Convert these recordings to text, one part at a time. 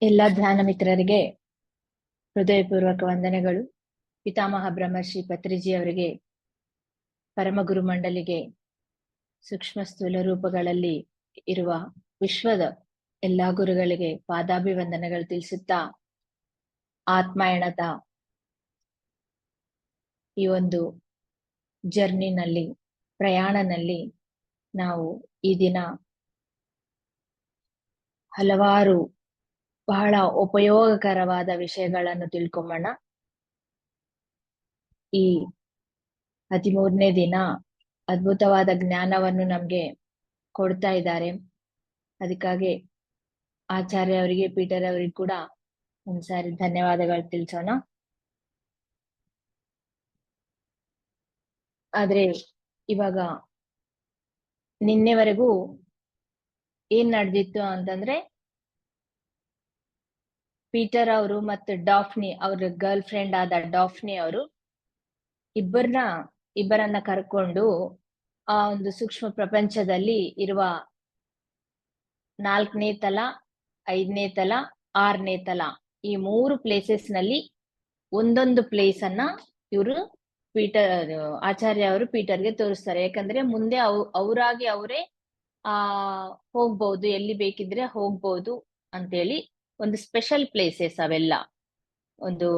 ಎಲ್ಲ ಧ್ಯಾನ ಮಿತ್ರರಿಗೆ ಹೃದಯಪೂರ್ವಕ ವಂದನೆಗಳು. ಪಿತಾಮಹ ಬ್ರಹ್ಮರ್ಷಿ ಪತ್ರಿಜಿ ಅವರಿಗೆ, ಪರಮಗುರು ಮಂಡಲಿಗೆ, ಸೂಕ್ಷ್ಮ ಸ್ಥೂಲ ರೂಪಗಳಲ್ಲಿ ಇರುವ ವಿಶ್ವದ ಎಲ್ಲಾ ಗುರುಗಳಿಗೆ ಪಾದಾಭಿವಂದನೆಗಳು ತಿಳಿಸುತ್ತಾ, ಆತ್ಮಾಯಣದ ಈ ಒಂದು ಜರ್ನಿನಲ್ಲಿ, ಪ್ರಯಾಣನಲ್ಲಿ ನಾವು ಈ ದಿನ ಹಲವಾರು ಬಹಳ ಉಪಯೋಗಕರವಾದ ವಿಷಯಗಳನ್ನು ತಿಳ್ಕೊಂಬೋಣ. ಈ 13ನೇ ದಿನ ಅದ್ಭುತವಾದ ಜ್ಞಾನವನ್ನು ನಮ್ಗೆ ಕೊಡ್ತಾ ಇದ್ದಾರೆ. ಅದಕ್ಕಾಗಿ ಆಚಾರ್ಯ ಅವರಿಗೆ, ಪೀಟರ್ ಅವರಿಗೆ ಕೂಡ ಒಂದ್ಸಾರಿ ಧನ್ಯವಾದಗಳು ತಿಳಿಸೋಣ. ಆದ್ರೆ ಇವಾಗ ನಿನ್ನೆವರೆಗೂ ಏನ್ ನಡೆದಿತ್ತು ಅಂತಂದ್ರೆ, ಪೀಟರ್ ಅವರು ಮತ್ತು ಡಾಫ್ನಿ, ಅವ್ರ ಗರ್ಲ್ ಫ್ರೆಂಡ್ ಆದ ಡಾಫ್ನಿ ಅವರು ಇಬ್ಬರನ್ನ ಕರ್ಕೊಂಡು ಆ ಒಂದು ಸೂಕ್ಷ್ಮ ಪ್ರಪಂಚದಲ್ಲಿ ಇರುವ 4ನೇ ತಲ, 5ನೇ ತಲ, 6ನೇ ತಲ, ಈ 3 ಪ್ಲೇಸಸ್ ನಲ್ಲಿ ಒಂದೊಂದು ಪ್ಲೇಸ್ ಅನ್ನ ಇವರು ಆಚಾರ್ಯ ಅವರು ಪೀಟರ್ಗೆ ತೋರಿಸ್ತಾರೆ. ಯಾಕಂದ್ರೆ ಮುಂದೆ ಅವರಾಗಿ ಅವರೇ ಹೋಗ್ಬಹುದು, ಎಲ್ಲಿ ಬೇಕಿದ್ರೆ ಹೋಗ್ಬಹುದು ಅಂತೇಳಿ ಒಂದು ಸ್ಪೆಷಲ್ ಪ್ಲೇಸಸ್ ಅವೆಲ್ಲ. ಒಂದು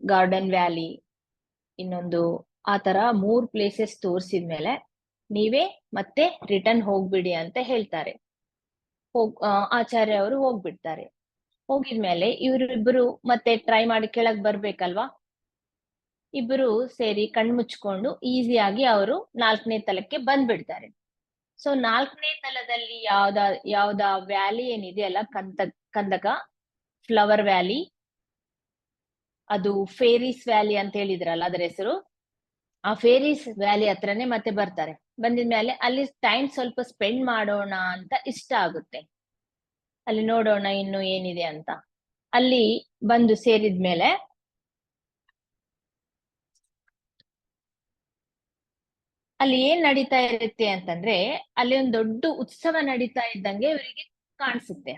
ಗಾರ್ಡನ್ ವ್ಯಾಲಿ, ಇನ್ನೊಂದು ಆ ತರ 3 ಪ್ಲೇಸಸ್ ತೋರಿಸಿದ್ಮೇಲೆ ನೀವೇ ಮತ್ತೆ ರಿಟರ್ನ್ ಹೋಗ್ಬಿಡಿ ಅಂತ ಹೇಳ್ತಾರೆ. ಆಚಾರ್ಯ ಅವರು ಹೋಗ್ಬಿಡ್ತಾರೆ. ಹೋಗಿದ್ಮೇಲೆ ಇವರಿಬ್ಬರು ಮತ್ತೆ ಟ್ರೈ ಮಾಡಿ ಕೆಳಗ್ ಬರ್ಬೇಕಲ್ವಾ. ಇಬ್ಬರು ಸೇರಿ ಕಣ್ಮುಚ್ಕೊಂಡು ಈಸಿಯಾಗಿ ಅವರು 4ನೇ ತಲಕ್ಕೆ ಬಂದ್ಬಿಡ್ತಾರೆ. ಸೊ 4ನೇ ತಲದಲ್ಲಿ ಯಾವ್ದ ವ್ಯಾಲಿ ಏನಿದೆಯಲ್ಲ, ಕಂದಕ ಫ್ಲವರ್ ವ್ಯಾಲಿ, ಅದು ಫೇರಿಸ್ ವ್ಯಾಲಿ ಅಂತ ಹೇಳಿದ್ರಲ್ಲ ಅದರ ಹೆಸರು. ಆ ಫೇರಿಸ್ ವ್ಯಾಲಿ ಹತ್ರನೇ ಮತ್ತೆ ಬರ್ತಾರೆ. ಬಂದಿದ್ಮೇಲೆ ಅಲ್ಲಿ ಟೈಮ್ ಸ್ವಲ್ಪ ಸ್ಪೆಂಡ್ ಮಾಡೋಣ ಅಂತ ಇಷ್ಟ ಆಗುತ್ತೆ, ಅಲ್ಲಿ ನೋಡೋಣ ಇನ್ನು ಏನಿದೆ ಅಂತ. ಅಲ್ಲಿ ಬಂದು ಸೇರಿದ್ಮೇಲೆ ಅಲ್ಲಿ ಏನ್ ನಡೀತಾ ಇರುತ್ತೆ ಅಂತಂದ್ರೆ, ಅಲ್ಲಿ ಒಂದು ದೊಡ್ಡ ಉತ್ಸವ ನಡೀತಾ ಇದ್ದಂಗೆ ಇವರಿಗೆ ಕಾಣಿಸುತ್ತೆ.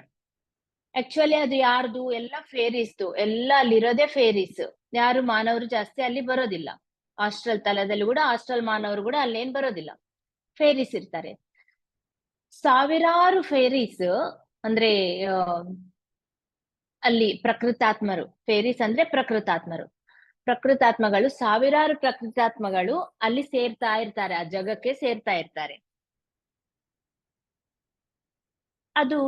ಆಕ್ಚುಲಿ ಅದು ಯಾರ್ದು? ಎಲ್ಲ ಫೇರಿಸ್ದು, ಎಲ್ಲ ಅಲ್ಲಿರೋದೇ ಫೇರಿಸ್. ಯಾರು ಮಾನವರು ಜಾಸ್ತಿ ಅಲ್ಲಿ ಬರೋದಿಲ್ಲ. ಹಾಸ್ಟೆಲ್ ತಲದಲ್ಲಿ ಕೂಡ ಹಾಸ್ಟೆಲ್ ಮಾನವರು ಕೂಡ ಅಲ್ಲೇನ್ ಬರೋದಿಲ್ಲ, ಫೇರಿಸ್ ಇರ್ತಾರೆ. ಸಾವಿರಾರು ಫೇರಿಸ್ ಅಂದ್ರೆ ಅಲ್ಲಿ ಪ್ರಕೃತಾತ್ಮರು, ಫೇರಿಸ್ ಅಂದ್ರೆ ಪ್ರಕೃತಾತ್ಮರು. ಪ್ರಕೃತಾತ್ಮಗಳು, ಸಾವಿರಾರು ಪ್ರಕೃತಾತ್ಮಗಳು ಅಲ್ಲಿ ಸೇರ್ತಾ ಇರ್ತಾರೆ, ಆ ಜಗಕ್ಕೆ ಸೇರ್ತಾ ಇರ್ತಾರೆ. ಅದು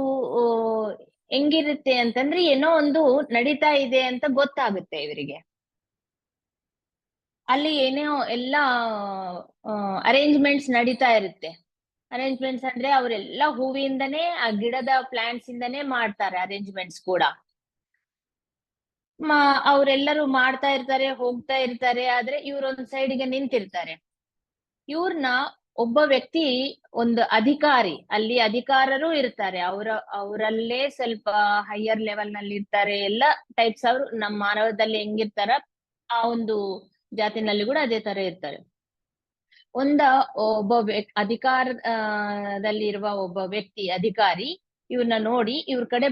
ಹೆಂಗಿರುತ್ತೆ ಅಂತಂದ್ರೆ, ಏನೋ ಒಂದು ನಡೀತಾ ಇದೆ ಅಂತ ಗೊತ್ತಾಗುತ್ತೆ ಇವರಿಗೆ. ಅಲ್ಲಿ ಏನೋ ಎಲ್ಲ ಅರೇಂಜ್ಮೆಂಟ್ಸ್ ನಡೀತಾ ಇರುತ್ತೆ. ಅರೇಂಜ್ಮೆಂಟ್ಸ್ ಅಂದ್ರೆ ಅವರೆಲ್ಲ ಹೂವಿಂದನೇ, ಆ ಗಿಡದ ಪ್ಲಾಂಟ್ಸ್ ಇಂದನೇ ಮಾಡ್ತಾರೆ ಅರೇಂಜ್ಮೆಂಟ್ಸ್ ಕೂಡ. ಅವರೆಲ್ಲರೂ ಮಾಡ್ತಾ ಇರ್ತಾರೆ, ಹೋಗ್ತಾ ಇರ್ತಾರೆ. ಆದ್ರೆ ಇವ್ರೊಂದ್ ಸೈಡ್ಗೆ ನಿಂತಿರ್ತಾರೆ. ಇವ್ರನ್ನ ಒಬ್ಬ ವ್ಯಕ್ತಿ, ಒಂದು ಅಧಿಕಾರಿ, ಅಲ್ಲಿ ಅಧಿಕಾರರು ಇರ್ತಾರೆ, ಅವರಲ್ಲೇ ಸ್ವಲ್ಪ ಹೈಯರ್ ಲೆವೆಲ್ ನಲ್ಲಿ ಇರ್ತಾರೆ. ಎಲ್ಲ ಟೈಪ್ಸ್ ಅವರು ನಮ್ಮ ಮಾನವದಲ್ಲಿ ಹೆಂಗಿರ್ತಾರ ಆ ಒಂದು ಜಾತಿನಲ್ಲಿ ಕೂಡ ಅದೇ ತರ ಇರ್ತಾರೆ. ಒಬ್ಬ ಅಧಿಕಾರದಲ್ಲಿ ಇರುವ ಒಬ್ಬ ವ್ಯಕ್ತಿ, ಅಧಿಕಾರಿ, ಇವ್ರನ್ನ ನೋಡಿ ಇವ್ರ ಕಡೆ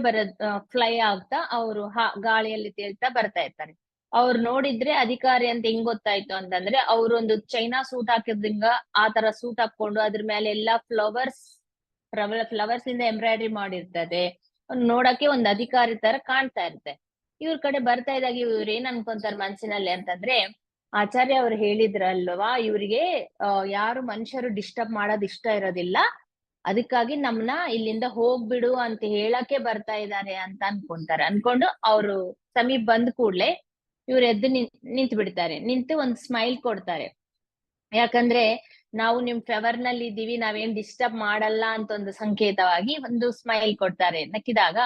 ಫ್ಲೈ ಆಗ್ತಾ ಅವರು ಗಾಳಿಯಲ್ಲಿ ತೇಲ್ತಾ ಬರ್ತಾ ಇರ್ತಾರೆ. ಅವ್ರು ನೋಡಿದ್ರೆ ಅಧಿಕಾರಿ ಅಂತ ಹೆಂಗ್ ಗೊತ್ತಾಯ್ತು ಅಂತಂದ್ರೆ, ಅವ್ರೊಂದು ಚೈನಾ ಸೂಟ್ ಹಾಕಿದ್ರಿಂಗ ಆ ತರ ಸೂಟ್ ಹಾಕೊಂಡು ಅದ್ರ ಮೇಲೆ ಎಲ್ಲಾ ಫ್ಲವರ್ಸ್ ಇಂದ ಎಂಬ್ರಾಯ್ಡ್ರಿ ಮಾಡಿರ್ತದೆ. ನೋಡಕ್ಕೆ ಒಂದು ಅಧಿಕಾರಿ ತರ ಕಾಣ್ತಾ ಇರುತ್ತೆ. ಇವ್ರ ಕಡೆ ಬರ್ತಾ ಇದ್ದಾಗ ಇವ್ರು ಏನ್ ಅನ್ಕೊಂತಾರೆ ಮನ್ಸಿನಲ್ಲಿ ಅಂತಂದ್ರೆ, ಆಚಾರ್ಯ ಅವ್ರು ಹೇಳಿದ್ರಲ್ವಾ, ಇವ್ರಿಗೆ ಯಾರು ಮನುಷ್ಯರು ಡಿಸ್ಟರ್ಬ್ ಮಾಡೋದ್ ಇಷ್ಟ ಇರೋದಿಲ್ಲ, ಅದಕ್ಕಾಗಿ ನಮ್ನ ಇಲ್ಲಿಂದ ಹೋಗ್ಬಿಡು ಅಂತ ಹೇಳಕ್ಕೆ ಬರ್ತಾ ಇದ್ದಾರೆ ಅಂತ ಅನ್ಕೊಂತಾರೆ. ಅನ್ಕೊಂಡು ಅವ್ರು ಸಮೀಪ ಬಂದ್ ಕೂಡ್ಲೆ ಇವ್ರು ಎದ್ದು ನಿಂತು ಬಿಡ್ತಾರೆ. ನಿಂತು ಒಂದ್ ಸ್ಮೈಲ್ ಕೊಡ್ತಾರೆ. ಯಾಕಂದ್ರೆ ನಾವು ನಿಮ್ ಫೇವರ್ ನಲ್ಲಿ ಇದ್ದೀವಿ, ನಾವೇನ್ ಡಿಸ್ಟರ್ಬ್ ಮಾಡಲ್ಲ ಅಂತ ಒಂದು ಸಂಕೇತವಾಗಿ ಒಂದು ಸ್ಮೈಲ್ ಕೊಡ್ತಾರೆ. ನಕ್ಕಿದಾಗ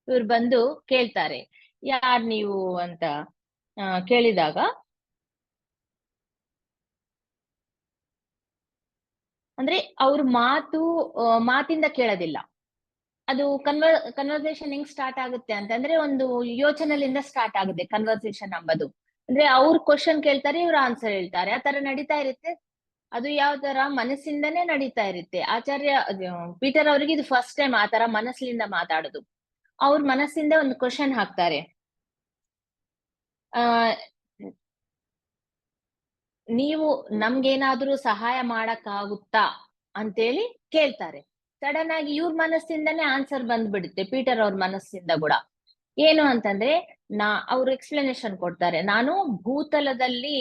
ಇವ್ರು ಬಂದು ಕೇಳ್ತಾರೆ, ಯಾರ್ ನೀವು ಅಂತ ಕೇಳಿದಾಗ, ಅಂದ್ರೆ ಅವ್ರ ಮಾತಿಂದ ಕೇಳೋದಿಲ್ಲ. ಅದು ಕನ್ವರ್ಸೇಷನ್ ಹೆಂಗ್ ಸ್ಟಾರ್ಟ್ ಆಗುತ್ತೆ ಅಂತಂದ್ರೆ, ಒಂದು ಯೋಚನೆಯಿಂದ ಸ್ಟಾರ್ಟ್ ಆಗುತ್ತೆ ಕನ್ವರ್ಸೇಷನ್ ಅಂಬದು. ಅಂದ್ರೆ ಅವ್ರ ಕ್ವಶನ್ ಕೇಳ್ತಾರೆ, ಇವ್ರ ಆನ್ಸರ್ ಹೇಳ್ತಾರೆ, ಆ ತರ ನಡೀತಾ ಇರುತ್ತೆ. ಅದು ಯಾವ ತರ ಮನಸ್ಸಿಂದನೇ ನಡೀತಾ ಇರುತ್ತೆ. ಆಚಾರ್ಯ ಪೀಟರ್ ಅವ್ರಿಗೆ ಇದು ಫಸ್ಟ್ ಟೈಮ್ ಆ ತರ ಮನಸ್ಸಿನಿಂದ ಮಾತಾಡೋದು. ಅವ್ರ ಮನಸ್ಸಿಂದ ಒಂದು ಕ್ವಶನ್ ಹಾಕ್ತಾರೆ. ಆ ನೀವು ನಮ್ಗೇನಾದ್ರೂ ಸಹಾಯ ಮಾಡಕ್ಕಾಗುತ್ತಾ ಅಂತೇಳಿ ಕೇಳ್ತಾರೆ. ಸಡನ್ ಆಗಿ ಇವ್ರ ಮನಸ್ಸಿಂದನೇ ಆನ್ಸರ್ ಬಂದ್ಬಿಡುತ್ತೆ, ಪೀಟರ್ ಅವ್ರ ಮನಸ್ಸಿಂದ ಕೂಡ. ಏನು ಅಂತಂದ್ರೆ, ಅವ್ರು ಎಕ್ಸ್ಪ್ಲನೇಷನ್ ಕೊಡ್ತಾರೆ. ನಾನು ಭೂತಲದಲ್ಲಿ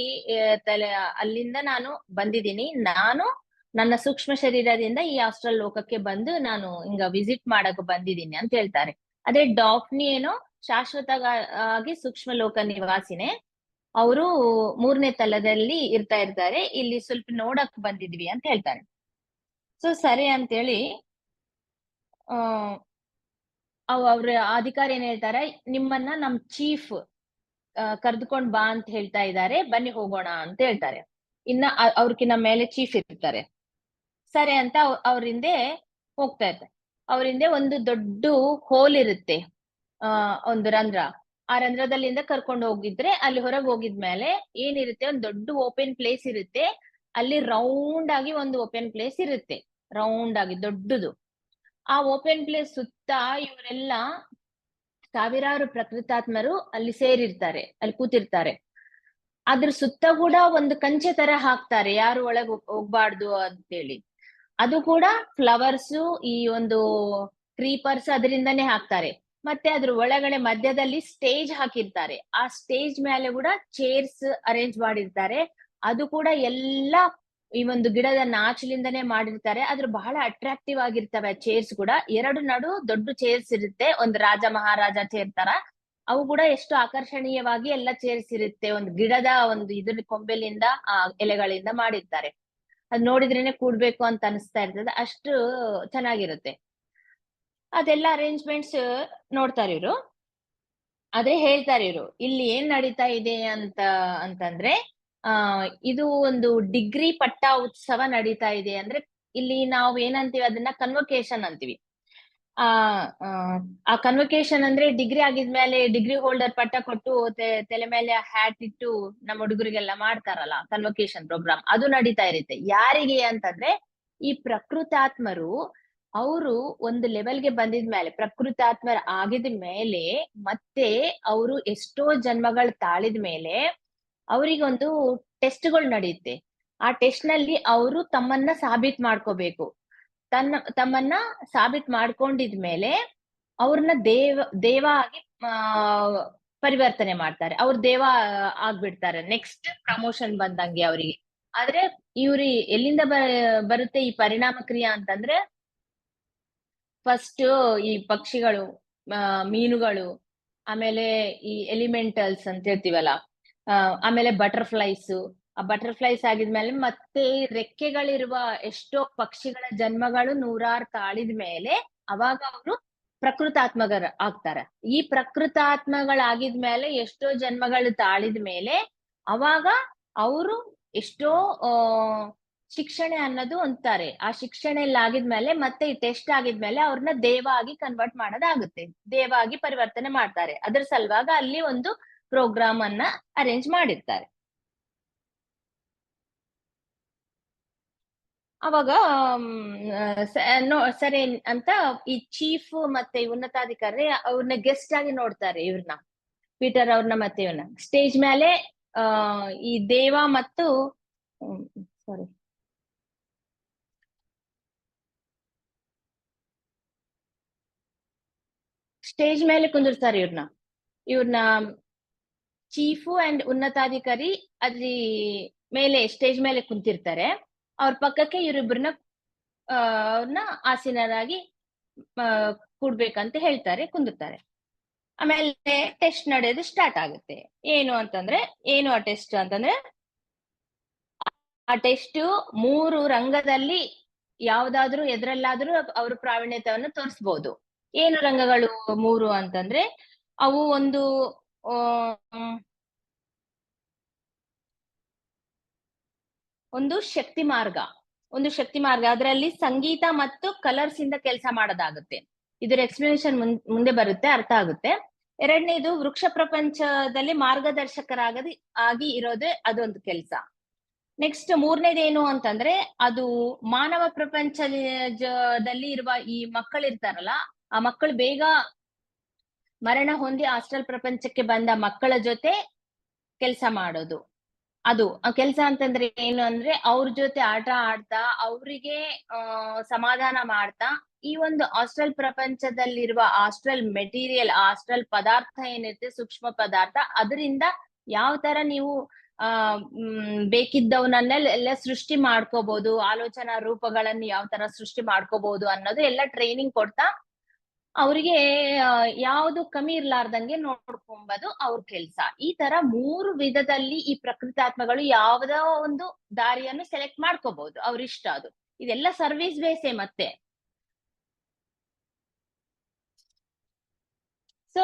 ಅಲ್ಲಿಂದ ನಾನು ಬಂದಿದ್ದೀನಿ. ನಾನು ನನ್ನ ಸೂಕ್ಷ್ಮ ಶರೀರದಿಂದ ಈ ಆಸ್ಟ್ರಲ್ ಲೋಕಕ್ಕೆ ಬಂದು ನಾನು ಹಿಂಗ ವಿಸಿಟ್ ಮಾಡಕ್ ಬಂದಿದ್ದೀನಿ ಅಂತ ಹೇಳ್ತಾರೆ. ಅದೇ ಡಾಫ್ನಿ ಏನೋ ಶಾಶ್ವತ ಆಗಿ ಸೂಕ್ಷ್ಮ ಲೋಕ ನಿವಾಸಿನೇ. ಅವರು 3ನೇ ತಲದಲ್ಲಿ ಇರ್ತಾರೆ. ಇಲ್ಲಿ ಸ್ವಲ್ಪ ನೋಡಕ್ ಬಂದಿದ್ವಿ ಅಂತ ಹೇಳ್ತಾರೆ. ಸೊ ಸರಿ ಅಂತೇಳಿ ಅವ್ರ ಅಧಿಕಾರಿ ಏನ್ ಹೇಳ್ತಾರೆ, ನಿಮ್ಮನ್ನ ನಮ್ ಚೀಫ್ ಕರ್ದುಕೊಂಡ್ ಬಾ ಅಂತ ಹೇಳ್ತಾ ಇದ್ದಾರೆ, ಬನ್ನಿ ಹೋಗೋಣ ಅಂತ ಹೇಳ್ತಾರೆ. ಇನ್ನ ಅವ್ರಕಿನ್ನ ಮೇಲೆ ಚೀಫ್ ಇರ್ತಾರೆ. ಸರಿ ಅಂತ ಅವ್ರ ಹಿಂದೆ ಹೋಗ್ತಾ ಇರ್ತಾರೆ. ಅವ್ರ ಹಿಂದೆ ಒಂದು ದೊಡ್ಡ ಹೋಲ್ ಇರುತ್ತೆ, ಒಂದು ರಂಧ್ರ. ಆ ರಂಧ್ರದಲ್ಲಿಂದ ಕರ್ಕೊಂಡು ಹೋಗಿದ್ರೆ ಅಲ್ಲಿ ಹೊರಗೆ ಹೋಗಿದ್ಮೇಲೆ ಏನಿರುತ್ತೆ, ಒಂದ್ ದೊಡ್ಡ ಓಪನ್ ಪ್ಲೇಸ್ ಇರುತ್ತೆ. ಅಲ್ಲಿ ರೌಂಡ್ ಆಗಿ ಒಂದು ಓಪನ್ ಪ್ಲೇಸ್ ಇರುತ್ತೆ, ರೌಂಡ್ ಆಗಿ ದೊಡ್ಡದು. ಆ ಓಪನ್ ಪ್ಲೇಸ್ ಸುತ್ತ ಇವರೆಲ್ಲ ಸಾವಿರಾರು ಪ್ರಕೃತಾತ್ಮರು ಅಲ್ಲಿ ಸೇರಿರ್ತಾರೆ, ಅಲ್ಲಿ ಕೂತಿರ್ತಾರೆ. ಅದ್ರ ಸುತ್ತ ಕೂಡ ಒಂದು ಕಂಚೆ ತರ ಹಾಕ್ತಾರೆ, ಯಾರು ಒಳಗ್ ಹೋಗ್ಬಾರ್ದು ಅಂತೇಳಿ. ಅದು ಕೂಡ ಫ್ಲವರ್ಸ್, ಈ ಒಂದು ಕ್ರೀಪರ್ಸ್ ಅದರಿಂದಾನೇ ಹಾಕ್ತಾರೆ. ಮತ್ತೆ ಅದ್ರ ಒಳಗಡೆ ಮಧ್ಯದಲ್ಲಿ ಸ್ಟೇಜ್ ಹಾಕಿರ್ತಾರೆ. ಆ ಸ್ಟೇಜ್ ಮೇಲೆ ಕೂಡ ಚೇರ್ಸ್ ಅರೇಂಜ್ ಮಾಡಿರ್ತಾರೆ. ಅದು ಕೂಡ ಎಲ್ಲ ಈ ಒಂದು ಗಿಡದ ನಾಚಲಿಂದನೇ ಮಾಡಿರ್ತಾರೆ. ಅದ್ರ ಬಹಳ ಅಟ್ರಾಕ್ಟಿವ್ ಆಗಿರ್ತವೆ ಚೇರ್ಸ್ ಕೂಡ. ಎರಡು ನಡು ದೊಡ್ಡ ಚೇರ್ಸ್ ಇರುತ್ತೆ, ಒಂದು ರಾಜ ಮಹಾರಾಜ ಚೇರ್ ತರ. ಅವು ಕೂಡ ಎಷ್ಟು ಆಕರ್ಷಣೀಯವಾಗಿ ಎಲ್ಲ ಚೇರ್ಸ್ ಇರುತ್ತೆ. ಒಂದು ಗಿಡದ ಒಂದು ಇದ್ರ ಕೊಂಬೆಲಿಂದ ಆ ಎಲೆಗಳಿಂದ ಮಾಡಿರ್ತಾರೆ. ಅದ್ ನೋಡಿದ್ರೇನೆ ಕೂಡ್ಬೇಕು ಅಂತ ಅನಿಸ್ತಾ ಇರ್ತದೆ, ಅಷ್ಟು ಚೆನ್ನಾಗಿರುತ್ತೆ. ಅದೆಲ್ಲ ಅರೇಂಜ್ಮೆಂಟ್ಸ್ ನೋಡ್ತಾರೆ ಇವ್ರು. ಅದೇ ಹೇಳ್ತಾರೆ ಇವ್ರು, ಇಲ್ಲಿ ಏನ್ ನಡೀತಾ ಇದೆ ಅಂತಂದ್ರೆ, ಇದು ಒಂದು ಡಿಗ್ರಿ ಪಟ್ಟ ಉತ್ಸವ ನಡೀತಾ ಇದೆ. ಅಂದ್ರೆ ಇಲ್ಲಿ ನಾವು ಏನಂತೀವಿ, ಅದನ್ನ ಕನ್ವೊಕೇಶನ್ ಅಂತೀವಿ. ಆ ಕನ್ವೊಕೇಶನ್ ಅಂದ್ರೆ ಡಿಗ್ರಿ ಆಗಿದ್ಮೇಲೆ ಡಿಗ್ರಿ ಹೋಲ್ಡರ್ ಪಟ್ಟ ಕೊಟ್ಟು ತಲೆ ಮೇಲೆ ಹ್ಯಾಟ್ ಇಟ್ಟು ನಮ್ಮ ಹುಡುಗರಿಗೆಲ್ಲ ಮಾಡ್ತಾರಲ್ಲ, ಕನ್ವೊಕೇಶನ್ ಪ್ರೋಗ್ರಾಮ್, ಅದು ನಡೀತಾ ಇರುತ್ತೆ. ಯಾರಿಗೆ ಅಂತಂದ್ರೆ, ಈ ಪ್ರಕೃತಾತ್ಮರು ಅವರು ಒಂದು ಲೆವೆಲ್ಗೆ ಬಂದಿದ್ಮೇಲೆ, ಪ್ರಕೃತಾತ್ಮರ ಆಗಿದ ಮೇಲೆ, ಮತ್ತೆ ಅವರು ಎಷ್ಟೋ ಜನ್ಮಗಳು ತಾಳಿದ ಮೇಲೆ ಅವರಿಗೊಂದು ಟೆಸ್ಟ್ಗಳು ನಡೆಯುತ್ತೆ. ಆ ಟೆಸ್ಟ್ ನಲ್ಲಿ ಅವರು ತಮ್ಮನ್ನ ಸಾಬೀತ್ ಮಾಡ್ಕೋಬೇಕು. ತಮ್ಮನ್ನ ಸಾಬೀತ್ ಮಾಡ್ಕೊಂಡಿದ್ಮೇಲೆ ಅವ್ರನ್ನ ದೇವ ಆಗಿ ಪರಿವರ್ತನೆ ಮಾಡ್ತಾರೆ. ಅವ್ರು ದೇವ ಆಗ್ಬಿಡ್ತಾರೆ ನೆಕ್ಸ್ಟ್ ಪ್ರಮೋಷನ್ ಬಂದಂಗೆ ಅವರಿಗೆ. ಆದ್ರೆ ಇವ್ರಿ ಎಲ್ಲಿಂದ ಬರುತ್ತೆ ಈ ಪರಿಣಾಮ ಕ್ರಿಯೆ ಅಂತಂದ್ರೆ, ಫಸ್ಟ್ ಈ ಪಕ್ಷಿಗಳು, ಮೀನುಗಳು, ಆಮೇಲೆ ಈ ಎಲಿಮೆಂಟಲ್ಸ್ ಅಂತ ಹೇಳ್ತೀವಲ್ಲ, ಆಮೇಲೆ ಬಟರ್ಫ್ಲೈಸ್. ಆ ಬಟರ್ಫ್ಲೈಸ್ ಆಗಿದ್ಮೇಲೆ ಮತ್ತೆ ರೆಕ್ಕೆಗಳಿರುವ ಎಷ್ಟೋ ಪಕ್ಷಿಗಳ ಜನ್ಮಗಳು ನೂರಾರು ತಾಳಿದ ಮೇಲೆ ಅವಾಗ ಅವರು ಪ್ರಕೃತಾತ್ಮಕರ ಆಗ್ತಾರೆ. ಈ ಪ್ರಕೃತಾತ್ಮಗಳಾಗಿದ್ಮೇಲೆ ಎಷ್ಟೋ ಜನ್ಮಗಳು ತಾಳಿದ ಮೇಲೆ ಅವಾಗ ಅವರು ಎಷ್ಟೋ ಶಿಕ್ಷಣೆ ಅನ್ನೋದು ಅಂತಾರೆ. ಆ ಶಿಕ್ಷಣೆಯಲ್ಲಿ ಆಗಿದ್ಮೇಲೆ ಮತ್ತೆ ಈ ಟೆಸ್ಟ್ ಆಗಿದ್ಮೇಲೆ ಅವ್ರನ್ನ ದೇವ ಆಗಿ ಕನ್ವರ್ಟ್ ಮಾಡೋದಾಗುತ್ತೆ, ದೇವ ಆಗಿ ಪರಿವರ್ತನೆ ಮಾಡ್ತಾರೆ. ಅದ್ರ ಸಲುವಾಗ ಅಲ್ಲಿ ಒಂದು ಪ್ರೋಗ್ರಾಮ್ ಅನ್ನ ಅರೇಂಜ್ ಮಾಡಿರ್ತಾರೆ. ಅವಾಗ ಸರಿ ಅಂತ ಈ ಚೀಫ್ ಮತ್ತೆ ಉನ್ನತಾಧಿಕಾರಿ ಅವ್ರನ್ನ ಗೆಸ್ಟ್ ಆಗಿ ನೋಡ್ತಾರೆ, ಇವ್ರನ್ನ ಪೀಟರ್ ಅವ್ರನ್ನ ಮತ್ತೆ ಇವ್ರನ್ನ ಸ್ಟೇಜ್ ಮೇಲೆ. ಈ ದೇವ ಮತ್ತು ಸಾರಿ ಸ್ಟೇಜ್ ಮೇಲೆ ಕುಂದಿರ್ತಾರೆ ಇವ್ರನ್ನ ಚೀಫು ಅಂಡ್ ಉನ್ನತಾಧಿಕಾರಿ ಅಲ್ಲಿ ಮೇಲೆ ಸ್ಟೇಜ್ ಮೇಲೆ ಕುಂತಿರ್ತಾರೆ. ಅವ್ರ ಪಕ್ಕಕ್ಕೆ ಇವರಿಬ್ಬರನ್ನ ಅವ್ರನ್ನ ಆಸೀನರಾಗಿ ಕೂಡ್ಬೇಕಂತ ಹೇಳ್ತಾರೆ, ಕುಂದಿರ್ತಾರೆ. ಆಮೇಲೆ ಟೆಸ್ಟ್ ನಡೆಯೋದು ಸ್ಟಾರ್ಟ್ ಆಗುತ್ತೆ. ಏನು ಆ ಟೆಸ್ಟ್ ಅಂತಂದ್ರೆ, ಆ ಟೆಸ್ಟ್ 3 ರಂಗದಲ್ಲಿ ಯಾವ್ದಾದ್ರು ಎದ್ರಲ್ಲಾದ್ರೂ ಅವ್ರ ಪ್ರಾವೀಣ್ಯತೆಯನ್ನು ತೋರಿಸಬಹುದು. ಏನು ರಂಗಗಳು 3 ಅಂತಂದ್ರೆ, ಅವು ಒಂದು ಶಕ್ತಿ ಮಾರ್ಗ, ಅದರಲ್ಲಿ ಸಂಗೀತ ಮತ್ತು ಕಲರ್ಸ್ ಇಂದ ಕೆಲಸ ಮಾಡೋದಾಗುತ್ತೆ. ಇದ್ರ ಎಕ್ಸ್ಪ್ಲನೇಷನ್ ಮುಂದೆ ಬರುತ್ತೆ, ಅರ್ಥ ಆಗುತ್ತೆ. ಎರಡನೇದು ವೃಕ್ಷ ಪ್ರಪಂಚದಲ್ಲಿ ಆಗಿ ಇರೋದೇ ಅದೊಂದು ಕೆಲಸ. ನೆಕ್ಸ್ಟ್ ಮೂರನೇದೇನು ಅಂತಂದ್ರೆ, ಅದು ಮಾನವ ಪ್ರಪಂಚದಲ್ಲಿ ಇರುವ ಈ ಮಕ್ಕಳಿರ್ತಾರಲ್ಲ, ಆ ಮಕ್ಕಳು ಬೇಗ ಮರಣ ಹೊಂದಿ ಹಾಸ್ಟೆಲ್ ಪ್ರಪಂಚಕ್ಕೆ ಬಂದ ಮಕ್ಕಳ ಜೊತೆ ಕೆಲಸ ಮಾಡೋದು. ಅದು ಕೆಲಸ ಅಂತಂದ್ರೆ ಏನು ಅಂದ್ರೆ ಅವ್ರ ಜೊತೆ ಆಟ ಆಡ್ತಾ ಅವರಿಗೆ ಸಮಾಧಾನ ಮಾಡ್ತಾ ಈ ಒಂದು ಹಾಸ್ಟೆಲ್ ಪ್ರಪಂಚದಲ್ಲಿರುವ ಹಾಸ್ಟೆಲ್ ಮೆಟೀರಿಯಲ್, ಹಾಸ್ಟೆಲ್ ಪದಾರ್ಥ ಏನಿರುತ್ತೆ, ಸೂಕ್ಷ್ಮ ಪದಾರ್ಥ, ಅದರಿಂದ ಯಾವ ತರ ನೀವು ಬೇಕಿದ್ದವನ್ನೆಲ್ಲ ಸೃಷ್ಟಿ ಮಾಡ್ಕೋಬಹುದು, ಆಲೋಚನಾ ರೂಪಗಳನ್ನು ಯಾವ ತರ ಸೃಷ್ಟಿ ಮಾಡ್ಕೋಬಹುದು ಅನ್ನೋದು ಎಲ್ಲ ಟ್ರೈನಿಂಗ್ ಕೊಡ್ತಾ ಅವ್ರಿಗೆ ಯಾವ್ದು ಕಮ್ಮಿ ಇರ್ಲಾರ್ದಂಗೆ ನೋಡ್ಕೊಂಬದು ಅವ್ರ ಕೆಲ್ಸ. ಈ ತರ 3 ವಿಧದಲ್ಲಿ ಈ ಪ್ರಕೃತಾತ್ಮಗಳು ಯಾವ್ದೋ ಒಂದು ದಾರಿಯನ್ನು ಸೆಲೆಕ್ಟ್ ಮಾಡ್ಕೋಬಹುದು, ಅವ್ರ ಇಷ್ಟ. ಅದು ಇದೆಲ್ಲ ಸರ್ವಿಸ್ ಬೇಸೇ ಮತ್ತೆ. ಸೊ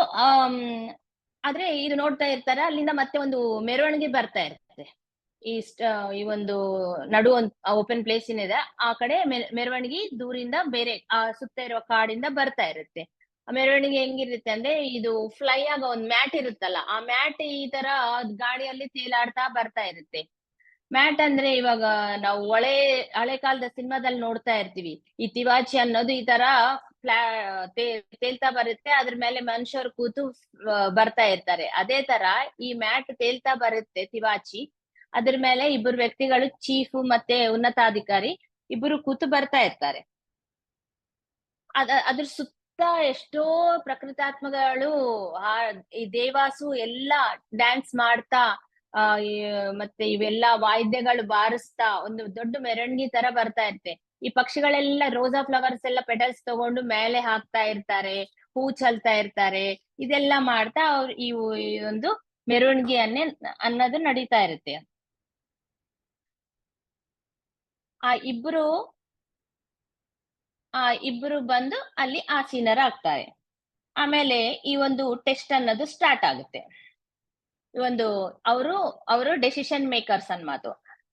ಆದ್ರೆ ಇದು ನೋಡ್ತಾ ಇರ್ತಾರೆ, ಅಲ್ಲಿಂದ ಮತ್ತೆ ಒಂದು ಮೆರವಣಿಗೆ ಬರ್ತಾ ಇರುತ್ತೆ. ಈ ಒಂದು ನಡು ಓಪನ್ ಪ್ಲೇಸ್ ಏನಿದೆ ಆ ಕಡೆ ಮೆರವಣಿಗೆ ದೂರಿಂದ ಬೇರೆ ಆ ಸುತ್ತ ಇರುವ ಕಾಡಿಂದ ಬರ್ತಾ ಇರುತ್ತೆ. ಆ ಮೆರವಣಿಗೆ ಹೆಂಗಿರುತ್ತೆ ಅಂದ್ರೆ, ಇದು ಫ್ಲೈ ಆಗ ಒಂದ್ ಮ್ಯಾಟ್ ಇರುತ್ತಲ್ಲ, ಆ ಮ್ಯಾಟ್ ಈ ತರ ಗಾಡಿಯಲ್ಲಿ ತೇಲಾಡ್ತಾ ಬರ್ತಾ ಇರುತ್ತೆ. ಮ್ಯಾಟ್ ಅಂದ್ರೆ ಇವಾಗ ನಾವು ಹಳೆ ಕಾಲದ ಸಿನಿಮಾದಲ್ಲಿ ನೋಡ್ತಾ ಇರ್ತೀವಿ, ಈ ತಿವಾಚಿ ಅನ್ನೋದು ಈ ತರ ತೇಲ್ತಾ ಬರುತ್ತೆ, ಅದ್ರ ಮೇಲೆ ಮನುಷ್ಯರು ಕೂತು ಬರ್ತಾ ಇರ್ತಾರೆ. ಅದೇ ತರ ಈ ಮ್ಯಾಟ್ ತೇಲ್ತಾ ಬರುತ್ತೆ ತಿವಾಚಿ, ಅದ್ರ ಮೇಲೆ ಇಬ್ಬರು ವ್ಯಕ್ತಿಗಳು, ಚೀಫ್ ಮತ್ತೆ ಉನ್ನತಾಧಿಕಾರಿ, ಇಬ್ಬರು ಕೂತು ಬರ್ತಾ ಇರ್ತಾರೆ. ಅದ್ರ ಸುತ್ತ ಎಷ್ಟೋ ಪ್ರಕೃತಾತ್ಮಗಳು, ಈ ದೇವಾಸು ಎಲ್ಲ ಡ್ಯಾನ್ಸ್ ಮಾಡ್ತಾ ಮತ್ತೆ ಇವೆಲ್ಲ ವಾದ್ಯಗಳು ಬಾರಿಸ್ತಾ ಒಂದು ದೊಡ್ಡ ಮೆರವಣಿಗೆ ತರ ಬರ್ತಾ ಇರುತ್ತೆ. ಈ ಪಕ್ಷಿಗಳೆಲ್ಲ ರೋಸಾ ಫ್ಲವರ್ಸ್ ಎಲ್ಲ ಪೆಟಲ್ಸ್ ತಗೊಂಡು ಮೇಲೆ ಹಾಕ್ತಾ ಇರ್ತಾರೆ, ಹೂ ಚಲ್ತಾ ಇರ್ತಾರೆ. ಇದೆಲ್ಲ ಮಾಡ್ತಾ ಅವ್ರು ಈ ಒಂದು ಮೆರವಣಿಗೆ ಅನ್ನೋದು ನಡೀತಾ ಇರುತ್ತೆ. ಆ ಇಬ್ರು ಬಂದು ಅಲ್ಲಿ ಆಸೀನರಾಗ್ತಾರೆ. ಆಮೇಲೆ ಈ ಒಂದು ಟೆಸ್ಟ್ ಅನ್ನೋದು ಸ್ಟಾರ್ಟ್ ಆಗುತ್ತೆ. ಅವರು ಡೆಸಿಷನ್ ಮೇಕರ್ಸ್ ಅನ್ಮಾತು.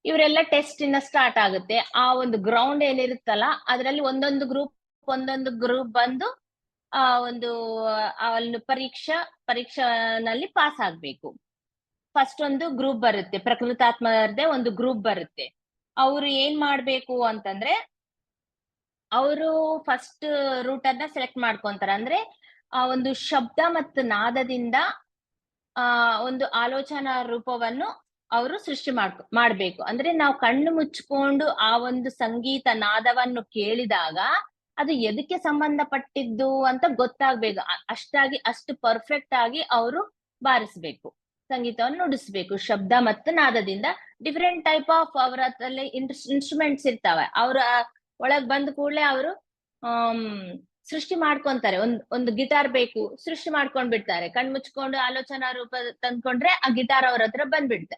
ಇವರೆಲ್ಲ ಟೆಸ್ಟ್ ಇನ್ನ ಸ್ಟಾರ್ಟ್ ಆಗುತ್ತೆ. ಆ ಒಂದು ಗ್ರೌಂಡ್ ಏನಿರುತ್ತಲ್ಲ, ಅದ್ರಲ್ಲಿ ಒಂದೊಂದು ಗ್ರೂಪ್ ಬಂದು ಆ ಒಂದು ಪರೀಕ್ಷೆನಲ್ಲಿ ಪಾಸ್ ಆಗ್ಬೇಕು. ಫಸ್ಟ್ ಒಂದು ಗ್ರೂಪ್ ಬರುತ್ತೆ, ಪ್ರಕೃತಾತ್ಮರದೇ ಒಂದು ಗ್ರೂಪ್ ಬರುತ್ತೆ. ಅವ್ರು ಏನ್ ಮಾಡ್ಬೇಕು ಅಂತಂದ್ರೆ, ಅವರು ಫಸ್ಟ್ ರೂಟ್ ಅನ್ನ ಸೆಲೆಕ್ಟ್ ಮಾಡ್ಕೊಂತಾರೆ. ಅಂದ್ರೆ ಆ ಒಂದು ಶಬ್ದ ಮತ್ತು ನಾದದಿಂದ ಒಂದು ಆಲೋಚನಾ ರೂಪವನ್ನು ಅವರು ಸೃಷ್ಟಿ ಮಾಡ್ಬೇಕು. ಅಂದ್ರೆ ನಾವು ಕಣ್ಣು ಮುಚ್ಕೊಂಡು ಆ ಒಂದು ಸಂಗೀತ ನಾದವನ್ನು ಕೇಳಿದಾಗ ಅದು ಎದಕ್ಕೆ ಸಂಬಂಧಪಟ್ಟಿದ್ದು ಅಂತ ಗೊತ್ತಾಗ್ಬೇಕು. ಅಷ್ಟು ಪರ್ಫೆಕ್ಟ್ ಆಗಿ ಅವರು ಬಾರಿಸ್ಬೇಕು, ಸಂಗೀತವನ್ನು ನುಡಿಸ್ಬೇಕು ಶಬ್ದ ಮತ್ತು ನಾದದಿಂದ. ಡಿಫ್ರೆಂಟ್ ಟೈಪ್ ಆಫ್ ಅವರ ಹತ್ತಲ್ಲಿ ಇನ್ಸ್ಟ್ರೂಮೆಂಟ್ಸ್ ಇರ್ತಾವೆ. ಅವ್ರ ಒಳಗ್ ಬಂದ ಕೂಡಲೇ ಅವರು ಸೃಷ್ಟಿ ಮಾಡ್ಕೊಂತಾರೆ. ಒಂದು ಗಿಟಾರ್ ಬೇಕು, ಸೃಷ್ಟಿ ಮಾಡ್ಕೊಂಡ್ ಬಿಡ್ತಾರೆ. ಕಣ್ ಮುಚ್ಕೊಂಡು ಆಲೋಚನಾ ರೂಪ ತಂದ್ಕೊಂಡ್ರೆ ಆ ಗಿಟಾರ್ ಅವ್ರ ಹತ್ರ ಬಂದ್ಬಿಡುತ್ತೆ.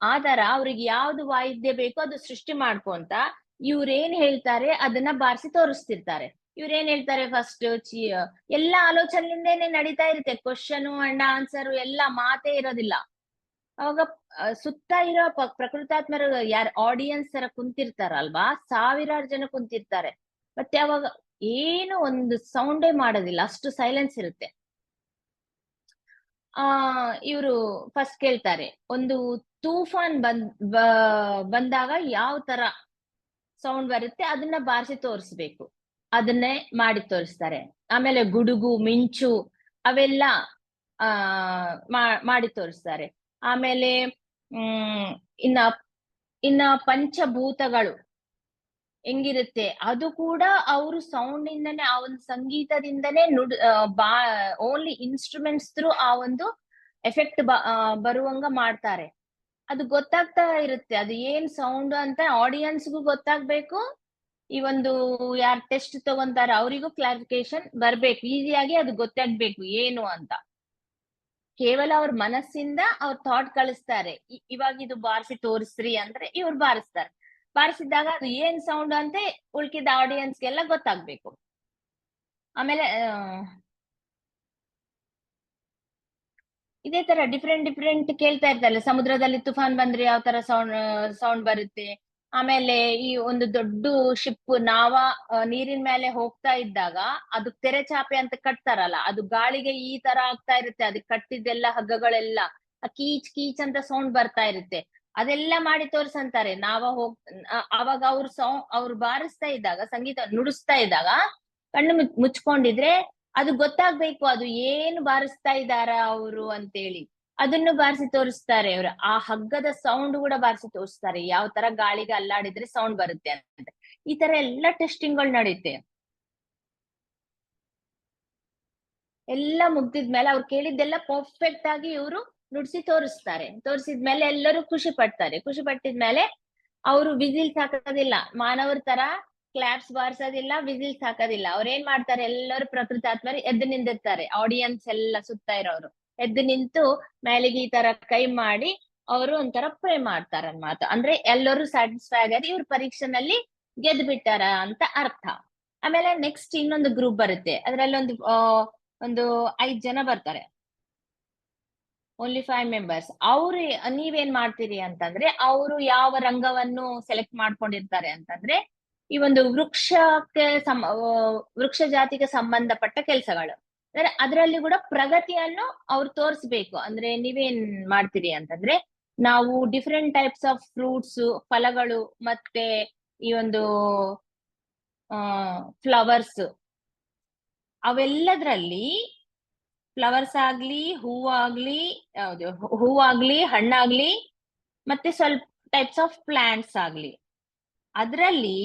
ಆ ತರ ಅವ್ರಿಗೆ ಯಾವ್ದು ವಾಯಿದ್ಯ ಬೇಕೋ ಅದು ಸೃಷ್ಟಿ ಮಾಡ್ಕೊಂತ ಇವ್ರೇನ್ ಹೇಳ್ತಾರೆ ಅದನ್ನ ಬಾರಿಸಿ ತೋರಿಸ್ತಿರ್ತಾರೆ. ಇವ್ರೇನ್ ಹೇಳ್ತಾರೆ ಫಸ್ಟ್ ಎಲ್ಲ ಆಲೋಚನೆಯಿಂದೇನೆ ನಡೀತಾ ಇರುತ್ತೆ. ಕ್ವಶನ್ ಅಂಡ್ ಆನ್ಸರ್ ಎಲ್ಲ ಮಾತೇ ಇರೋದಿಲ್ಲ. ಅವಾಗ ಸುತ್ತ ಇರೋ ಪ್ರಕೃತಾತ್ಮರು ಯಾರು ಆಡಿಯನ್ಸ್ ತರ ಕುಂತಿರ್ತಾರಲ್ವಾ, ಸಾವಿರಾರು ಜನ ಕುಂತಿರ್ತಾರೆ. ಮತ್ತೆ ಅವಾಗ ಏನು ಒಂದು ಸೌಂಡೇ ಮಾಡೋದಿಲ್ಲ, ಅಷ್ಟು ಸೈಲೆನ್ಸ್ ಇರುತ್ತೆ. ಇವರು ಫಸ್ಟ್ ಕೇಳ್ತಾರೆ, ಒಂದು ತೂಫಾನ್ ಬಂದಾಗ ಯಾವ ತರ ಸೌಂಡ್ ಬರುತ್ತೆ ಅದನ್ನ ಬಾರಿಸಿ ತೋರಿಸ್ಬೇಕು. ಅದನ್ನೇ ಮಾಡಿ ತೋರಿಸ್ತಾರೆ. ಆಮೇಲೆ ಗುಡುಗು, ಮಿಂಚು ಅವೆಲ್ಲ ಮಾಡಿ ತೋರಿಸ್ತಾರೆ. ಆಮೇಲೆ ಇನ್ನ ಪಂಚಭೂತಗಳು ಹೆಂಗಿರುತ್ತೆ ಅದು ಕೂಡ ಅವರು ಸೌಂಡ್ ಇಂದನೇ, ಆ ಒಂದು ಸಂಗೀತದಿಂದನೇ ಓನ್ಲಿ ಇನ್ಸ್ಟ್ರೂಮೆಂಟ್ಸ್ ಥ್ರೂ ಆ ಒಂದು ಎಫೆಕ್ಟ್ ಬರುವಂಗ ಮಾಡ್ತಾರೆ. ಅದು ಗೊತ್ತಾಗ್ತಾ ಇರುತ್ತೆ, ಅದು ಏನ್ ಸೌಂಡ್ ಅಂತ ಆಡಿಯನ್ಸ್ಗೂ ಗೊತ್ತಾಗ್ಬೇಕು. ಈ ಒಂದು ಯಾರು ಟೆಸ್ಟ್ ತಗೊಂತಾರ ಅವರಿಗೂ ಕ್ಲಾರಿಫಿಕೇಶನ್ ಬರ್ಬೇಕು, ಈಸಿಯಾಗಿ ಅದು ಗೊತ್ತಾಗ್ಬೇಕು ಏನು ಅಂತ. ಕೇವಲ ಅವ್ರ ಮನಸ್ಸಿಂದ ಅವ್ರ ಥಾಟ್ ಕಳಿಸ್ತಾರೆ, ಇವಾಗ ಇದು ಬಾರಿಸಿ ತೋರಿಸ್ರಿ ಅಂದ್ರೆ ಇವ್ರು ಬಾರಿಸ್ತಾರೆ. ಬಾರಿಸಿದಾಗ ಅದು ಏನ್ ಸೌಂಡ್ ಅಂತ ಉಳ್ಕಿದ ಆಡಿಯನ್ಸ್ಗೆಲ್ಲ ಗೊತ್ತಾಗ್ಬೇಕು. ಆಮೇಲೆ ಇದೇ ತರ ಡಿಫ್ರೆಂಟ್ ಕೇಳ್ತಾ ಇರ್ತಾರೆ. ಸಮುದ್ರದಲ್ಲಿ ತುಫಾನ್ ಬಂದ್ರೆ ಯಾವ ತರ ಸೌಂಡ್ ಬರುತ್ತೆ. ಆಮೇಲೆ ಈ ಒಂದು ದೊಡ್ಡ ಶಿಪ್ ನೀರಿನ ಮೇಲೆ ಹೋಗ್ತಾ ಇದ್ದಾಗ ಅದು ತೆರೆ ಚಾಪೆ ಅಂತ ಕಟ್ತಾರಲ್ಲ, ಅದು ಗಾಳಿಗೆ ಈ ತರ ಆಗ್ತಾ ಇರುತ್ತೆ. ಅದಕ್ಕೆ ಕಟ್ಟಿದ್ದೆಲ್ಲ ಹಗ್ಗಗಳೆಲ್ಲ ಕೀಚ್ ಕೀಚ್ ಅಂತ ಸೌಂಡ್ ಬರ್ತಾ ಇರುತ್ತೆ. ಅದೆಲ್ಲ ಮಾಡಿ ತೋರ್ಸಂತಾರೆ. ಅವಾಗ ಅವ್ರು ಬಾರಿಸ್ತಾ ಇದ್ದಾಗ, ಸಂಗೀತ ನುಡಿಸ್ತಾ ಇದ್ದಾಗ ಕಣ್ಣು ಮುಚ್ಕೊಂಡಿದ್ರೆ ಅದು ಗೊತ್ತಾಗ್ಬೇಕು ಅದು ಏನು ಬಾರಿಸ್ತಾ ಇದ್ದಾರ ಅವರು ಅಂತೇಳಿ. ಅದನ್ನು ಬಾರಿಸಿ ತೋರಿಸ್ತಾರೆ ಅವರು. ಆ ಹಗ್ಗದ ಸೌಂಡ್ ಕೂಡ ಬಾರಿಸಿ ತೋರಿಸ್ತಾರೆ, ಯಾವ ತರ ಗಾಳಿಗೆ ಅಲ್ಲಾಡಿದ್ರೆ ಸೌಂಡ್ ಬರುತ್ತೆ ಅಂತ. ಈ ತರ ಎಲ್ಲ ಟೆಸ್ಟಿಂಗ್ ಗಳು ನಡೆಯುತ್ತೆ. ಎಲ್ಲ ಮುಗ್ದಿದ್ಮೇಲೆ ಅವ್ರು ಕೇಳಿದ್ದೆಲ್ಲ ಪರ್ಫೆಕ್ಟ್ ಆಗಿ ಇವರು ನುಡ್ಸಿ ತೋರಿಸ್ತಾರೆ. ತೋರಿಸಿದ್ಮೇಲೆ ಎಲ್ಲರೂ ಖುಷಿ ಪಡ್ತಾರೆ. ಖುಷಿ ಪಟ್ಟಿದ್ಮೇಲೆ ಅವರು ವಿಸಿಲ್ಸ್ ಹಾಕೋದಿಲ್ಲ, ಮಾನವರ ತರ ಕ್ಲಾಪ್ಸ್ ಬಾರ್ಸೋದಿಲ್ಲ, ವಿಸಿಲ್ಸ್ ಹಾಕೋದಿಲ್ಲ. ಅವ್ರ ಏನ್ ಮಾಡ್ತಾರೆ, ಎಲ್ಲರೂ ಪ್ರಕೃತಾತ್ಮರು ಎದ್ದು ನಿಂದಿರ್ತಾರೆ. ಆಡಿಯನ್ಸ್ ಎಲ್ಲ ಸುತ್ತ ಇರೋರು ಎದ್ದು ನಿಂತು ಮೇಲಿಗೆ ಈ ತರ ಕೈ ಮಾಡಿ ಅವರು ಒಂಥರ ಪ್ರೇ ಮಾಡ್ತಾರ ಮಾತು. ಅಂದ್ರೆ ಎಲ್ಲರೂ ಸ್ಯಾಟಿಸ್ಫೈ ಆಗ್ಯಾರ, ಇವ್ರ ಪರೀಕ್ಷೆನಲ್ಲಿ ಗೆದ್ದು ಬಿಟ್ಟಾರ ಅಂತ ಅರ್ಥ. ಆಮೇಲೆ ನೆಕ್ಸ್ಟ್ ಇನ್ನೊಂದು ಗ್ರೂಪ್ ಬರುತ್ತೆ. ಅದ್ರಲ್ಲಿ ಒಂದು 5 ಜನ ಬರ್ತಾರೆ, ಓನ್ಲಿ 5 ಮೆಂಬರ್ಸ್. ಅವ್ರು ನೀವೇನ್ ಮಾಡ್ತೀರಿ ಅಂತಂದ್ರೆ, ಅವರು ಯಾವ ರಂಗವನ್ನು ಸೆಲೆಕ್ಟ್ ಮಾಡ್ಕೊಂಡಿರ್ತಾರೆ ಅಂತಂದ್ರೆ, ಈ ಒಂದು ವೃಕ್ಷ ಜಾತಿಗೆ ಸಂಬಂಧಪಟ್ಟ ಕೆಲಸಗಳು. ಅಂದ್ರೆ ಅದರಲ್ಲಿ ಕೂಡ ಪ್ರಗತಿಯನ್ನು ಅವ್ರು ತೋರಿಸ್ಬೇಕು. ಅಂದ್ರೆ ನೀವೇನ್ ಮಾಡ್ತೀರಿ ಅಂತಂದ್ರೆ, ನಾವು ಡಿಫ್ರೆಂಟ್ ಟೈಪ್ಸ್ ಆಫ್ ಫ್ರೂಟ್ಸ್, ಫಲಗಳು, ಮತ್ತೆ ಈ ಒಂದು ಫ್ಲವರ್ಸ್, ಅವೆಲ್ಲದ್ರಲ್ಲಿ ಫ್ಲವರ್ಸ್ ಆಗ್ಲಿ, ಹೂವಾಗ್ಲಿ, ಹಣ್ಣಾಗ್ಲಿ, ಮತ್ತೆ ಸ್ವಲ್ಪ ಟೈಪ್ಸ್ ಆಫ್ ಪ್ಲಾಂಟ್ಸ್ ಆಗ್ಲಿ, ಅದ್ರಲ್ಲಿ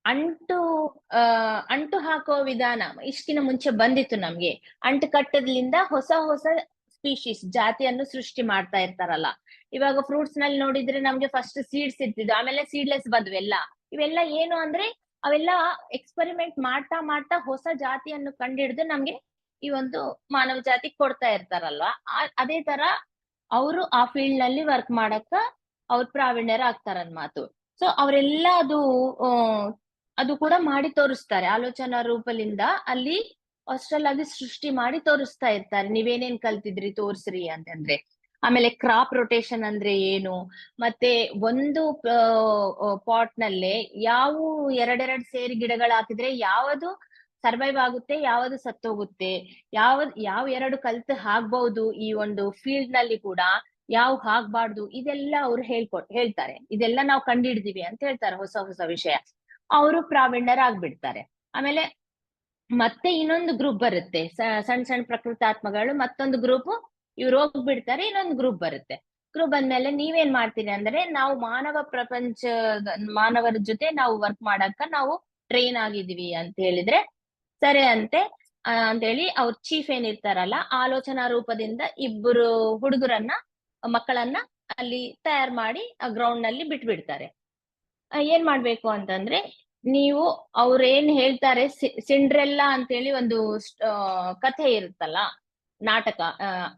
ಅಂಟು ಹಾಕೋ ವಿಧಾನ ಇಷ್ಟಿನ ಮುಂಚೆ ಬಂದಿತ್ತು ನಮ್ಗೆ. ಅಂಟು ಕಟ್ಟದ್ಲಿಂದ ಹೊಸ ಹೊಸ ಸ್ಪೀಶೀಸ್, ಜಾತಿಯನ್ನು ಸೃಷ್ಟಿ ಮಾಡ್ತಾ ಇರ್ತಾರಲ್ಲ. ಇವಾಗ ಫ್ರೂಟ್ಸ್ ನಲ್ಲಿ ನೋಡಿದ್ರೆ ನಮ್ಗೆ ಫಸ್ಟ್ ಸೀಡ್ಸ್ ಇರ್ತಿದ್ವು, ಆಮೇಲೆ ಸೀಡ್ಲೆಸ್ ಬಂದ್ವು ಎಲ್ಲ. ಇವೆಲ್ಲ ಏನು ಅಂದ್ರೆ, ಅವೆಲ್ಲ ಎಕ್ಸ್ಪೆರಿಮೆಂಟ್ ಮಾಡ್ತಾ ಮಾಡ್ತಾ ಹೊಸ ಜಾತಿಯನ್ನು ಕಂಡಿಡಿದು ನಮ್ಗೆ ಈ ಒಂದು ಮಾನವ ಜಾತಿ ಕೊಡ್ತಾ ಇರ್ತಾರಲ್ವಾ. ಅದೇ ತರ ಅವರು ಆ ಫೀಲ್ಡ್ ನಲ್ಲಿ ವರ್ಕ್ ಮಾಡಕ್ಕ ಅವ್ರ ಪ್ರಾವೀಣ್ಯರಾಗ್ತಾರನ್ ಮಾತು. ಸೊ ಅವರೆಲ್ಲ ಅದು ಕೂಡ ಮಾಡಿ ತೋರಿಸ್ತಾರೆ ಆಲೋಚನಾ ರೂಪದಿಂದ. ಅಲ್ಲಿ ಹಾಸ್ಟೆಲ್ ಆಗಿ ಸೃಷ್ಟಿ ಮಾಡಿ ತೋರಿಸ್ತಾ ಇರ್ತಾರೆ, ನೀವೇನೇನ್ ಕಲ್ತಿದ್ರಿ ತೋರ್ಸ್ರಿ ಅಂತಂದ್ರೆ. ಆಮೇಲೆ ಕ್ರಾಪ್ ರೊಟೇಷನ್ ಅಂದ್ರೆ ಏನು, ಮತ್ತೆ ಒಂದು ಪಾಟ್ ನಲ್ಲೇ ಯಾವ ಎರಡೆರಡು ಸೇರಿ ಗಿಡಗಳು ಹಾಕಿದ್ರೆ ಯಾವುದು ಸರ್ವೈವ್ ಆಗುತ್ತೆ, ಯಾವುದು ಸತ್ತೋಗುತ್ತೆ, ಯಾವ ಎರಡು ಕಲ್ತು ಹಾಕ್ಬಹುದು ಈ ಒಂದು ಫೀಲ್ಡ್ ನಲ್ಲಿ ಕೂಡ, ಯಾವ ಹಾಕ್ಬಾರ್ದು, ಇದೆಲ್ಲ ಅವ್ರು ಹೇಳ್ತಾರೆ. ಇದೆಲ್ಲ ನಾವು ಕಂಡಿಡ್ದೀವಿ ಅಂತ ಹೇಳ್ತಾರೆ, ಹೊಸ ಹೊಸ ವಿಷಯ. ಅವರು ಪ್ರಾವೀಣ್ಯರಾಗ್ಬಿಡ್ತಾರೆ. ಆಮೇಲೆ ಮತ್ತೆ ಇನ್ನೊಂದು ಗ್ರೂಪ್ ಬರುತ್ತೆ, ಸಣ್ಣ ಸಣ್ಣ ಪ್ರಕೃತಾತ್ಮಗಳು. ಮತ್ತೊಂದು ಗ್ರೂಪ್ ಇವ್ರು ಹೋಗ್ಬಿಡ್ತಾರೆ, ಇನ್ನೊಂದು ಗ್ರೂಪ್ ಬರುತ್ತೆ. ಗ್ರೂಪ್ ಬಂದ್ಮೇಲೆ ನೀವೇನ್ ಮಾಡ್ತೀರಿ ಅಂದ್ರೆ, ನಾವು ಮಾನವರ ಜೊತೆ ನಾವು ವರ್ಕ್ ಮಾಡಕ್ಕ ನಾವು ಟ್ರೈನ್ ಆಗಿದೀವಿ ಅಂತ ಹೇಳಿದ್ರೆ ಸರಿ ಅಂತೇಳಿ ಅವ್ರ ಚೀಫ್ ಏನಿರ್ತಾರಲ್ಲ, ಆಲೋಚನಾ ರೂಪದಿಂದ ಇಬ್ಬರು ಮಕ್ಕಳನ್ನ ಅಲ್ಲಿ ತಯಾರು ಮಾಡಿ ಆ ಗ್ರೌಂಡ್ ನಲ್ಲಿ ಬಿಟ್ಬಿಡ್ತಾರೆ. ಏನ್ ಮಾಡ್ಬೇಕು ಅಂತಂದ್ರೆ, ನೀವು ಅವ್ರೇನ್ ಹೇಳ್ತಾರೆ, ಸಿಂಡ್ರೆಲ್ಲಾ ಅಂತೇಳಿ ಒಂದು ಕಥೆ ಇರುತ್ತಲ್ಲ, ನಾಟಕ.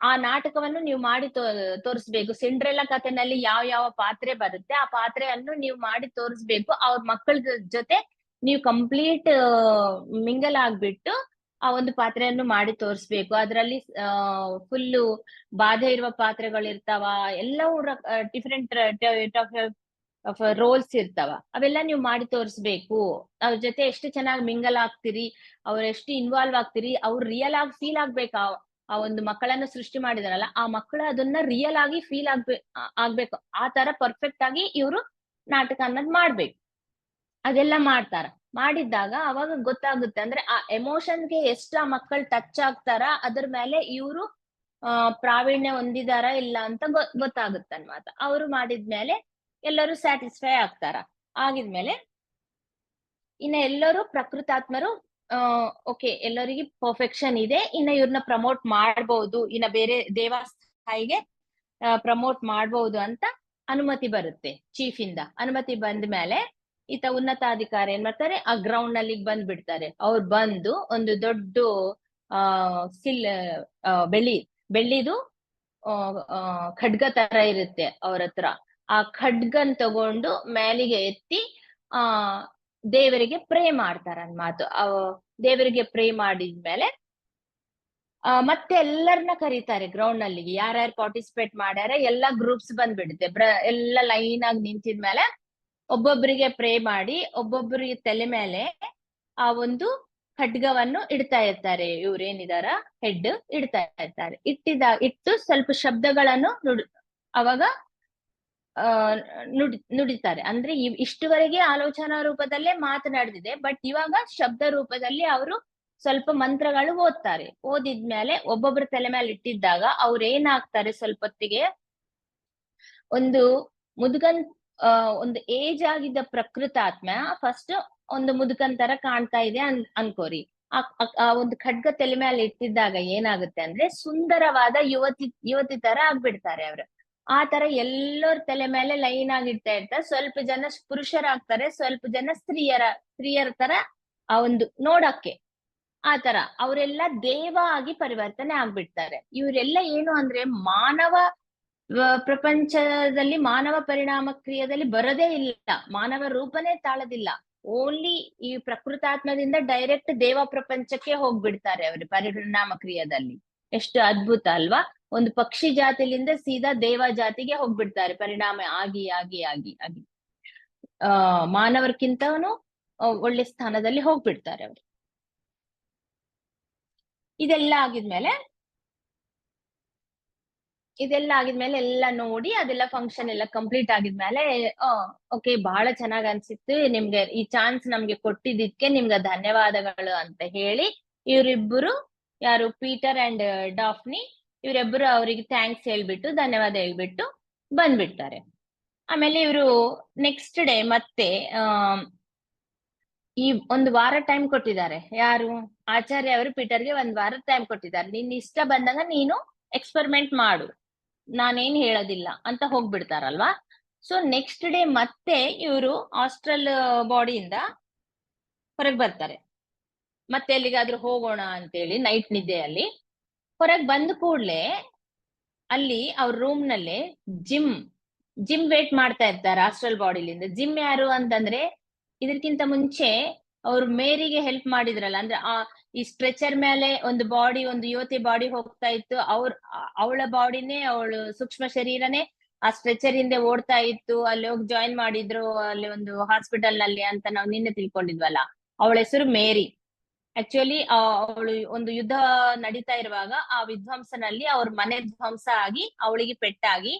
ಆ ನಾಟಕವನ್ನು ನೀವು ಮಾಡಿ ತೋರಿಸ್ಬೇಕು. ಸಿಂಡ್ರೆಲ್ಲಾ ಕಥೆನಲ್ಲಿ ಯಾವ ಯಾವ ಪಾತ್ರೆ ಬರುತ್ತೆ, ಆ ಪಾತ್ರೆಯನ್ನು ನೀವು ಮಾಡಿ ತೋರಿಸ್ಬೇಕು. ಅವ್ರ ಮಕ್ಕಳ ಜೊತೆ ನೀವು ಕಂಪ್ಲೀಟ್ ಮಿಂಗಲ್ ಆಗ್ಬಿಟ್ಟು ಆ ಒಂದು ಪಾತ್ರೆಯನ್ನು ಮಾಡಿ ತೋರಿಸ್ಬೇಕು. ಅದರಲ್ಲಿ ಫುಲ್ಲು ಬಾಧೆ ಇರುವ ಪಾತ್ರೆಗಳಿರ್ತಾವ, ಎಲ್ಲವೂ ಡಿಫ್ರೆಂಟ್ ರೋಲ್ಸ್ ಇರ್ತಾವ. ಅವೆಲ್ಲ ನೀವು ಮಾಡಿ ತೋರಿಸ್ಬೇಕು. ಅವ್ರ ಜೊತೆ ಎಷ್ಟು ಚೆನ್ನಾಗಿ ಮಿಂಗಲ್ ಆಗ್ತೀರಿ, ಅವ್ರ ಎಷ್ಟು ಇನ್ವಾಲ್ವ್ ಆಗ್ತೀರಿ, ಅವ್ರು ರಿಯಲ್ ಆಗಿ ಫೀಲ್ ಆಗ್ಬೇಕು. ಆ ಒಂದು ಮಕ್ಕಳನ್ನು ಸೃಷ್ಟಿ ಮಾಡಿದಾರಲ್ಲ, ಆ ಮಕ್ಕಳು ಅದನ್ನ ರಿಯಲ್ ಆಗಿ ಫೀಲ್ ಆಗ್ಬೇಕು. ಆ ತರ ಪರ್ಫೆಕ್ಟ್ ಆಗಿ ಇವರು ನಾಟಕ ಅನ್ನೋದ್ ಮಾಡ್ಬೇಕು. ಅದೆಲ್ಲ ಮಾಡ್ತಾರ. ಮಾಡಿದ್ದಾಗ ಅವಾಗ ಗೊತ್ತಾಗುತ್ತೆ, ಅಂದ್ರೆ ಆ ಎಮೋಷನ್ಗೆ ಎಷ್ಟು ಆ ಮಕ್ಕಳು ಟಚ್ ಆಗ್ತಾರ, ಅದ್ರ ಮೇಲೆ ಇವರು ಪ್ರಾವೀಣ್ಯ ಹೊಂದಿದಾರ ಇಲ್ಲ ಅಂತ ಗೊತ್ತಾಗುತ್ತನ್ಮಾತ. ಅವರು ಮಾಡಿದ್ಮೇಲೆ ಎಲ್ಲರೂ ಸ್ಯಾಟಿಸ್ಫೈ ಆಗ್ತಾರ. ಆಗಿದ್ಮೇಲೆ ಇನ್ನ ಎಲ್ಲರೂ ಪ್ರಕೃತಾತ್ಮರು ಓಕೆ, ಎಲ್ಲರಿಗೆ ಪರ್ಫೆಕ್ಷನ್ ಇದೆ, ಇನ್ನ ಇವ್ರನ್ನ ಪ್ರಮೋಟ್ ಮಾಡ್ಬಹುದು, ಇನ್ನ ಬೇರೆ ದೇವಸ್ಥಾಯಿಗೆ ಪ್ರಮೋಟ್ ಮಾಡ್ಬಹುದು ಅಂತ ಅನುಮತಿ ಬರುತ್ತೆ ಚೀಫ್ ಇಂದ. ಅನುಮತಿ ಬಂದ ಮೇಲೆ ಈತ ಉನ್ನತಾಧಿಕಾರಿ ಏನ್ ಮಾಡ್ತಾರೆ, ಆ ಗ್ರೌಂಡ್ ನಲ್ಲಿ ಬಂದ್ಬಿಡ್ತಾರೆ. ಅವ್ರು ಬಂದು ಒಂದು ದೊಡ್ಡ ಬೆಳ್ಳಿದು ಖಡ್ಗ ತರ ಇರುತ್ತೆ ಅವ್ರ ಹತ್ರ. ಆ ಖಡ್ಗನ್ ತಗೊಂಡು ಮೇಲಿಗೆ ಎತ್ತಿ ದೇವರಿಗೆ ಪ್ರೇ ಮಾಡ್ತಾರನ್ ಮಾತು. ದೇವರಿಗೆ ಪ್ರೇ ಮಾಡಿದ್ಮೇಲೆ ಮತ್ತೆ ಎಲ್ಲರನ್ನ ಕರೀತಾರೆ ಗ್ರೌಂಡ್ ನಲ್ಲಿ, ಯಾರ್ಯಾರು ಪಾರ್ಟಿಸಿಪೇಟ್ ಮಾಡ್ಯಾರ ಎಲ್ಲಾ ಗ್ರೂಪ್ಸ್ ಬಂದ್ಬಿಡುತ್ತೆ. ಎಲ್ಲ ಲೈನ್ ಆಗಿ ನಿಂತಿದ್ಮೇಲೆ ಒಬ್ಬೊಬ್ಬರಿಗೆ ಪ್ರೇ ಮಾಡಿ ಒಬ್ಬೊಬ್ಬರಿಗೆ ತಲೆ ಮೇಲೆ ಆ ಒಂದು ಖಡ್ಗವನ್ನು ಇಡ್ತಾ ಇರ್ತಾರೆ. ಇವ್ರೇನಿದಾರ ಹೆಡ್ ಇಡ್ತಾ ಇರ್ತಾರೆ. ಇಟ್ಟು ಸ್ವಲ್ಪ ಶಬ್ದಗಳನ್ನು ಅವಾಗ ನುಡಿತಾರೆ. ಅಂದ್ರೆ ಇಷ್ಟುವರೆಗೆ ಆಲೋಚನಾ ರೂಪದಲ್ಲೇ ಮಾತನಾಡ್ದಿದೆ, ಬಟ್ ಇವಾಗ ಶಬ್ದ ರೂಪದಲ್ಲಿ ಅವರು ಸ್ವಲ್ಪ ಮಂತ್ರಗಳು ಓದ್ತಾರೆ. ಓದಿದ್ಮೇಲೆ ಒಬ್ಬೊಬ್ರ ತಲೆ ಮೇಲೆ ಇಟ್ಟಿದ್ದಾಗ ಅವ್ರ ಏನಾಗ್ತಾರೆ, ಸ್ವಲ್ಪ ಹೊತ್ತಿಗೆ ಒಂದು ಮುದುಕನ್ ಒಂದು ಏಜ್ ಆಗಿದ್ದ ಪ್ರಕೃತಾತ್ಮ ಫಸ್ಟ್ ಒಂದು ಮುದುಕನ್ ತರ ಕಾಣ್ತಾ ಇದೆ ಅನ್ಕೋರಿ. ಆ ಒಂದು ಖಡ್ಗ ತಲೆ ಮೇಲೆ ಇಟ್ಟಿದ್ದಾಗ ಏನಾಗುತ್ತೆ ಅಂದ್ರೆ ಸುಂದರವಾದ ಯುವತಿ ತರ ಆಗ್ಬಿಡ್ತಾರೆ ಅವ್ರು. ಆ ತರ ಎಲ್ಲರ ತಲೆ ಮೇಲೆ ಲೈನ್ ಆಗಿ ಇರ್ತಾರೆ. ಸ್ವಲ್ಪ ಜನ ಪುರುಷರಾಗ್ತಾರೆ, ಸ್ವಲ್ಪ ಜನ ಸ್ತ್ರೀಯರ ತರ ಆ ಒಂದು ನೋಡಕ್ಕೆ ಆ ತರ ಅವರೆಲ್ಲ ದೇವ ಆಗಿ ಪರಿವರ್ತನೆ ಆಗ್ಬಿಡ್ತಾರೆ. ಇವರೆಲ್ಲ ಏನು ಅಂದ್ರೆ ಮಾನವ ಪ್ರಪಂಚದಲ್ಲಿ ಮಾನವ ಪರಿಣಾಮ ಕ್ರಿಯೆಯಲ್ಲಿ ಬರದೇ ಇಲ್ಲ, ಮಾನವ ರೂಪನೇ ತಾಳದಿಲ್ಲ. ಓನ್ಲಿ ಈ ಪ್ರಕೃತಾತ್ಮದಿಂದ ಡೈರೆಕ್ಟ್ ದೇವ ಪ್ರಪಂಚಕ್ಕೆ ಹೋಗ್ಬಿಡ್ತಾರೆ ಅವರು ಪರಿಣಾಮ ಕ್ರಿಯೆಯಲ್ಲಿ. ಎಷ್ಟು ಅದ್ಭುತ ಅಲ್ವಾ? ಒಂದು ಪಕ್ಷಿ ಜಾತಿಲಿಂದ ಸೀದಾ ದೇವ ಜಾತಿಗೆ ಹೋಗ್ಬಿಡ್ತಾರೆ ಪರಿಣಾಮ ಆಗಿ ಆಗಿ ಆಗಿ ಆಗಿ. ಮಾನವರ್ಕಿಂತನೂ ಒಳ್ಳೆ ಸ್ಥಾನದಲ್ಲಿ ಹೋಗ್ಬಿಡ್ತಾರೆ ಅವರು. ಇದೆಲ್ಲ ಆಗಿದ್ಮೇಲೆ ಎಲ್ಲ ನೋಡಿ ಅದೆಲ್ಲ ಫಂಕ್ಷನ್ ಎಲ್ಲ ಕಂಪ್ಲೀಟ್ ಆಗಿದ್ಮೇಲೆ ಓಕೆ ಬಹಳ ಚೆನ್ನಾಗ್ ಅನ್ಸಿತ್ತು ನಿಮ್ಗೆ, ಈ ಚಾನ್ಸ್ ನಮ್ಗೆ ಕೊಟ್ಟಿದ್ದಕ್ಕೆ ನಿಮ್ಗೆ ಧನ್ಯವಾದಗಳು ಅಂತ ಹೇಳಿ ಇವರಿಬ್ಬರು, ಯಾರು ಪೀಟರ್ ಅಂಡ್ ಡಾಫ್ನಿ, ಇವರಿಬ್ಬರು ಅವರಿಗೆ ಥ್ಯಾಂಕ್ಸ್ ಹೇಳ್ಬಿಟ್ಟು ಧನ್ಯವಾದ ಹೇಳ್ಬಿಟ್ಟು ಬಂದ್ಬಿಡ್ತಾರೆ. ಆಮೇಲೆ ಇವರು ನೆಕ್ಸ್ಟ್ ಡೇ ಮತ್ತೆ ಈ ಒಂದು ವಾರ ಟೈಮ್ ಕೊಟ್ಟಿದ್ದಾರೆ. ಯಾರು? ಆಚಾರ್ಯ ಅವರು ಪೀಟರ್ಗೆ ಒಂದ್ ವಾರ ಟೈಮ್ ಕೊಟ್ಟಿದ್ದಾರೆ. ನಿನ್ ಇಷ್ಟ ಬಂದಾಗ ನೀನು ಎಕ್ಸ್ಪೆರಿಮೆಂಟ್ ಮಾಡು, ನಾನೇನ್ ಹೇಳೋದಿಲ್ಲ ಅಂತ ಹೋಗ್ಬಿಡ್ತಾರಲ್ವಾ. ಸೊ ನೆಕ್ಸ್ಟ್ ಡೇ ಮತ್ತೆ ಇವರು ಆಸ್ಟ್ರಲ್ ಬಾಡಿಯಿಂದ ಹೊರಗೆ ಬರ್ತಾರೆ. ಮತ್ತೆ ಎಲ್ಲಿಗಾದ್ರೂ ಹೋಗೋಣ ಅಂತೇಳಿ ನೈಟ್ ನಿದ್ದೆಯಲ್ಲಿ ಹೊರಗೆ ಬಂದ ಕೂಡ್ಲೆ ಅಲ್ಲಿ ಅವ್ರ ರೂಮ್ ನಲ್ಲಿ ಜಿಮ್ ವೇಟ್ ಮಾಡ್ತಾ ಇರ್ತಾರೆ ಆಸ್ಟ್ರಲ್ ಬಾಡಿಲಿಂದ. ಜಿಮ್ ಯಾರು ಅಂತಂದ್ರೆ ಇದಕ್ಕಿಂತ ಮುಂಚೆ ಅವ್ರು ಮೇರಿಗೆ ಹೆಲ್ಪ್ ಮಾಡಿದ್ರಲ್ಲ, ಅಂದ್ರೆ ಈ ಸ್ಟ್ರೆಚರ್ ಮೇಲೆ ಒಂದು ಯುವತಿ ಬಾಡಿ ಹೋಗ್ತಾ ಇತ್ತು, ಅವಳ ಬಾಡಿನೇ, ಅವಳು ಸೂಕ್ಷ್ಮ ಶರೀರನೇ ಆ ಸ್ಟ್ರೆಚರ್ ಹಿಂದೆ ಓಡ್ತಾ ಇತ್ತು. ಅಲ್ಲಿ ಹೋಗಿ ಜಾಯಿನ್ ಮಾಡಿದ್ರು ಅಲ್ಲಿ ಒಂದು ಹಾಸ್ಪಿಟಲ್ ನಲ್ಲಿ ಅಂತ ನಾವು ನಿನ್ನೆ ತಿಳ್ಕೊಂಡಿದ್ವಲ್ಲ. ಅವಳ ಹೆಸರು ಮೇರಿ. ಆಕ್ಚುಲಿ ಅವಳು ಒಂದು ಯುದ್ಧ ನಡೀತಾ ಇರುವಾಗ ಆ ವಿಧ್ವಂಸನಲ್ಲಿ ಅವ್ರ ಮನೆ ಧ್ವಂಸ ಆಗಿ ಅವಳಿಗೆ ಪೆಟ್ಟಾಗಿ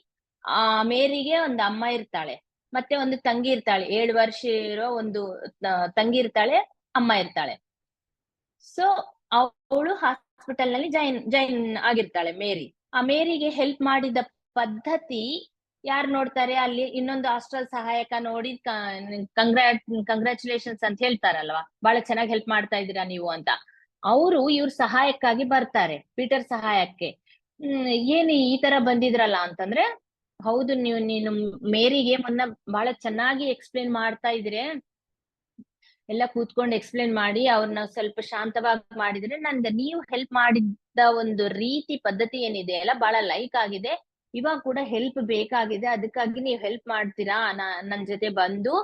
ಆ ಮೇರಿಗೆ ಒಂದು ಅಮ್ಮ ಇರ್ತಾಳೆ, ಮತ್ತೆ ಒಂದು ತಂಗಿ ಇರ್ತಾಳೆ, 7 ವರ್ಷ ಇರೋ ಒಂದು ತಂಗಿ ಇರ್ತಾಳೆ, ಅಮ್ಮ ಇರ್ತಾಳೆ. ಸೊ ಅವಳು ಹಾಸ್ಪಿಟಲ್ ನಲ್ಲಿ ಜಾಯಿನ್ ಆಗಿರ್ತಾಳೆ ಮೇರಿ. ಆ ಮೇರಿಗೆ ಹೆಲ್ಪ್ ಮಾಡಿದ ಪದ್ಧತಿ ಯಾರು ನೋಡ್ತಾರೆ ಅಲ್ಲಿ? ಇನ್ನೊಂದು ಹಾಸ್ಟೆಲ್ ಸಹಾಯಕ ನೋಡಿ ಕಂಗ್ರಾಚುಲೇಷನ್ಸ್ ಅಂತ ಹೇಳ್ತಾರಲ್ವಾ, ಬಹಳ ಚೆನ್ನಾಗಿ ಹೆಲ್ಪ್ ಮಾಡ್ತಾ ಇದ್ದೀರಾ ನೀವು ಅಂತ. ಅವರು ಇವ್ರ ಸಹಾಯಕ್ಕಾಗಿ ಬರ್ತಾರೆ, ಪೀಟರ್ ಸಹಾಯಕ್ಕೆ. ಏನು ಈ ತರ ಬಂದಿದ್ರಲ್ಲ ಅಂತಂದ್ರೆ, ಹೌದು ನೀನು ಮೇರಿಗೆ ಮೊನ್ನ ಬಹಳ ಚೆನ್ನಾಗಿ ಎಕ್ಸ್ಪ್ಲೇನ್ ಮಾಡ್ತಾ ಇದ್ರೆ, ಎಲ್ಲ ಕೂತ್ಕೊಂಡು ಎಕ್ಸ್ಪ್ಲೇನ್ ಮಾಡಿ ಅವ್ರನ್ನ ಸ್ವಲ್ಪ ಶಾಂತವಾಗಿ ಮಾಡಿದ್ರೆ ನೀವು ಹೆಲ್ಪ್ ಮಾಡಿದ ಒಂದು ರೀತಿ ಪದ್ಧತಿ ಏನಿದೆ ಅಲ್ಲ ಬಹಳ ಲೈಕ್ ಆಗಿದೆ. ಇವಾಗ ಕೂಡ ಹೆಲ್ಪ್ ಬೇಕಾಗಿದೆ, ಅದಕ್ಕಾಗಿ ನೀವು ಹೆಲ್ಪ್ ಮಾಡ್ತೀರಾ ನನ್ ಜೊತೆ ಬಂದು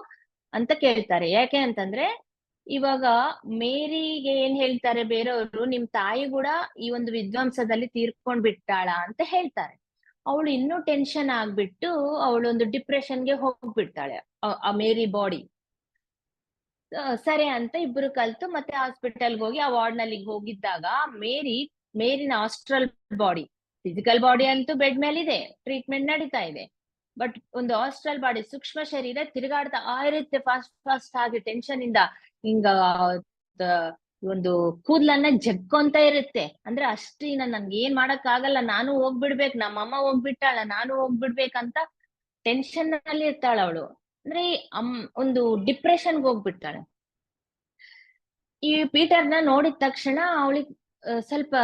ಅಂತ ಕೇಳ್ತಾರೆ. ಯಾಕೆ ಅಂತಂದ್ರೆ ಇವಾಗ ಮೇರಿಗೆ ಏನ್ ಹೇಳ್ತಾರೆ ಬೇರೆಯವರು, ನಿಮ್ ತಾಯಿ ಕೂಡ ಈ ಒಂದು ವಿಧ್ವಂಸದಲ್ಲಿ ತೀರ್ಕೊಂಡ್ ಬಿಟ್ಟಾಳ ಅಂತ ಹೇಳ್ತಾರೆ. ಅವಳು ಇನ್ನೂ ಟೆನ್ಷನ್ ಆಗ್ಬಿಟ್ಟು ಅವಳೊಂದು ಡಿಪ್ರೆಷನ್ಗೆ ಹೋಗ್ಬಿಡ್ತಾಳೆ ಆ ಮೇರಿ ಬಾಡಿ. ಸರಿ ಅಂತ ಇಬ್ರು ಕಲ್ತು ಮತ್ತೆ ಹಾಸ್ಪಿಟಲ್ಗೆ ಹೋಗಿ ಆ ವಾರ್ಡ್ ನಲ್ಲಿ ಹೋಗಿದ್ದಾಗ ಮೇರಿನ ಆಸ್ಟ್ರಲ್ ಬಾಡಿ, ಫಿಸಿಕಲ್ ಬಾಡಿ ಅಂತೂ ಬೆಡ್ ಮೇಲಿದೆ, ಟ್ರೀಟ್ಮೆಂಟ್ ನಡೀತಾ ಇದೆ. ಬಟ್ ಒಂದು ಆಸ್ಟ್ರಲ್ ಬಾಡಿ, ಸೂಕ್ಷ್ಮ ಶರೀರ ತಿರುಗಾಡ್ತಾ ಇರುತ್ತೆ ಫಾಸ್ಟ್ ಆಗಿ ಟೆನ್ಷನ್ ಇಂದ. ಹಿಂಗ ಒಂದು ಕೂದ್ಲನ್ನ ಜಗ್ಕೊಂತ ಇರುತ್ತೆ. ಅಂದ್ರೆ ಅಷ್ಟಿನ ನನ್ಗೆ ಏನ್ ಮಾಡಕ್ ಆಗಲ್ಲ, ನಾನು ಹೋಗ್ಬಿಡ್ಬೇಕು, ನಮ್ಮಮ್ಮ ಹೋಗ್ಬಿಟ್ಟಾಳ, ನಾನು ಹೋಗ್ಬಿಡ್ಬೇಕಂತ ಟೆನ್ಷನ್ ನಲ್ಲಿ ಇರ್ತಾಳ ಅವಳು. ಅಂದ್ರೆ ಒಂದು ಡಿಪ್ರೆಷನ್ಗೆ ಹೋಗ್ಬಿಡ್ತಾಳೆ. ಈ ಪೀಟರ್ನ ನೋಡಿದ ತಕ್ಷಣ ಅವಳಿಗೆ ಸ್ವಲ್ಪ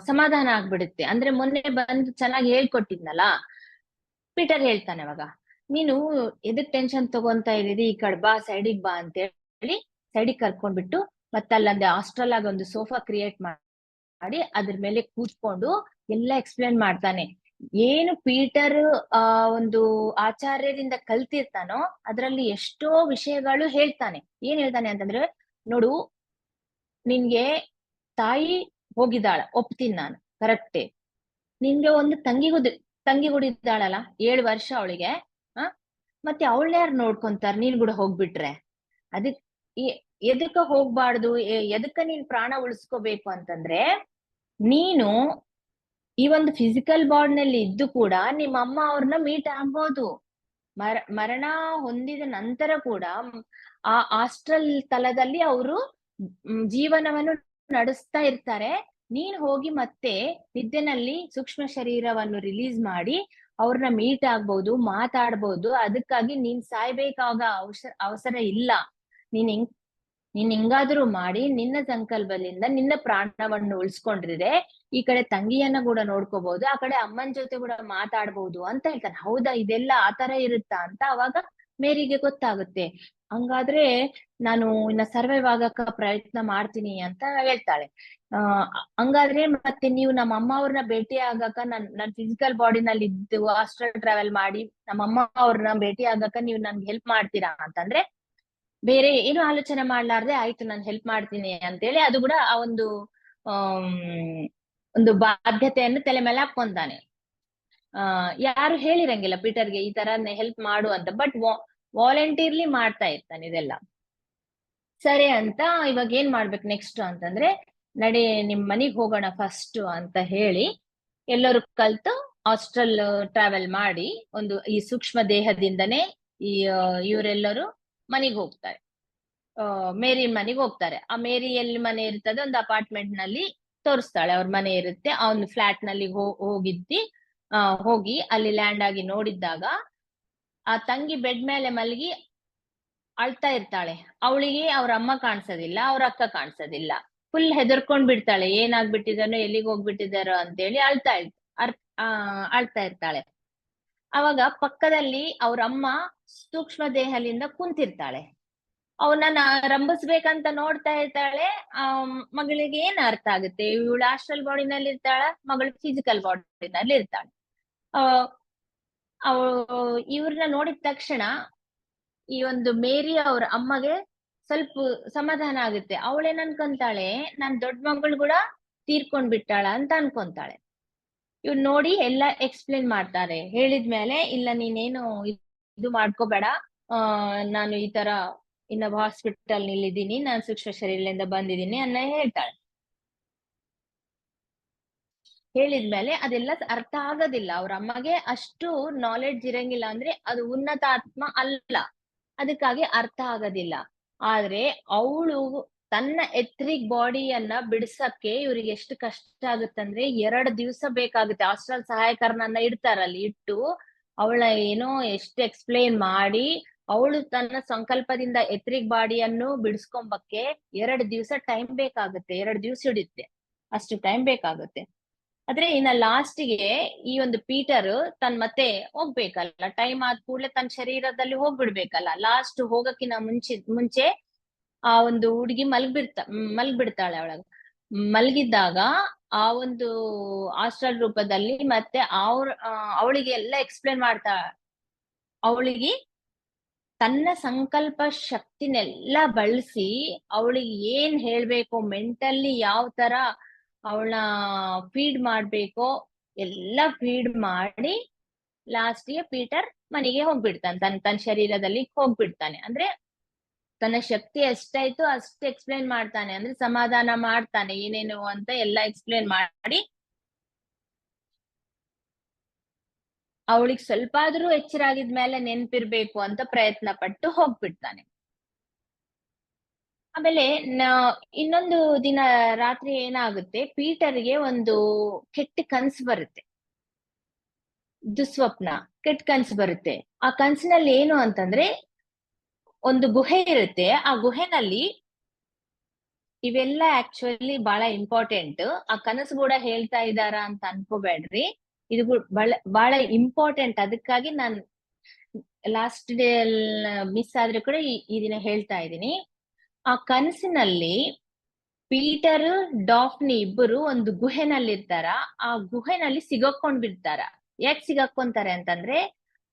ಸಮಾಧಾನ ಆಗ್ಬಿಡುತ್ತೆ. ಅಂದ್ರೆ ಮೊನ್ನೆ ಬಂದು ಚೆನ್ನಾಗಿ ಹೇಳ್ಕೊಟ್ಟಿದ್ನಲ್ಲ, ಪೀಟರ್ ಹೇಳ್ತಾನೆ ಅವಾಗ, ನೀನು ಎದಕ್ ಟೆನ್ಷನ್ ತಗೊಂತ ಇದ್ದೀರಿ, ಈ ಕಡೆ ಬಾ, ಸೈಡಿಗೆ ಬಾ ಅಂತ ಹೇಳಿ ಸೈಡಿಗೆ ಕರ್ಕೊಂಡ್ಬಿಟ್ಟು ಮತ್ತೆ ಅಲ್ಲಂದೆ ಹಾಸ್ಟೆಲ್ ಆಗಿ ಒಂದು ಸೋಫಾ ಕ್ರಿಯೇಟ್ ಮಾಡಿ ಅದ್ರ ಮೇಲೆ ಕೂತ್ಕೊಂಡು ಎಲ್ಲ ಎಕ್ಸ್ಪ್ಲೇನ್ ಮಾಡ್ತಾನೆ. ಏನು ಪೀಟರ್ ಒಂದು ಆಚಾರ್ಯರಿಂದ ಕಲ್ತಿರ್ತಾನೋ ಅದ್ರಲ್ಲಿ ಎಷ್ಟೋ ವಿಷಯಗಳು ಹೇಳ್ತಾನೆ. ಏನ್ ಹೇಳ್ತಾನೆ ಅಂತಂದ್ರೆ, ನೋಡು, ನಿನ್ಗೆ ತಾಯಿ ಹೋಗಿದ್ದಾಳ, ಒಪ್ತೀನಿ ನಾನು, ಕರೆಕ್ಟೇ. ನಿನ್ಗೆ ಒಂದು ತಂಗಿ ಗುಡಿದ್ದಾಳಲ್ಲ, 7 ವರ್ಷ ಅವಳಿಗೆ. ಮತ್ತೆ ಅವಳನ್ನ ಯಾರು ನೋಡ್ಕೊಂತಾರ ನೀನ್ ಕೂಡ ಹೋಗ್ಬಿಟ್ರೆ? ಎದಕ್ಕ ಹೋಗ್ಬಾರ್ದು, ಎದಕ್ಕ ನೀನ್ ಪ್ರಾಣ ಉಳಿಸ್ಕೋಬೇಕು ಅಂತಂದ್ರೆ, ನೀನು ಈ ಒಂದು ಫಿಸಿಕಲ್ ಬಾಡಿ ನಲ್ಲಿ ಇದ್ದು ಕೂಡ ನಿಮ್ಮ ಅಮ್ಮ ಅವ್ರನ್ನ ಮೀಟ್ ಆಗ್ಬೋದು. ಮರಣ ಹೊಂದಿದ ನಂತರ ಕೂಡ ಆ ಆಸ್ಟ್ರಲ್ ತಲದಲ್ಲಿ ಅವರು ಜೀವನವನ್ನು ನಡೆಸ್ತಾ ಇರ್ತಾರೆ. ನೀನ್ ಹೋಗಿ ಮತ್ತೆ ನಿದ್ದೆನಲ್ಲಿ ಸೂಕ್ಷ್ಮ ಶರೀರವನ್ನು ರಿಲೀಸ್ ಮಾಡಿ ಅವ್ರನ್ನ ಮೀಟ್ ಆಗ್ಬಹುದು, ಮಾತಾಡ್ಬಹುದು. ಅದಕ್ಕಾಗಿ ನೀನ್ ಸಾಯ್ಬೇಕಾಗ ಅವಸರ ಇಲ್ಲ. ನೀನ್ ಹಿಂಗಾದ್ರೂ ಮಾಡಿ ನಿನ್ನ ಸಂಕಲ್ಪದಿಂದ ನಿನ್ನ ಪ್ರಾಣವನ್ನು ಉಳಿಸ್ಕೊಂಡಿದ್ರೆ ಈ ಕಡೆ ತಂಗಿಯನ್ನ ಕೂಡ ನೋಡ್ಕೋಬಹುದು, ಆ ಕಡೆ ಅಮ್ಮನ ಜೊತೆ ಕೂಡ ಮಾತಾಡ್ಬಹುದು ಅಂತ ಹೇಳ್ತಾನೆ. ಹೌದಾ, ಇದೆಲ್ಲ ಆತರ ಇರುತ್ತಾ ಅಂತ ಅವಾಗ ಮೇರಿಗೆ ಗೊತ್ತಾಗುತ್ತೆ. ಹಂಗಾದ್ರೆ ನಾನು ಇನ್ನ ಸರ್ವೈವ್ ಆಗಕ್ಕ ಪ್ರಯತ್ನ ಮಾಡ್ತೀನಿ ಅಂತ ಹೇಳ್ತಾಳೆ. ಹಂಗಾದ್ರೆ ಮತ್ತೆ ನೀವು ನಮ್ಮ ಅಮ್ಮ ಅವ್ರನ್ನ ಭೇಟಿ ಆಗಕ್ಕ ನನ್ ಫಿಸಿಕಲ್ ಬಾಡಿನಲ್ಲಿ ಇದ್ದು ಆಸ್ಟ್ರಲ್ ಟ್ರಾವೆಲ್ ಮಾಡಿ ನಮ್ಮ ಅಮ್ಮ ಅವ್ರನ್ನ ಭೇಟಿ ಆಗಕ್ಕ ನೀವು ನನ್ಗೆ ಹೆಲ್ಪ್ ಮಾಡ್ತೀರಾ ಅಂತಂದ್ರೆ, ಬೇರೆ ಏನು ಆಲೋಚನೆ ಮಾಡ್ಲಾರ್ದೆ ಆಯ್ತು ನಾನು ಹೆಲ್ಪ್ ಮಾಡ್ತೀನಿ ಅಂತೇಳಿ ಅದು ಕೂಡ ಆ ಒಂದು ಬಾಧ್ಯತೆಯನ್ನು ತಲೆ ಮೇಲೆ ಹಾಕೊಂತಾನೆ. ಯಾರು ಹೇಳಿರಂಗಿಲ್ಲ ಪೀಟರ್ಗೆ ಈ ತರ ಹೆಲ್ಪ್ ಮಾಡು ಅಂತ, ಬಟ್ ವಾಲಂಟಿಯರ್ಲಿ ಮಾಡ್ತಾ ಇರ್ತಾನೆ ಇದೆಲ್ಲ. ಸರಿ ಅಂತ ಇವಾಗ ಏನ್ ಮಾಡ್ಬೇಕು ನೆಕ್ಸ್ಟ್ ಅಂತಂದ್ರೆ, ನಡಿ ನಿಮ್ ಮನಿಗ್ ಹೋಗೋಣ ಫಸ್ಟ್ ಅಂತ ಹೇಳಿ ಎಲ್ಲರೂ ಕಲ್ತು ಆಸ್ಟ್ರಲ್ ಟ್ರಾವೆಲ್ ಮಾಡಿ ಈ ಸೂಕ್ಷ್ಮ ದೇಹದಿಂದನೇ ಇವರೆಲ್ಲರೂ ಮನೆಗೆ ಹೋಗ್ತಾರೆ. ಮೇರಿ ಮನೆಗೆ ಹೋಗ್ತಾರೆ. ಆ ಮೇರಿ ಎಲ್ಲಿ ಮನೆ ಇರ್ತದೆ, ಒಂದು ಅಪಾರ್ಟ್ಮೆಂಟ್ ನಲ್ಲಿ ತೋರಿಸ್ತಾಳೆ ಅವ್ರ ಮನೆ ಇರುತ್ತೆ. ಆ ಒಂದು ಫ್ಲಾಟ್ ನಲ್ಲಿ ಹೋಗಿ ಅಲ್ಲಿ ಲ್ಯಾಂಡ್ ಆಗಿ ನೋಡಿದ್ದಾಗ ಆ ತಂಗಿ ಬೆಡ್ ಮೇಲೆ ಮಲಗಿ ಅಳ್ತಾ ಇರ್ತಾಳೆ. ಅವಳಿಗೆ ಅವ್ರ ಅಮ್ಮ ಕಾಣಿಸೋದಿಲ್ಲ, ಅವ್ರ ಅಕ್ಕ ಕಾಣಿಸೋದಿಲ್ಲ. ಫುಲ್ ಹೆದರ್ಕೊಂಡ್ ಬಿಡ್ತಾಳೆ, ಏನಾಗ್ಬಿಟ್ಟಿದಾನೋ ಎಲ್ಲಿಗೆ ಹೋಗ್ಬಿಟ್ಟಿದಾರೋ ಅಂತೇಳಿ ಅಳ್ತಾ ಇರ್ತಾಳೆ. ಅವಾಗ ಪಕ್ಕದಲ್ಲಿ ಅವ್ರ ಅಮ್ಮ ಸೂಕ್ಷ್ಮ ದೇಹದಿಂದ ಕುಂತಿರ್ತಾಳೆ. ಅವನನ್ನ ರಂಭಿಸ್ಬೇಕಂತ ನೋಡ್ತಾ ಇರ್ತಾಳೆ. ಮಗಳಿಗೆ ಏನ್ ಅರ್ಥ ಆಗುತ್ತೆ, ಇವಳು ಆಸ್ಟ್ರಲ್ ಬಾಡಿನಲ್ಲಿ ಇರ್ತಾಳ, ಮಗಳು ಫಿಸಿಕಲ್ ಬಾಡಿನಲ್ಲಿ ಇರ್ತಾಳೆ. ಇವ್ರನ್ನ ನೋಡಿದ ತಕ್ಷಣ ಈ ಒಂದು ಮೇರಿ ಅವ್ರ ಅಮ್ಮಗೆ ಸ್ವಲ್ಪ ಸಮಾಧಾನ ಆಗುತ್ತೆ. ಅವಳೇನ್ ಅನ್ಕೊಂತಾಳೆ, ನನ್ ದೊಡ್ಡ ಮಗಳು ಕೂಡ ತೀರ್ಕೊಂಡ್ ಬಿಟ್ಟಾಳ ಅಂತ ಅನ್ಕೊಂತಾಳೆ. ಇವ್ರು ನೋಡಿ ಎಲ್ಲ ಎಕ್ಸ್ಪ್ಲೇನ್ ಮಾಡ್ತಾರೆ. ಹೇಳಿದ್ಮೇಲೆ ಇಲ್ಲ ನೀನೇನು ಇದು ಮಾಡ್ಕೋಬೇಡ, ನಾನು ಈ ತರ ಇನ್ನೊಬ್ಬ ಹಾಸ್ಪಿಟಲ್ ನಿಲ್ಲಿದ್ದೀನಿ, ನಾನು ಸೂಕ್ಷ್ಮ ಶರೀರದಿಂದ ಬಂದಿದ್ದೀನಿ ಅನ್ನ ಹೇಳ್ತಾಳೆ. ಹೇಳಿದ್ಮೇಲೆ ಅದೆಲ್ಲ ಅರ್ಥ ಆಗೋದಿಲ್ಲ. ಅವ್ರ ಅಮ್ಮಗೆ ಅಷ್ಟು ನಾಲೆಡ್ಜ್ ಇರಂಗಿಲ್ಲ, ಅಂದ್ರೆ ಅದು ಉನ್ನತ ಆತ್ಮ ಅಲ್ಲ, ಅದಕ್ಕಾಗಿ ಅರ್ಥ ಆಗೋದಿಲ್ಲ. ಆದ್ರೆ ಅವಳು ತನ್ನ ಎಥ್ರಿಕ್ ಬಾಡಿಯನ್ನ ಬಿಡ್ಸಕ್ಕೆ ಇವ್ರಿಗೆ ಎಷ್ಟು ಕಷ್ಟ ಆಗುತ್ತಂದ್ರೆ 2 ದಿವಸ ಬೇಕಾಗುತ್ತೆ. ಆಸ್ಟ್ರಲ್ ಸಹಾಯಕರನ್ನ ಇಡ್ತಾರಲ್ಲಿ ಇಟ್ಟು ಅವಳ ಏನೋ ಎಷ್ಟು ಎಕ್ಸ್ಪ್ಲೇನ್ ಮಾಡಿ ಅವಳು ತನ್ನ ಸಂಕಲ್ಪದಿಂದ ಎಥ್ರಿಕ್ ಬಾಡಿಯನ್ನು ಬಿಡಿಸ್ಕೊಂಬಕ್ಕೆ 2 ದಿವಸ ಟೈಮ್ ಬೇಕಾಗುತ್ತೆ. 2 ದಿವಸ ಹಿಡಿಯುತ್ತೆ, ಅಷ್ಟು ಟೈಮ್ ಬೇಕಾಗುತ್ತೆ. ಆದ್ರೆ ಇನ್ನ ಲಾಸ್ಟಿಗೆ ಈ ಒಂದು ಪೀಟರ್ ಮತ್ತೆ ಹೋಗ್ಬೇಕಲ್ಲ, ಟೈಮ್ ಆದ ಕೂಡಲೇ ತನ್ನ ಶರೀರದಲ್ಲಿ ಹೋಗ್ಬಿಡ್ಬೇಕಲ್ಲ. ಲಾಸ್ಟ್ ಹೋಗಕ್ಕಿನ ಮುಂಚೆ ಆ ಒಂದು ಹುಡುಗಿ ಮಲ್ಗ್ಬಿಡ್ತಾಳೆ. ಮಲಗಿದ್ದಾಗ ಆ ಒಂದು ಆಸ್ಟ್ರಲ್ ರೂಪದಲ್ಲಿ ಮತ್ತೆ ಅವಳಿಗೆ ಎಲ್ಲ ಎಕ್ಸ್ಪ್ಲೇನ್ ಮಾಡ್ತಾ, ಅವಳಿಗೆ ತನ್ನ ಸಂಕಲ್ಪ ಶಕ್ತಿನೆಲ್ಲ ಬಳಸಿ ಅವಳಿಗೆ ಏನ್ ಹೇಳ್ಬೇಕು, ಮೆಂಟಲ್ಲಿ ಯಾವ ತರ ಅವಳನ್ನ ಫೀಡ್ ಮಾಡ್ಬೇಕೋ ಎಲ್ಲ ಫೀಡ್ ಮಾಡಿ ಲಾಸ್ಟಿಗೆ ಪೀಟರ್ ಮನೆಗೆ ಹೋಗ್ಬಿಡ್ತಾನೆ, ತನ್ನ ಶರೀರದಲ್ಲಿ ಹೋಗ್ಬಿಡ್ತಾನೆ. ಅಂದ್ರೆ ತನ್ನ ಶಕ್ತಿ ಎಷ್ಟಾಯ್ತು ಅಷ್ಟು ಎಕ್ಸ್ಪ್ಲೇನ್ ಮಾಡ್ತಾನೆ, ಅಂದ್ರೆ ಸಮಾಧಾನ ಮಾಡ್ತಾನೆ ಏನೇನು ಅಂತ ಎಲ್ಲ ಎಕ್ಸ್ಪ್ಲೇನ್ ಮಾಡಿ ಅವಳಿಗೆ ಸ್ವಲ್ಪ ಆದ್ರೂ ಎಚ್ಚರ ಆಗಿದ್ಮೇಲೆ ನೆನ್ಪಿರ್ಬೇಕು ಅಂತ ಪ್ರಯತ್ನ ಪಟ್ಟು ಹೋಗ್ಬಿಡ್ತಾನೆ. ಆಮೇಲೆ ಇನ್ನೊಂದು ದಿನ ರಾತ್ರಿ ಏನಾಗುತ್ತೆ, ಪೀಟರ್ಗೆ ಒಂದು ಕೆಟ್ಟ ಕನ್ಸು ಬರುತ್ತೆ, ದುಸ್ವಪ್ನ, ಕೆಟ್ಟ ಕನ್ಸು ಬರುತ್ತೆ. ಆ ಕನ್ಸಿನಲ್ಲಿ ಏನು ಅಂತಂದ್ರೆ ಒಂದು ಗುಹೆ ಇರುತ್ತೆ. ಆ ಗುಹೆನಲ್ಲಿ ಇವೆಲ್ಲ ಆಕ್ಚುಲಿ ಬಹಳ ಇಂಪಾರ್ಟೆಂಟ್. ಆ ಕನಸು ಕೂಡ ಹೇಳ್ತಾ ಇದ್ದಾರ ಅಂತ ಅನ್ಕೋಬೇಡ್ರಿ, ಇದು ಬಹಳ ಇಂಪಾರ್ಟೆಂಟ್. ಅದಕ್ಕಾಗಿ ನಾನು ಲಾಸ್ಟ್ ಡೇ ಮಿಸ್ ಆದ್ರೆ ಕೂಡ ಈ ದಿನ ಹೇಳ್ತಾ ಇದ್ದೀನಿ. ಆ ಕನಸಿನಲ್ಲಿ ಪೀಟರ್ ಡಾಫ್ನಿ ಇಬ್ಬರು ಒಂದು ಗುಹೆನಲ್ಲಿ ಇರ್ತಾರ. ಆ ಗುಹೆನಲ್ಲಿ ಸಿಗಾಕೊಂಡ್ಬಿಡ್ತಾರ. ಯಾಕೆ ಸಿಗಾಕೊಂತಾರೆ ಅಂತಂದ್ರೆ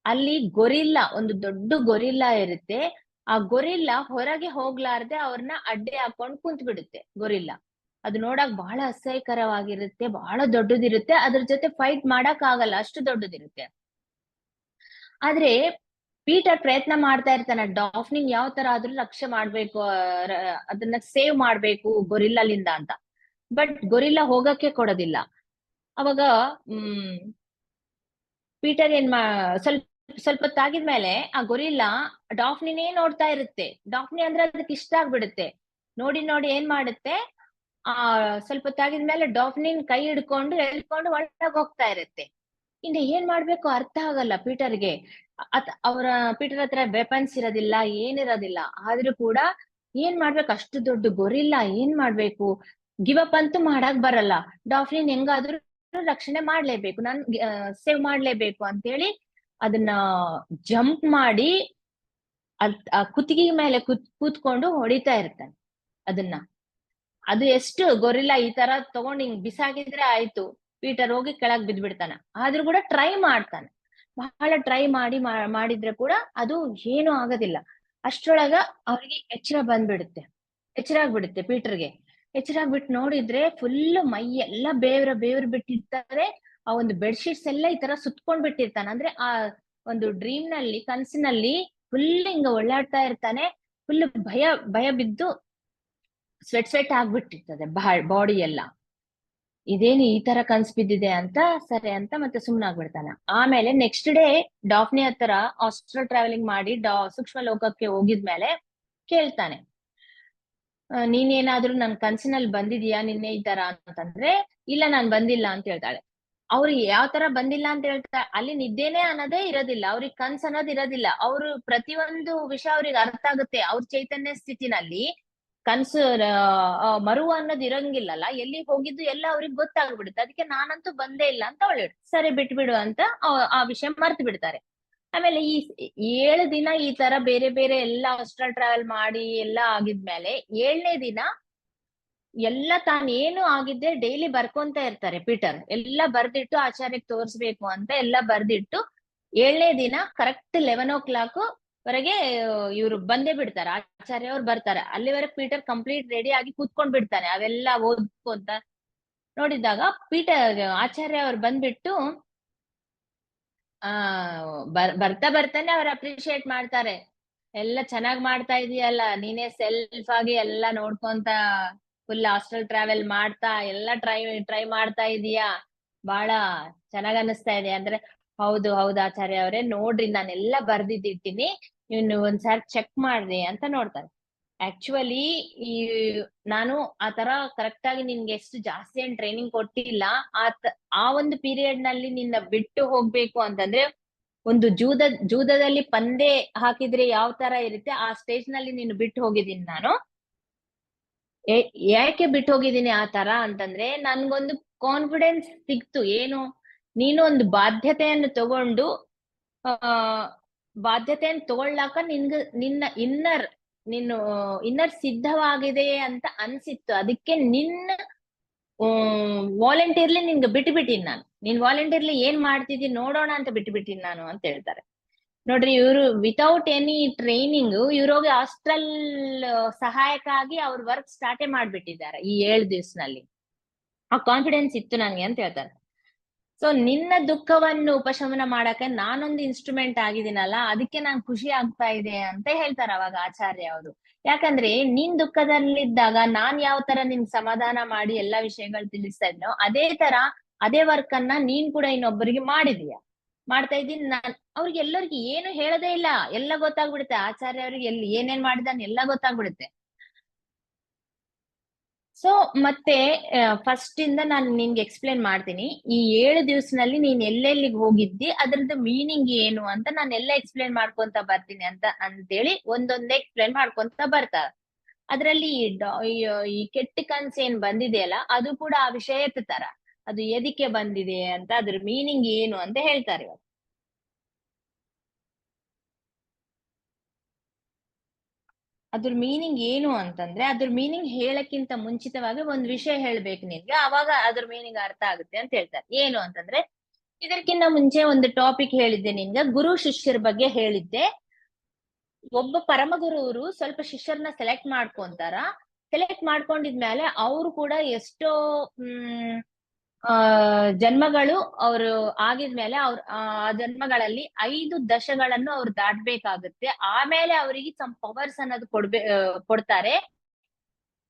ಅಲ್ಲಿ ಗೊರಿಲ್ಲಾ, ಒಂದು ದೊಡ್ಡ ಗೊರಿಲ್ಲಾ ಇರುತ್ತೆ. ಆ ಗೊರಿಲ್ಲಾ ಹೊರಗೆ ಹೋಗ್ಲಾರ್ದೆ ಅವ್ರನ್ನ ಅಡ್ಡೆ ಹಾಕೊಂಡ್ ಕುಂತ್ ಬಿಡುತ್ತೆ. ಗೊರಿಲ್ಲಾ ಅದು ನೋಡಕ್ ಬಹಳ ಅಸಹ್ಯಕರವಾಗಿರುತ್ತೆ, ಬಹಳ ದೊಡ್ಡದಿರುತ್ತೆ. ಅದ್ರ ಜೊತೆ ಫೈಟ್ ಮಾಡಕ್ ಆಗಲ್ಲ, ಅಷ್ಟು ದೊಡ್ಡದಿರುತ್ತೆ. ಆದ್ರೆ ಪೀಟರ್ ಪ್ರಯತ್ನ ಮಾಡ್ತಾ ಇರ್ತಾನೆ, ಡಾಫ್ನಿಂಗ್ ಯಾವ ತರ ಆದ್ರೂ ರಕ್ಷೆ ಮಾಡ್ಬೇಕು, ಅದನ್ನ ಸೇವ್ ಮಾಡ್ಬೇಕು ಗೊರಿಲ್ಲಲಿಂದ ಅಂತ. ಬಟ್ ಗೊರಿಲ್ಲಾ ಹೋಗಕ್ಕೆ ಕೊಡೋದಿಲ್ಲ. ಅವಾಗ ಪೀಟರ್ ಸ್ವಲ್ಪ ಹೊತ್ತಾಗಿದ್ಮೇಲೆ ಆ ಗೊರಿಲ್ಲಾ ಡಾಫ್ನಿನೇ ನೋಡ್ತಾ ಇರುತ್ತೆ. ಡಾಫ್ನಿ ಅಂದ್ರೆ ಅದಕ್ಕೆ ಇಷ್ಟ ಆಗ್ಬಿಡುತ್ತೆ. ನೋಡಿ ನೋಡಿ ಏನ್ ಮಾಡುತ್ತೆ, ಆ ಸ್ವಲ್ಪ ಹೊತ್ತಾಗಿದ್ಮೇಲೆ ಡಾಫ್ನಿನ್ ಕೈ ಹಿಡ್ಕೊಂಡು ಎಳ್ಕೊಂಡು ಒಳಗ್ ಹೋಗ್ತಾ ಇರುತ್ತೆ. ಇನ್ನು ಏನ್ ಮಾಡ್ಬೇಕು ಅರ್ಥ ಆಗಲ್ಲ ಪೀಟರ್ಗೆ. ಪೀಟರ್ ಹತ್ರ ವೆಪನ್ಸ್ ಇರೋದಿಲ್ಲ, ಏನಿರೋದಿಲ್ಲ. ಆದ್ರೂ ಕೂಡ ಏನ್ ಮಾಡ್ಬೇಕು, ಅಷ್ಟು ದೊಡ್ಡ ಗೊರಿಲ್ಲ, ಏನ್ ಮಾಡ್ಬೇಕು, ಗಿವ್ ಅಪ್ ಅಂತೂ ಮಾಡಕ್ ಬರಲ್ಲ. ಡಾಫ್ನಿನ್ ಹೆಂಗಾದ್ರೂ ರಕ್ಷಣೆ ಮಾಡ್ಲೇಬೇಕು, ನಾನ್ ಸೇವ್ ಮಾಡ್ಲೇಬೇಕು ಅಂತೇಳಿ ಅದನ್ನ ಜಂಪ್ ಮಾಡಿ ಆ ಕುತ್ತಿಗೆ ಮೇಲೆ ಕೂತ್ಕೊಂಡು ಹೊಡಿತಾ ಇರ್ತಾನೆ ಅದನ್ನ. ಅದು ಎಷ್ಟು ಗೊರಿಲ್ಲ ಈ ತರ ತಗೊಂಡ್ ಹಿಂಗ್ ಬಿಸಾಕಿದ್ರೆ ಆಯ್ತು, ಪೀಟರ್ ಹೋಗಿ ಕೆಳಗ್ ಬಿದ್ಬಿಡ್ತಾನ. ಆದ್ರೂ ಕೂಡ ಟ್ರೈ ಮಾಡ್ತಾನೆ, ಬಹಳ ಟ್ರೈ ಮಾಡಿದ್ರೆ ಕೂಡ ಅದು ಏನು ಆಗೋದಿಲ್ಲ. ಅಷ್ಟ್ರೊಳಗ ಅವ್ರಿಗೆ ಎಚ್ಚರ ಬಂದ್ಬಿಡುತ್ತೆ, ಎಚ್ಚರ ಆಗ್ಬಿಡುತ್ತೆ ಪೀಟರ್ಗೆ. ಎಚ್ಚರ ಆಗ್ಬಿಟ್ಟು ನೋಡಿದ್ರೆ ಫುಲ್ ಮೈ ಎಲ್ಲ ಬೇವ್ರು ಬಿಟ್ಟಿರ್ತಾರೆ. ಆ ಒಂದು ಬೆಡ್ಶೀಟ್ಸ್ ಎಲ್ಲ ಈ ತರ ಸುತ್ಕೊಂಡ್ ಬಿಟ್ಟಿರ್ತಾನೆ. ಅಂದ್ರೆ ಆ ಒಂದು ಡ್ರೀಮ್ ನಲ್ಲಿ, ಕನ್ಸಿನಲ್ಲಿ ಫುಲ್ ಹಿಂಗ ಒಳ್ಳಾಡ್ತಾ ಇರ್ತಾನೆ. ಫುಲ್ ಭಯ ಬಿದ್ದು ಸ್ವೆಟ್ ಆಗ್ಬಿಟ್ಟಿರ್ತದೆ ಬಾಡಿ ಎಲ್ಲ. ಇದೇನು ಈ ತರ ಕನ್ಸ್ ಬಿದ್ದಿದೆ ಅಂತ, ಸರಿ ಅಂತ ಮತ್ತೆ ಸುಮ್ನಾಗ್ಬಿಡ್ತಾನೆ. ಆಮೇಲೆ ನೆಕ್ಸ್ಟ್ ಡೇ ಡಾಫ್ನಿ ಹತ್ರ ಆಸ್ಟ್ರಲ್ ಟ್ರಾವೆಲಿಂಗ್ ಮಾಡಿ ಸೂಕ್ಷ್ಮ ಲೋಕಕ್ಕೆ ಹೋಗಿದ್ಮೇಲೆ ಕೇಳ್ತಾನೆ, ನೀನೇನಾದ್ರೂ ನನ್ ಕನ್ಸಿನಲ್ಲಿ ಬಂದಿದ್ಯಾ ನಿನ್ನೆ ಈ ತರ ಅಂತಂದ್ರೆ, ಇಲ್ಲ ನಾನ್ ಬಂದಿಲ್ಲ ಅಂತ ಹೇಳ್ತಾಳೆ. ಅವ್ರಿಗೆ ಯಾವ ತರ ಬಂದಿಲ್ಲ ಅಂತ ಹೇಳ್ತಾ, ಅಲ್ಲಿ ನಿದ್ದೆನೆ ಅನ್ನೋದೇ ಇರೋದಿಲ್ಲ, ಅವ್ರಿಗೆ ಕನ್ಸ್ ಅನ್ನೋದು ಇರೋದಿಲ್ಲ. ಅವ್ರು ಪ್ರತಿಯೊಂದು ವಿಷಯ ಅವ್ರಿಗೆ ಅರ್ಥ ಆಗುತ್ತೆ. ಅವ್ರ ಚೈತನ್ಯ ಸ್ಥಿತಿನಲ್ಲಿ ಕನ್ಸು ಮರುವ ಅನ್ನೋದು ಇರಂಗಿಲ್ಲಲ್ಲ, ಎಲ್ಲಿ ಹೋಗಿದ್ದು ಎಲ್ಲ ಅವ್ರಿಗೆ ಗೊತ್ತಾಗ್ಬಿಡುತ್ತೆ. ಅದಕ್ಕೆ ನಾನಂತೂ ಬಂದೇ ಇಲ್ಲ ಅಂತ ಅವಳು ಸರಿ ಬಿಟ್ಬಿಡು ಅಂತ ಆ ವಿಷಯ ಮರ್ತು ಬಿಡ್ತಾರೆ. ಆಮೇಲೆ ಈ 7 ದಿನ ಈ ತರ ಬೇರೆ ಬೇರೆ ಎಲ್ಲ ಅಸ್ಟ್ರಲ್ ಟ್ರಾವೆಲ್ ಮಾಡಿ ಎಲ್ಲ ಆಗಿದ್ಮೇಲೆ 7ನೇ ದಿನ ಎಲ್ಲ ತಾನು ಏನು ಆಗಿದ್ದೆ ಡೈಲಿ ಬರ್ಕೊಂತ ಇರ್ತಾರೆ ಪೀಟರ್. ಎಲ್ಲ ಬರ್ದಿಟ್ಟು ಆಚಾರ್ಯಕ್ಕೆ ತೋರಿಸ್ಬೇಕು ಅಂತ ಎಲ್ಲ ಬರ್ದಿಟ್ಟು 7ನೇ ದಿನ ಕರೆಕ್ಟ್ 11 ವರೆಗೆ ಇವ್ರು ಬಂದೇ ಬಿಡ್ತಾರೆ, ಆಚಾರ್ಯ ಅವ್ರು ಬರ್ತಾರೆ. ಅಲ್ಲಿವರೆಗೆ ಪೀಟರ್ ಕಂಪ್ಲೀಟ್ ರೆಡಿ ಆಗಿ ಕೂತ್ಕೊಂಡ್ ಬಿಡ್ತಾನೆ ಅವೆಲ್ಲ ಓದ್ಕೊಂತ. ನೋಡಿದಾಗ ಪೀಟರ್ ಆಚಾರ್ಯ ಅವ್ರು ಬಂದ್ಬಿಟ್ಟು ಬರ್ತಾನೆ ಅವ್ರು ಅಪ್ರಿಶಿಯೇಟ್ ಮಾಡ್ತಾರೆ. ಎಲ್ಲ ಚೆನ್ನಾಗ್ ಮಾಡ್ತಾ ಇದೀಯಲ್ಲ, ನೀನೇ ಸೆಲ್ಫ್ ಆಗಿ ಎಲ್ಲ ನೋಡ್ಕೊಂತ ಫುಲ್ ಹಾಸ್ಟೆಲ್ ಟ್ರಾವೆಲ್ ಮಾಡ್ತಾ ಎಲ್ಲ ಟ್ರೈ ಮಾಡ್ತಾ ಇದೀಯಾ, ಬಹಳ ಚೆನ್ನಾಗ್ ಅನಿಸ್ತಾ ಇದೆ ಅಂದ್ರೆ. ಹೌದು ಆಚಾರ್ಯ ಅವ್ರೆ, ನೋಡ್ರಿ ನಾನೆಲ್ಲ ಬರ್ದಿಟ್ಟಿನಿ, ನೀವು ಒಂದ್ಸಾರಿ ಚೆಕ್ ಮಾಡ್ರಿ ಅಂತ ನೋಡ್ತಾರೆ. ಆಕ್ಚುಲಿ ಈ ನಾನು ಆತರ ಕರೆಕ್ಟ್ ಆಗಿ ನಿನ್ಗೆ ಎಷ್ಟು ಜಾಸ್ತಿ ಏನ್ ಟ್ರೈನಿಂಗ್ ಕೊಟ್ಟಿಲ್ಲ. ಆ ಒಂದು ಪೀರಿಯಡ್ ನಲ್ಲಿ ನಿನ್ನ ಬಿಟ್ಟು ಹೋಗ್ಬೇಕು ಅಂತಂದ್ರೆ, ಒಂದು ಜೂದದಲ್ಲಿ ಪಂದೆ ಹಾಕಿದ್ರೆ ಯಾವ ತರ ಇರುತ್ತೆ ಆ ಸ್ಟೇಜ್ ನಲ್ಲಿ ನೀನು ಬಿಟ್ಟು ಹೋಗಿದ್ದೀನಿ ನಾನು. ಯಾಕೆ ಬಿಟ್ಟು ಹೋಗಿದ್ದೀನಿ ಆ ತರ ಅಂತಂದ್ರೆ, ನನ್ಗೊಂದು ಕಾನ್ಫಿಡೆನ್ಸ್ ಸಿಕ್ತು. ಏನು, ನೀನು ಒಂದು ಬಾಧ್ಯತೆಯನ್ನು ತಗೊಂಡು ಬಾಧ್ಯತೆಯನ್ನು ತಗೊಳ್ಳಾಕ ನಿನ್ನ ಇನ್ನರ್ ಸಿದ್ಧವಾಗಿದೆ ಅಂತ ಅನ್ಸಿತ್ತು. ಅದಕ್ಕೆ ನಿನ್ನ ವಾಲಂಟಿಯರ್ಲಿ ನಿನ್ಗೆ ಬಿಟ್ಟಿದ್ದೀನಿ ನಾನು. ನೀನ್ ವಾಲಂಟಿಯರ್ಲಿ ಏನ್ ಮಾಡ್ತಿದ್ದೀನಿ ನೋಡೋಣ ಅಂತ ಬಿಟ್ಟಿದ್ದೀನಿ ನಾನು ಅಂತ ಹೇಳ್ತಾರೆ. ನೋಡ್ರಿ, ಇವರು ವಿತೌಟ್ ಎನಿ ಟ್ರೈನಿಂಗ್ ಇವ್ರೋಗಿ ಹಾಸ್ಟೆಲ್ ಸಹಾಯಕ ಆಗಿ ಅವ್ರ ವರ್ಕ್ ಸ್ಟಾರ್ಟೇ ಮಾಡ್ಬಿಟ್ಟಿದ್ದಾರೆ ಈ 7 ದಿವಸನಲ್ಲಿ. ಆ ಕಾನ್ಫಿಡೆನ್ಸ್ ಇತ್ತು ನನ್ಗೆ ಅಂತ ಹೇಳ್ತಾರೆ. ಸೊ ನಿನ್ನ ದುಃಖವನ್ನು ಉಪಶಮನ ಮಾಡಕ್ಕೆ ನಾನೊಂದು ಇನ್ಸ್ಟ್ರೂಮೆಂಟ್ ಆಗಿದ್ದೀನಲ್ಲ, ಅದಕ್ಕೆ ನಾನ್ ಖುಷಿ ಆಗ್ತಾ ಇದೆ ಅಂತ ಹೇಳ್ತಾರೆ ಅವಾಗ ಆಚಾರ್ಯ ಅವರು. ಯಾಕಂದ್ರೆ ನೀನ್ ದುಃಖದಲ್ಲಿದ್ದಾಗ ನಾನ್ ಯಾವ ತರ ನಿನ್ ಸಮಾಧಾನ ಮಾಡಿ ಎಲ್ಲಾ ವಿಷಯಗಳು ತಿಳಿಸ್ತಾ ಇದ್ನೋ, ಅದೇ ವರ್ಕ್ ಅನ್ನ ನೀನ್ ಕೂಡ ಇನ್ನೊಬ್ಬರಿಗೆ ಮಾಡ್ತಾ ಇದ್ದೀನಿ ನಾನ್. ಅವ್ರಿಗೆ ಎಲ್ಲರಿಗೂ ಏನು ಹೇಳದೇ ಇಲ್ಲ, ಎಲ್ಲ ಗೊತ್ತಾಗ್ಬಿಡುತ್ತೆ. ಆಚಾರ್ಯ ಅವ್ರಿಗೆ ಏನೇನ್ ಮಾಡಿದಾನೆ ಎಲ್ಲ ಗೊತ್ತಾಗ್ಬಿಡುತ್ತೆ. ಸೊ ಮತ್ತೆ ಫಸ್ಟ್ ಇಂದ ನಾನು ನಿನ್ಗೆ ಎಕ್ಸ್ಪ್ಲೇನ್ ಮಾಡ್ತೀನಿ. ಈ 7 ದಿವಸನಲ್ಲಿ ನೀನ್ ಎಲ್ಲೆಲ್ಲಿಗೆ ಹೋಗಿದ್ದಿ, ಅದ್ರದ್ದು ಮೀನಿಂಗ್ ಏನು ಅಂತ ನಾನು ಎಲ್ಲ ಎಕ್ಸ್ಪ್ಲೇನ್ ಮಾಡ್ಕೊಂತ ಬರ್ತೀನಿ ಅಂತೇಳಿ ಒಂದೊಂದೇ ಎಕ್ಸ್ಪ್ಲೇನ್ ಮಾಡ್ಕೊಂತ ಬರ್ತಾರೆ. ಅದ್ರಲ್ಲಿ ಈ ಕೆಟ್ಟ ಕನ್ಸ್ ಏನ್ ಬಂದಿದೆಯಲ್ಲ, ಅದು ಕೂಡ ಆ ವಿಷಯ ಎತ್ತುತ್ತಾರ. ಅದು ಎದಕ್ಕೆ ಬಂದಿದೆ ಅಂತ, ಅದ್ರ ಮೀನಿಂಗ್ ಏನು ಅಂತ ಹೇಳ್ತಾರೆ. ಅದ್ರ ಮೀನಿಂಗ್ ಏನು ಅಂತಂದ್ರೆ, ಅದ್ರ ಮೀನಿಂಗ್ ಹೇಳಕ್ಕಿಂತ ಮುಂಚಿತವಾಗಿ ಒಂದ್ ವಿಷಯ ಹೇಳ್ಬೇಕು ನಿನ್ಗೆ, ಅವಾಗ ಅದ್ರ ಮೀನಿಂಗ್ ಅರ್ಥ ಆಗುತ್ತೆ ಅಂತ ಹೇಳ್ತಾರೆ. ಏನು ಅಂತಂದ್ರೆ, ಇದಕ್ಕಿಂತ ಮುಂಚೆ ಒಂದು ಟಾಪಿಕ್ ಹೇಳಿದ್ದೆ ನಿನ್ಗೆ, ಗುರು ಶಿಷ್ಯರ ಬಗ್ಗೆ ಹೇಳಿದ್ದೆ. ಒಬ್ಬ ಪರಮಗುರುವರು ಸ್ವಲ್ಪ ಶಿಷ್ಯರನ್ನ ಸೆಲೆಕ್ಟ್ ಮಾಡ್ಕೊಂತಾರ. ಸೆಲೆಕ್ಟ್ ಮಾಡ್ಕೊಂಡಿದ್ಮೇಲೆ ಅವರು ಕೂಡ ಎಷ್ಟೋ ಜನ್ಮಗಳು ಅವರು ಆಗಿದ್ಮೇಲೆ ಆ ಜನ್ಮಗಳಲ್ಲಿ 5 ದಶಗಳನ್ನು ಅವ್ರು ದಾಟ್ಬೇಕಾಗುತ್ತೆ. ಆಮೇಲೆ ಅವರಿಗೆ ಸಮ್ ಪವರ್ಸ್ ಅನ್ನೋದು ಕೊಡ್ತಾರೆ.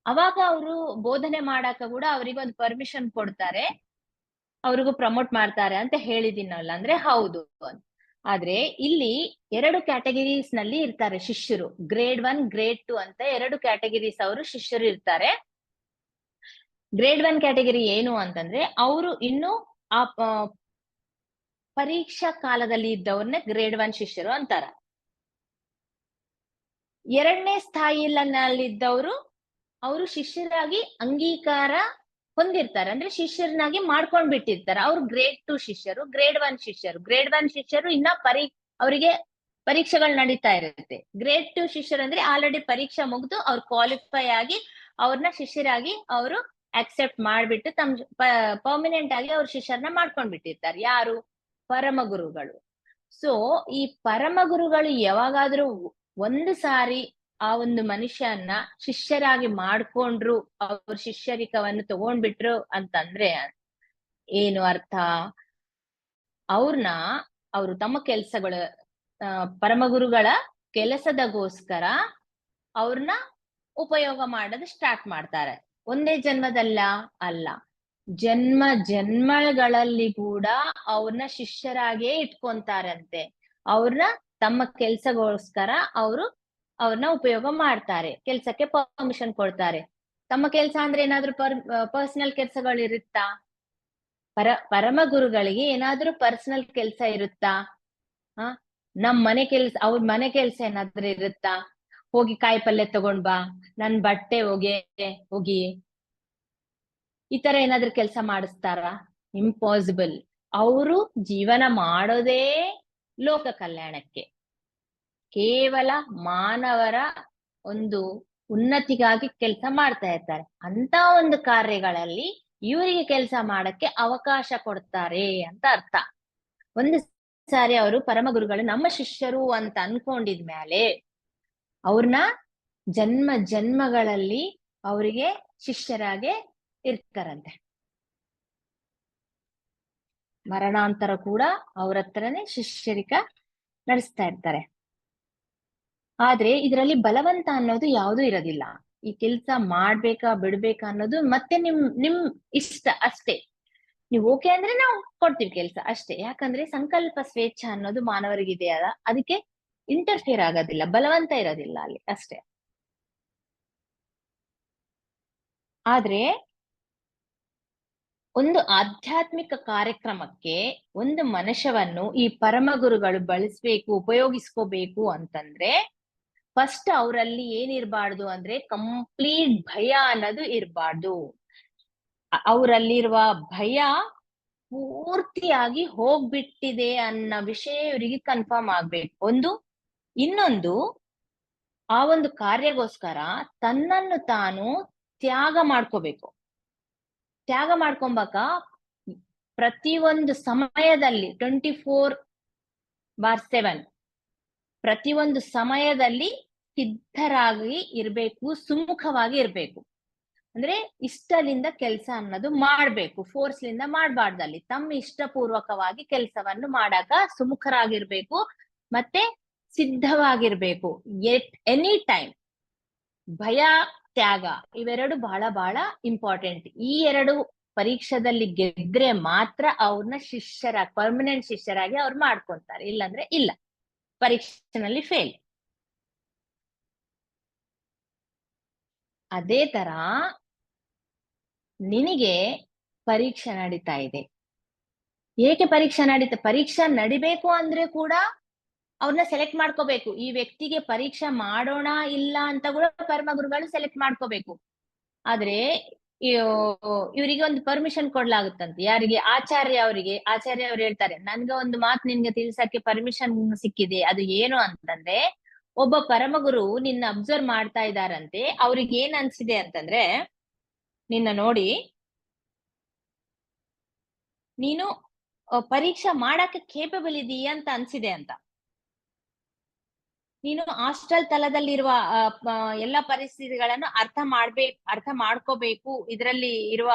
ಅವಾಗ ಅವರು ಬೋಧನೆ ಮಾಡಾಕ ಕೂಡ ಅವ್ರಿಗೆ ಒಂದು ಪರ್ಮಿಷನ್ ಕೊಡ್ತಾರೆ, ಅವ್ರಿಗೂ ಪ್ರಮೋಟ್ ಮಾಡ್ತಾರೆ ಅಂತ ಹೇಳಿದಿನಲ್ಲ. ಅಂದ್ರೆ ಹೌದು. ಆದ್ರೆ ಇಲ್ಲಿ 2 ಕ್ಯಾಟಗರೀಸ್ ನಲ್ಲಿ ಇರ್ತಾರೆ ಶಿಷ್ಯರು. ಗ್ರೇಡ್ 1 ಗ್ರೇಡ್ 2 ಅಂತ 2 ಕ್ಯಾಟಗರೀಸ್ ಅವರು ಶಿಷ್ಯರು ಇರ್ತಾರೆ. ಗ್ರೇಡ್ 1 ಕ್ಯಾಟಗರಿ ಏನು ಅಂತಂದ್ರೆ ಅವರು ಇನ್ನು ಆ ಪರೀಕ್ಷಾ ಕಾಲದಲ್ಲಿ ಇದ್ದವ್ರನ್ನೇ ಗ್ರೇಡ್ 1 ಶಿಷ್ಯರು ಅಂತಾರ. 2ನೇ ಸ್ಥಾಯಿಯಲ್ಲಿದ್ದವರು ಅವರು ಶಿಷ್ಯರಾಗಿ ಅಂಗೀಕಾರ ಹೊಂದಿರ್ತಾರೆ, ಅಂದ್ರೆ ಶಿಷ್ಯರನ್ನಾಗಿ ಮಾಡ್ಕೊಂಡ್ ಬಿಟ್ಟಿರ್ತಾರೆ. ಅವ್ರು ಗ್ರೇಡ್ 2 ಶಿಷ್ಯರು. ಗ್ರೇಡ್ 1 ಶಿಷ್ಯರು, ಗ್ರೇಡ್ 1 ಶಿಷ್ಯರು ಇನ್ನ ಅವರಿಗೆ ಪರೀಕ್ಷೆಗಳು ನಡೀತಾ ಇರುತ್ತೆ. ಗ್ರೇಡ್ 2 ಶಿಷ್ಯರು ಅಂದ್ರೆ ಆಲ್ರೆಡಿ ಪರೀಕ್ಷೆ ಮುಗಿದು ಅವ್ರು ಕ್ವಾಲಿಫೈ ಆಗಿ ಅವ್ರನ್ನ ಶಿಷ್ಯರಾಗಿ ಅವರು ಅಕ್ಸೆಪ್ಟ್ ಮಾಡ್ಬಿಟ್ಟು ಪರ್ಮನೆಂಟ್ ಆಗಿ ಅವ್ರ ಶಿಷ್ಯರನ್ನ ಮಾಡ್ಕೊಂಡ್ ಬಿಟ್ಟಿರ್ತಾರೆ. ಯಾರು? ಪರಮ ಗುರುಗಳು. ಸೊ ಈ ಪರಮ ಗುರುಗಳು ಯಾವಾಗಾದ್ರೂ ಒಂದು ಸಾರಿ ಆ ಒಂದು ಮನುಷ್ಯನ ಶಿಷ್ಯರಾಗಿ ಮಾಡ್ಕೊಂಡ್ರು, ಅವ್ರ ಶಿಷ್ಯರಿಕವನ್ನು ತಗೊಂಡ್ಬಿಟ್ರು ಅಂತಂದ್ರೆ ಏನು ಅರ್ಥ? ಅವರು ತಮ್ಮ ಕೆಲ್ಸಗಳು ಪರಮಗುರುಗಳ ಕೆಲಸದಗೋಸ್ಕರ ಅವ್ರನ್ನ ಉಪಯೋಗ ಮಾಡೋದು ಸ್ಟಾರ್ಟ್ ಮಾಡ್ತಾರೆ. ಒಂದೇ ಜನ್ಮದಲ್ಲ ಅಲ್ಲ, ಜನ್ಮ ಜನ್ಮಗಳಲ್ಲಿ ಕೂಡ ಅವ್ರನ್ನ ಶಿಷ್ಯರಾಗೇ ಇಟ್ಕೊಂತಾರಂತೆ. ಅವ್ರನ್ನ ತಮ್ಮ ಕೆಲ್ಸಗೋಸ್ಕರ ಅವ್ರನ್ನ ಉಪಯೋಗ ಮಾಡ್ತಾರೆ, ಕೆಲ್ಸಕ್ಕೆ ಪರ್ಮಿಷನ್ ಕೊಡ್ತಾರೆ. ತಮ್ಮ ಕೆಲ್ಸ ಅಂದ್ರೆ ಏನಾದ್ರೂ ಪರ್ಸನಲ್ ಕೆಲ್ಸಗಳು ಇರುತ್ತಾ? ಪರಮ ಗುರುಗಳಿಗೆ ಏನಾದ್ರೂ ಪರ್ಸನಲ್ ಕೆಲ್ಸ ಇರುತ್ತಾ? ನಮ್ ಮನೆ ಕೆಲ್ಸ, ಅವ್ರ ಮನೆ ಕೆಲ್ಸ ಏನಾದ್ರೂ ಇರುತ್ತಾ? ಹೋಗಿ ಕಾಯಿ ಪಲ್ಯ ತಗೊಂಡ್ ಬಾ, ನನ್ ಬಟ್ಟೆ ಹೋಗಿ ಈ ತರ ಏನಾದ್ರೂ ಕೆಲ್ಸ ಮಾಡಿಸ್ತಾರ? ಇಂಪಾಸಿಬಲ್. ಅವರು ಜೀವನ ಮಾಡೋದೇ ಲೋಕ ಕಲ್ಯಾಣಕ್ಕೆ, ಕೇವಲ ಮಾನವರ ಒಂದು ಉನ್ನತಿಗಾಗಿ ಕೆಲಸ ಮಾಡ್ತಾ ಇರ್ತಾರೆ. ಅಂತ ಒಂದು ಕಾರ್ಯಗಳಲ್ಲಿ ಇವರಿಗೆ ಕೆಲಸ ಮಾಡಕ್ಕೆ ಅವಕಾಶ ಕೊಡ್ತಾರೆ ಅಂತ ಅರ್ಥ. ಒಂದು ಸಾರಿ ಅವರು ಪರಮ ಗುರುಗಳು ನಮ್ಮ ಶಿಷ್ಯರು ಅಂತ ಅನ್ಕೊಂಡಿದ್ಮೇಲೆ ಅವ್ರನ್ನ ಜನ್ಮ ಜನ್ಮಗಳಲ್ಲಿ ಅವರಿಗೆ ಶಿಷ್ಯರಾಗೆ ಇರ್ತಾರಂತೆ. ಮರಣಾಂತರ ಕೂಡ ಅವ್ರ ಹತ್ರನೇ ಶಿಷ್ಯರಿಕ ನಡೆಸ್ತಾ ಇರ್ತಾರೆ. ಆದ್ರೆ ಇದರಲ್ಲಿ ಬಲವಂತ ಅನ್ನೋದು ಯಾವುದು ಇರೋದಿಲ್ಲ. ಈ ಕೆಲ್ಸ ಮಾಡ್ಬೇಕಾ ಬಿಡ್ಬೇಕಾ ಅನ್ನೋದು ಮತ್ತೆ ನಿಮ್ ಇಷ್ಟ ಅಷ್ಟೇ. ನೀವು ಓಕೆ ಅಂದ್ರೆ ನಾವು ಕೊಡ್ತೀವಿ ಕೆಲ್ಸ ಅಷ್ಟೇ. ಯಾಕಂದ್ರೆ ಸಂಕಲ್ಪ ಸ್ವೇಚ್ಛ ಅನ್ನೋದು ಮಾನವರಿಗಿದೆ ಅಲ್ಲ, ಅದಕ್ಕೆ ಇಂಟರ್ಫಿಯರ್ ಆಗೋದಿಲ್ಲ, ಬಲವಂತ ಇರೋದಿಲ್ಲ ಅಲ್ಲಿ ಅಷ್ಟೇ. ಆದ್ರೆ ಒಂದು ಆಧ್ಯಾತ್ಮಿಕ ಕಾರ್ಯಕ್ರಮಕ್ಕೆ ಒಂದು ಮನುಷ್ಯವನ್ನು ಈ ಪರಮ ಗುರುಗಳು ಬಳಸ್ಬೇಕು, ಉಪಯೋಗಿಸ್ಕೋಬೇಕು ಅಂತಂದ್ರೆ ಫಸ್ಟ್ ಅವರಲ್ಲಿ ಏನಿರ್ಬಾರ್ದು ಅಂದ್ರೆ ಕಂಪ್ಲೀಟ್ ಭಯ ಅನ್ನೋದು ಇರ್ಬಾರ್ದು. ಅವರಲ್ಲಿರುವ ಭಯ ಪೂರ್ತಿಯಾಗಿ ಹೋಗ್ಬಿಟ್ಟಿದೆ ಅನ್ನೋ ವಿಷಯ ಇವರಿಗೆ ಕನ್ಫರ್ಮ್ ಆಗ್ಬೇಕು. ಇನ್ನೊಂದು ಆ ಒಂದು ಕಾರ್ಯಗೋಸ್ಕರ ತನ್ನನ್ನು ತಾನು ತ್ಯಾಗ ಮಾಡ್ಕೋಬೇಕು. ತ್ಯಾಗ ಮಾಡ್ಕೊಂಬಾಕ ಪ್ರತಿಯೊಂದು ಸಮಯದಲ್ಲಿ 24/7 ಪ್ರತಿಯೊಂದು ಸಮಯದಲ್ಲಿ ಸಿದ್ಧರಾಗಿ ಇರ್ಬೇಕು, ಸುಮುಖವಾಗಿ ಇರ್ಬೇಕು. ಅಂದ್ರೆ ಇಷ್ಟಲಿಂದ ಕೆಲಸ ಅನ್ನೋದು ಮಾಡ್ಬೇಕು, ಫೋರ್ಸ್ಲಿಂದ ಮಾಡ್ಬಾರ್ದಲ್ಲಿ. ತಮ್ಮ ಇಷ್ಟಪೂರ್ವಕವಾಗಿ ಕೆಲಸವನ್ನು ಮಾಡಾಕ ಸುಮುಖರಾಗಿರ್ಬೇಕು, ಮತ್ತೆ ಸಿದ್ಧವಾಗಿರ್ಬೇಕು ಎನಿ ಟೈಮ್. ಭಯ, ತ್ಯಾಗ ಇವೆರಡು ಬಹಳ ಬಹಳ ಇಂಪಾರ್ಟೆಂಟ್. ಈ ಎರಡು ಪರೀಕ್ಷೆದಲ್ಲಿ ಗೆದ್ರೆ ಮಾತ್ರ ಅವ್ರನ್ನ ಪರ್ಮನೆಂಟ್ ಶಿಷ್ಯರಾಗಿ ಅವ್ರು ಮಾಡ್ಕೊಂತಾರೆ, ಇಲ್ಲಾಂದ್ರೆ ಇಲ್ಲ, ಪರೀಕ್ಷೆನಲ್ಲಿ ಫೇಲ್. ಅದೇ ತರ ನಿನಗೆ ಪರೀಕ್ಷೆ ನಡೀತಾ ಇದೆ. ಏಕೆ ಪರೀಕ್ಷೆ ನಡಿಬೇಕು ಅಂದ್ರೆ ಕೂಡ ಅವ್ರನ್ನ ಸೆಲೆಕ್ಟ್ ಮಾಡ್ಕೋಬೇಕು. ಈ ವ್ಯಕ್ತಿಗೆ ಪರೀಕ್ಷೆ ಮಾಡೋಣ ಇಲ್ಲ ಅಂತ ಕೂಡ ಪರಮ ಗುರುಗಳು ಸೆಲೆಕ್ಟ್ ಮಾಡ್ಕೋಬೇಕು. ಆದ್ರೆ ಇವರಿಗೆ ಒಂದು ಪರ್ಮಿಷನ್ ಕೊಡ್ಲಾಗುತ್ತಂತೆ. ಯಾರಿಗೆ? ಆಚಾರ್ಯ ಅವರಿಗೆ. ಆಚಾರ್ಯ ಅವ್ರು ಹೇಳ್ತಾರೆ, ನನ್ಗೆ ಒಂದು ಮಾತು ನಿನ್ಗೆ ತಿಳ್ಸಕ್ಕೆ ಪರ್ಮಿಷನ್ ಸಿಕ್ಕಿದೆ. ಅದು ಏನು ಅಂತಂದ್ರೆ, ಒಬ್ಬ ಪರಮಗುರು ನಿನ್ನ ಅಬ್ಸರ್ವ್ ಮಾಡ್ತಾ ಇದಾರಂತೆ. ಅವ್ರಿಗೆ ಏನ್ ಅನ್ಸಿದೆ ಅಂತಂದ್ರೆ, ನಿನ್ನ ನೋಡಿ ನೀನು ಪರೀಕ್ಷೆ ಮಾಡಕ್ಕೆ ಕೇಪಬಲ್ ಇದೀಯ ಅಂತ ಅನ್ಸಿದೆ ಅಂತ. ನೀನು ಹಾಸ್ಟೆಲ್ ತಲದಲ್ಲಿರುವ ಎಲ್ಲಾ ಪರಿಸ್ಥಿತಿಗಳನ್ನು ಅರ್ಥ ಮಾಡ್ಕೋಬೇಕು. ಇದರಲ್ಲಿ ಇರುವ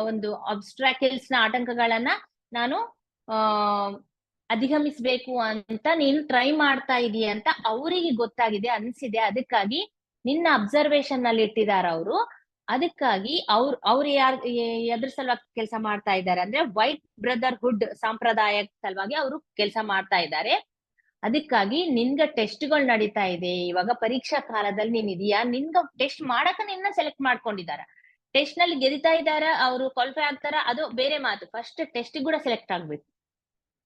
ಒಂದು ಅಬ್ಸ್ಟ್ರಾಕಲ್ಸ್ ನ ಆಟಂಕಗಳನ್ನ ನಾನು ಅಧಿಗಮಿಸ್ಬೇಕು ಅಂತ ನೀನು ಟ್ರೈ ಮಾಡ್ತಾ ಇದೀಯ ಅಂತ ಅವರಿಗೆ ಗೊತ್ತಾಗಿದೆ, ಅನ್ಸಿದೆ. ಅದಕ್ಕಾಗಿ ನಿನ್ನ ಅಬ್ಸರ್ವೇಶನ್ ನಲ್ಲಿ ಇಟ್ಟಿದಾರ ಅವರು. ಅದಕ್ಕಾಗಿ ಅವ್ರು ಎದ್ರ ಸಲುವಾಗಿ ಕೆಲಸ ಮಾಡ್ತಾ ಇದ್ದಾರೆ ಅಂದ್ರೆ ವೈಟ್ ಬ್ರದರ್ಹುಡ್ ಸಂಪ್ರದಾಯ ಸಲುವಾಗಿ ಅವರು ಕೆಲಸ ಮಾಡ್ತಾ ಇದ್ದಾರೆ. ಅದಕ್ಕಾಗಿ ನಿನ್ಗ ಟೆಸ್ಟ್ಗಳು ನಡೀತಾ ಇದೆ ಇವಾಗ ಪರೀಕ್ಷಾ ಕಾಲದಲ್ಲಿ ನೀನ್ ಇದೀಯಾ, ನಿನ್ಗ ಟೆಸ್ಟ್ ಮಾಡಕ ನಿನ್ನ ಸೆಲೆಕ್ಟ್ ಮಾಡ್ಕೊಂಡಿದಾರ. ಟೆಸ್ಟ್ ನಲ್ಲಿ ಗೆದಿತಾ ಇದಾರ, ಅವರು ಕ್ವಾಲಿಫೈ ಆಗ್ತಾರ, ಅದು ಬೇರೆ ಮಾತು. ಫಸ್ಟ್ ಟೆಸ್ಟ್ ಕೂಡ ಸೆಲೆಕ್ಟ್ ಆಗ್ಬೇಕು.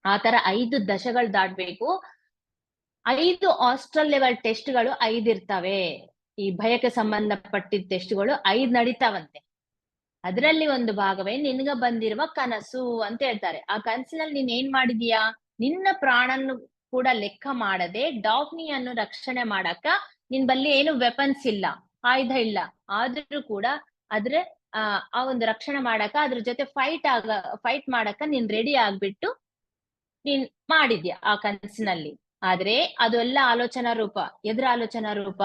ಆತರ 5 ದಶಗಳು ದಾಟ್ಬೇಕು. 5 ಹಾಸ್ಟೆಲ್ ಲೆವೆಲ್ ಟೆಸ್ಟ್ಗಳು 5 ಇರ್ತವೆ. ಈ ಭಯಕ್ಕೆ ಸಂಬಂಧಪಟ್ಟಿದ್ದ ಟೆಸ್ಟ್ಗಳು 5 ನಡೀತಾವಂತೆ. ಅದರಲ್ಲಿ ಒಂದು ಭಾಗವೇ ನಿನ್ಗ ಬಂದಿರುವ ಕನಸು ಅಂತ ಹೇಳ್ತಾರೆ. ಆ ಕನಸಿನಲ್ಲಿ ನೀನ್ ಏನ್ ಮಾಡಿದೀಯಾ, ನಿನ್ನ ಪ್ರಾಣನ್ನು ಕೂಡ ಲೆಕ್ಕ ಮಾಡದೆ ಡಾಫ್ನಿಯನ್ನು ರಕ್ಷಣೆ ಮಾಡಕ ನಿನ್ ಬಲ್ಲಿ ಏನು ವೆಪನ್ಸ್ ಇಲ್ಲ, ಆಯುಧ ಇಲ್ಲ, ಆದ್ರೂ ಕೂಡ ಆ ಒಂದು ರಕ್ಷಣೆ ಮಾಡಕ ಅದ್ರ ಜೊತೆ ಫೈಟ್ ಮಾಡಕ ನೀನ್ ರೆಡಿ ಆಗ್ಬಿಟ್ಟು ನೀನ್ ಮಾಡಿದ್ಯಾ ಆ ಕನಸಿನಲ್ಲಿ. ಆದ್ರೆ ಅದು ಎಲ್ಲ ಆಲೋಚನಾ ರೂಪ. ಎದ್ರ ಆಲೋಚನಾ ರೂಪ?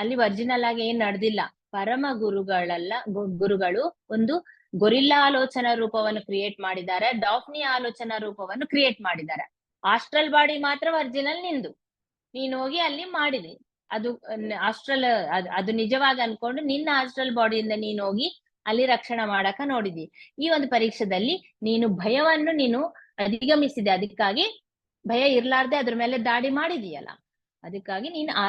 ಅಲ್ಲಿ ಒರಿಜಿನಲ್ ಆಗಿ ಏನ್ ನಡೆದಿಲ್ಲ. ಪರಮ ಗುರುಗಳು ಒಂದು ಗೊರಿಲ್ಲಾ ಆಲೋಚನಾ ರೂಪವನ್ನು ಕ್ರಿಯೇಟ್ ಮಾಡಿದ್ದಾರೆ, ಡಾಫ್ನಿ ಆಲೋಚನಾ ರೂಪವನ್ನು ಕ್ರಿಯೇಟ್ ಮಾಡಿದ್ದಾರೆ. ಆಸ್ಟ್ರಲ್ ಬಾಡಿ ಮಾತ್ರ ಒರಿಜಿನಲ್ ನಿಂದು. ನೀನ್ ಹೋಗಿ ಅಲ್ಲಿ ಮಾಡಿದಿ, ಅದು ಅದು ನಿಜವಾಗಿ ಅನ್ಕೊಂಡು ನಿನ್ನ ಆಸ್ಟ್ರಲ್ ಬಾಡಿಯಿಂದ ನೀನ್ ಹೋಗಿ ಅಲ್ಲಿ ರಕ್ಷಣೆ ಮಾಡಕ ನೋಡಿದಿ. ಈ ಒಂದು ಪರೀಕ್ಷೆದಲ್ಲಿ ನೀನು ಭಯವನ್ನು ನೀನು ಅಧಿಗಮಿಸಿದೆ, ಅದಕ್ಕಾಗಿ ಭಯ ಇರ್ಲಾರ್ದೆ ಅದ್ರ ಮೇಲೆ ದಾಳಿ ಮಾಡಿದೀಯಲ್ಲ, ಅದಕ್ಕಾಗಿ ನೀನ್ ಆ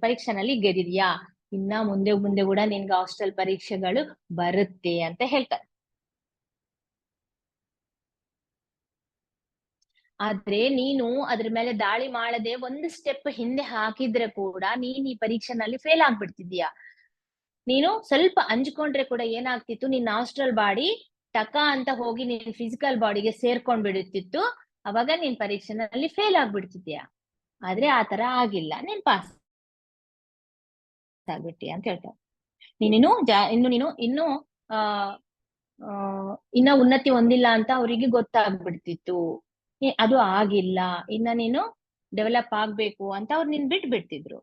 ಪರೀಕ್ಷೆನಲ್ಲಿ ಗೆದ್ದಿದ್ಯಾ. ಇನ್ನ ಮುಂದೆ ಕೂಡ ನಿನ್ಗೆ ಹಾಸ್ಟೆಲ್ ಪರೀಕ್ಷೆಗಳು ಬರುತ್ತೆ ಅಂತ ಹೇಳ್ತಾರೆ. ಆದ್ರೆ ನೀನು ಅದ್ರ ಮೇಲೆ ದಾಳಿ ಮಾಡದೆ ಒಂದು ಸ್ಟೆಪ್ ಹಿಂದೆ ಹಾಕಿದ್ರೆ ಕೂಡ ನೀನ್ ಈ ಪರೀಕ್ಷೆನಲ್ಲಿ ಫೇಲ್ ಆಗ್ಬಿಡ್ತಿದ್ಯಾ. ನೀನು ಸ್ವಲ್ಪ ಅಂಜ್ಕೊಂಡ್ರೆ ಕೂಡ ಏನಾಗ್ತಿತ್ತು, ನಿನ್ನ ಹಾಸ್ಟೆಲ್ ಬಾಡಿ ಟಕ ಅಂತ ಹೋಗಿ ನಿನ್ ಫಿಸಿಕಲ್ ಬಾಡಿಗೆ ಸೇರ್ಕೊಂಡ್ ಬಿಡುತ್ತಿತ್ತು. ಅವಾಗ ನೀನ್ ಪರೀಕ್ಷೆನಲ್ಲಿ ಫೇಲ್ ಆಗ್ಬಿಡ್ತಿದ್ಯಾ. ಆದ್ರೆ ಆತರ ಆಗಿಲ್ಲ, ನೀನ್ ಪಾಸ್ ಆಗ್ಬಿಟ್ಟಿ ಅಂತ ಹೇಳ್ತಾರೆ. ನೀನು ಆ ಇನ್ನ ಉನ್ನತಿ ಹೊಂದಿಲ್ಲ ಅಂತ ಅವರಿಗೆ ಗೊತ್ತಾಗ್ಬಿಡ್ತಿತ್ತು. ಅದು ಆಗಿಲ್ಲ, ಇನ್ನ ನೀನು ಡೆವಲಪ್ ಆಗ್ಬೇಕು ಅಂತ ಅವ್ರು ನಿನ್ ಬಿಡ್ತಿದ್ರು.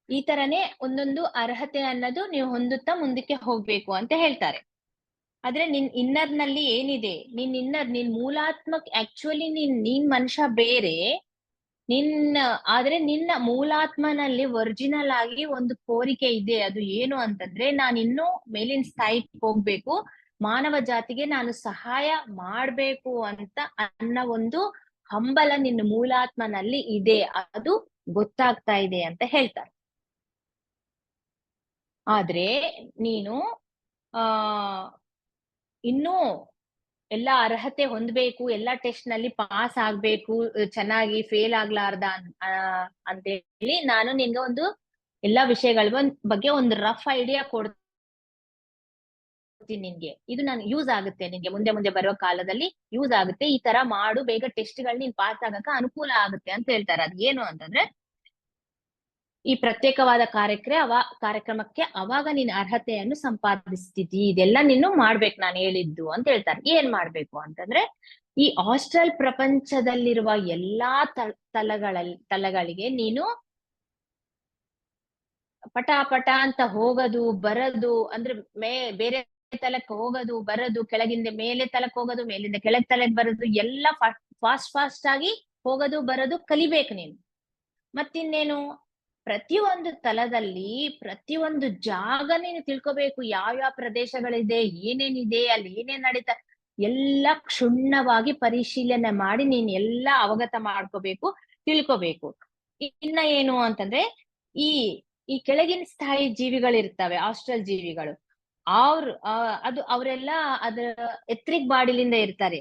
ಈ ತರನೇ ಒಂದೊಂದು ಅರ್ಹತೆ ಅನ್ನೋದು ನೀವು ಹೊಂದುತ್ತಾ ಮುಂದಕ್ಕೆ ಹೋಗ್ಬೇಕು ಅಂತ ಹೇಳ್ತಾರೆ. ಆದ್ರೆ ನಿನ್ ಇನ್ನರ್ ನಲ್ಲಿ ಏನಿದೆ, ನಿನ್ ಮೂಲಾತ್ಮಕ್ ಆಕ್ಚುಲಿ ನೀನ್ ಮನುಷ್ಯ ಬೇರೆ. ಆದ್ರೆ ನಿನ್ನ ಮೂಲಾತ್ಮನಲ್ಲಿ ಒರಿಜಿನಲ್ ಆಗಿ ಒಂದು ಕೋರಿಕೆ ಇದೆ. ಅದು ಏನು ಅಂತಂದ್ರೆ, ನಾನು ಇನ್ನೂ ಮೇಲಿನ ಸ್ಥಾಯಿಗೆ ಹೋಗ್ಬೇಕು, ಮಾನವ ಜಾತಿಗೆ ನಾನು ಸಹಾಯ ಮಾಡ್ಬೇಕು ಅಂತ ಅನ್ನೋ ಒಂದು ಹಂಬಲ ನಿನ್ನ ಮೂಲಾತ್ಮನಲ್ಲಿ ಇದೆ. ಅದು ಗೊತ್ತಾಗ್ತಾ ಇದೆ ಅಂತ ಹೇಳ್ತಾರೆ. ಆದ್ರೆ ನೀನು ಆ ಇನ್ನೂ ಎಲ್ಲಾ ಅರ್ಹತೆ ಹೊಂದ್ಬೇಕು, ಎಲ್ಲಾ ಟೆಸ್ಟ್ ನಲ್ಲಿ ಪಾಸ್ ಆಗ್ಬೇಕು, ಚೆನ್ನಾಗಿ ಫೇಲ್ ಆಗ್ಲಾರ್ದ ಅಂತ ಹೇಳಿ ನಾನು ನಿನ್ಗೆ ಒಂದು ಎಲ್ಲಾ ವಿಷಯಗಳ ಬಗ್ಗೆ ಒಂದು ರಫ್ ಐಡಿಯಾ ಕೊಡ್ತೀನಿ ನಿನ್ಗೆ. ಇದು ನಾನು ಯೂಸ್ ಆಗುತ್ತೆ ನಿನ್ಗೆ, ಮುಂದೆ ಬರುವ ಕಾಲದಲ್ಲಿ ಯೂಸ್ ಆಗುತ್ತೆ. ಈ ತರ ಮಾಡು, ಬೇಗ ಟೆಸ್ಟ್ ಗಳು ನೀನ್ ಪಾಸ್ ಆಗಕ ಅನುಕೂಲ ಆಗುತ್ತೆ ಅಂತ ಹೇಳ್ತಾರೆ. ಅದ್ ಏನು ಅಂತಂದ್ರೆ, ಈ ಪ್ರತ್ಯೇಕವಾದ ಕಾರ್ಯಕ್ರಮಕ್ಕೆ ಅವಾಗ ನೀನ್ ಅರ್ಹತೆಯನ್ನು ಸಂಪಾದಿಸ್ತಿದ್ದಿ. ಇದೆಲ್ಲ ನೀನು ಮಾಡ್ಬೇಕು ನಾನು ಹೇಳಿದ್ದು ಅಂತ ಹೇಳ್ತಾರೆ. ಏನ್ ಮಾಡ್ಬೇಕು ಅಂತಂದ್ರೆ, ಈ ಹಾಸ್ಟೆಲ್ ಪ್ರಪಂಚದಲ್ಲಿರುವ ಎಲ್ಲಾ ತಲಗಳಿಗೆ ನೀನು ಪಟ ಅಂತ ಹೋಗೋದು ಬರೋದು, ಅಂದ್ರೆ ಬೇರೆ ತಲಕ್ಕೆ ಹೋಗೋದು ಬರೋದು, ಕೆಳಗಿಂದ ಮೇಲೆ ತಲಕ್ ಹೋಗೋದು, ಮೇಲಿಂದ ಕೆಳಗ್ ತಲಕ್ ಬರೋದು, ಎಲ್ಲ ಫಾಸ್ಟ್ ಆಗಿ ಹೋಗೋದು ಬರೋದು ಕಲಿಬೇಕು ನೀನು. ಮತ್ತಿನ್ನೇನು, ಪ್ರತಿಯೊಂದು ತಲದಲ್ಲಿ ಪ್ರತಿಯೊಂದು ಜಾಗ ನೀನು ತಿಳ್ಕೋಬೇಕು. ಯಾವ ಪ್ರದೇಶಗಳಿದೆ, ಏನೇನಿದೆ, ಅಲ್ಲಿ ಏನೇನ್ ನಡೀತಾ, ಎಲ್ಲ ಕ್ಷುಣ್ಣವಾಗಿ ಪರಿಶೀಲನೆ ಮಾಡಿ ನೀನ್ ಎಲ್ಲ ಅವಗತ ಮಾಡ್ಕೋಬೇಕು, ತಿಳ್ಕೋಬೇಕು. ಇನ್ನ ಏನು ಅಂತಂದ್ರೆ, ಈ ಕೆಳಗಿನ ಸ್ಥಾಯಿ ಜೀವಿಗಳಿರ್ತವೆ, ಹಾಸ್ಟೆಲ್ ಜೀವಿಗಳು, ಅವರೆಲ್ಲ ಅದ್ರ ಎತ್ರಿಕ್ ಬಾಡಿಲಿಂದ ಇರ್ತಾರೆ.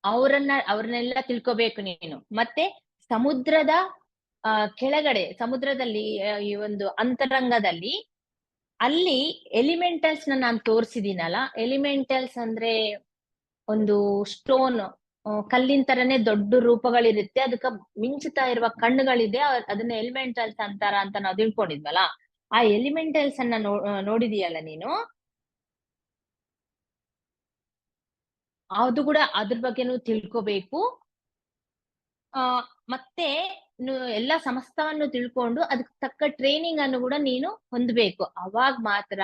ಅವ್ರನ್ನೆಲ್ಲ ತಿಳ್ಕೋಬೇಕು ನೀನು. ಮತ್ತೆ ಸಮುದ್ರದ ಕೆಳಗಡೆ, ಸಮುದ್ರದಲ್ಲಿ ಈ ಒಂದು ಅಂತರಂಗದಲ್ಲಿ ಅಲ್ಲಿ ಎಲಿಮೆಂಟಲ್ಸ್ ನಾನು ತೋರ್ಸಿದೀನಲ್ಲ. ಎಲಿಮೆಂಟಲ್ಸ್ ಅಂದ್ರೆ ಒಂದು ಸ್ಟೋನ್, ಕಲ್ಲಿನ ತರನೇ ದೊಡ್ಡ ರೂಪಗಳಿರುತ್ತೆ, ಅದಕ್ಕ ಮಿಂಚುತ್ತಾ ಇರುವ ಕಣ್ಣುಗಳಿದೆ, ಅದನ್ನ ಎಲಿಮೆಂಟಲ್ಸ್ ಅಂತಾರ ಅಂತ ನಾವು ತಿಳ್ಕೊಂಡಿದ್ವಲ್ಲ. ಆ ಎಲಿಮೆಂಟಲ್ಸ್ ಅನ್ನ ನೋಡಿದೀಯಲ್ಲ ನೀನು, ಅದು ಕೂಡ ಅದ್ರ ಬಗ್ಗೆನೂ ತಿಳ್ಕೋಬೇಕು. ಆ ಮತ್ತೆ ಎಲ್ಲ ಸಮಸ್ತವನ್ನು ತಿಳ್ಕೊಂಡು ಅದಕ್ಕೆ ತಕ್ಕ ಟ್ರೈನಿಂಗ್ ಅನ್ನು ಕೂಡ ನೀನು ಹೊಂದ್ಬೇಕು. ಅವಾಗ ಮಾತ್ರ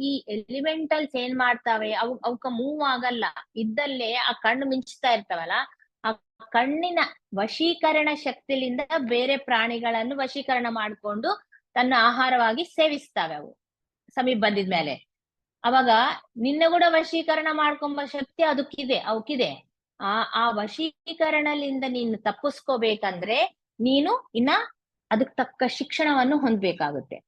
ಈ ಎಲಿಮೆಂಟಲ್ಸ್ ಏನ್ ಮಾಡ್ತಾವೆ, ಅವಕ್ಕ ಮೂವ್ ಆಗಲ್ಲ. ಇದ್ದಲ್ಲೇ ಆ ಕಣ್ಣು ಮಿಂಚ್ತಾ ಇರ್ತಾವಲ್ಲ, ಆ ಕಣ್ಣಿನ ವಶೀಕರಣ ಶಕ್ತಿಲಿಂದ ಬೇರೆ ಪ್ರಾಣಿಗಳನ್ನು ವಶೀಕರಣ ಮಾಡ್ಕೊಂಡು ತನ್ನ ಆಹಾರವಾಗಿ ಸೇವಿಸ್ತಾವೆ ಅವು ಸಮೀಪ ಬಂದಿದ್ಮೇಲೆ. ಅವಾಗ ನಿನ್ನ ಕೂಡ ವಶೀಕರಣ ಮಾಡ್ಕೊಂಬ ಶಕ್ತಿ ಅವಕ್ಕಿದೆ. ಆ ವಶೀಕರಣಲಿಂದ ನೀನು ತಪ್ಪಿಸ್ಕೋಬೇಕಂದ್ರೆ ನೀನು ಇನ್ನ ಅದಕ್ ತಕ್ಕ ಶಿಕ್ಷಣವನ್ನು ಹೊಂದ್ಬೇಕಾಗುತ್ತೆ.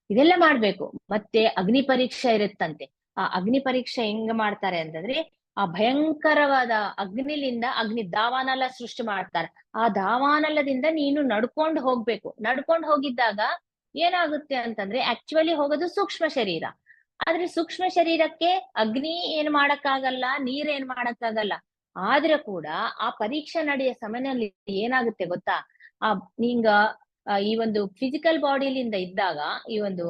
ಇದೆಲ್ಲ ಮಾಡ್ಬೇಕು. ಮತ್ತೆ ಅಗ್ನಿ ಪರೀಕ್ಷೆ ಇರುತ್ತಂತೆ. ಆ ಅಗ್ನಿ ಪರೀಕ್ಷೆ ಹೆಂಗ ಮಾಡ್ತಾರೆ ಅಂತಂದ್ರೆ, ಆ ಭಯಂಕರವಾದ ಅಗ್ನಿ ದಾವಾನಲ ಸೃಷ್ಟಿ ಮಾಡ್ತಾರೆ. ಆ ದಾವಾನಲದಿಂದ ನೀನು ನಡ್ಕೊಂಡು ಹೋಗ್ಬೇಕು. ನಡ್ಕೊಂಡು ಹೋಗಿದ್ದಾಗ ಏನಾಗುತ್ತೆ ಅಂತಂದ್ರೆ, ಆಕ್ಚುಲಿ ಹೋಗೋದು ಸೂಕ್ಷ್ಮ ಶರೀರ. ಆದ್ರೆ ಸೂಕ್ಷ್ಮ ಶರೀರಕ್ಕೆ ಅಗ್ನಿ ಏನ್ ಮಾಡಕ್ಕಾಗಲ್ಲ, ನೀರ್ ಏನ್ ಮಾಡಕ್ಕಾಗಲ್ಲ. ಆದ್ರೆ ಕೂಡ ಆ ಪರೀಕ್ಷೆ ನಡೆಯೋ ಸಮಯದಲ್ಲಿ ಏನಾಗುತ್ತೆ ಗೊತ್ತಾ, ಆ ನಿಂಗ ಈ ಒಂದು ಫಿಸಿಕಲ್ ಬಾಡಿಲಿಂದ ಇದ್ದಾಗ, ಈ ಒಂದು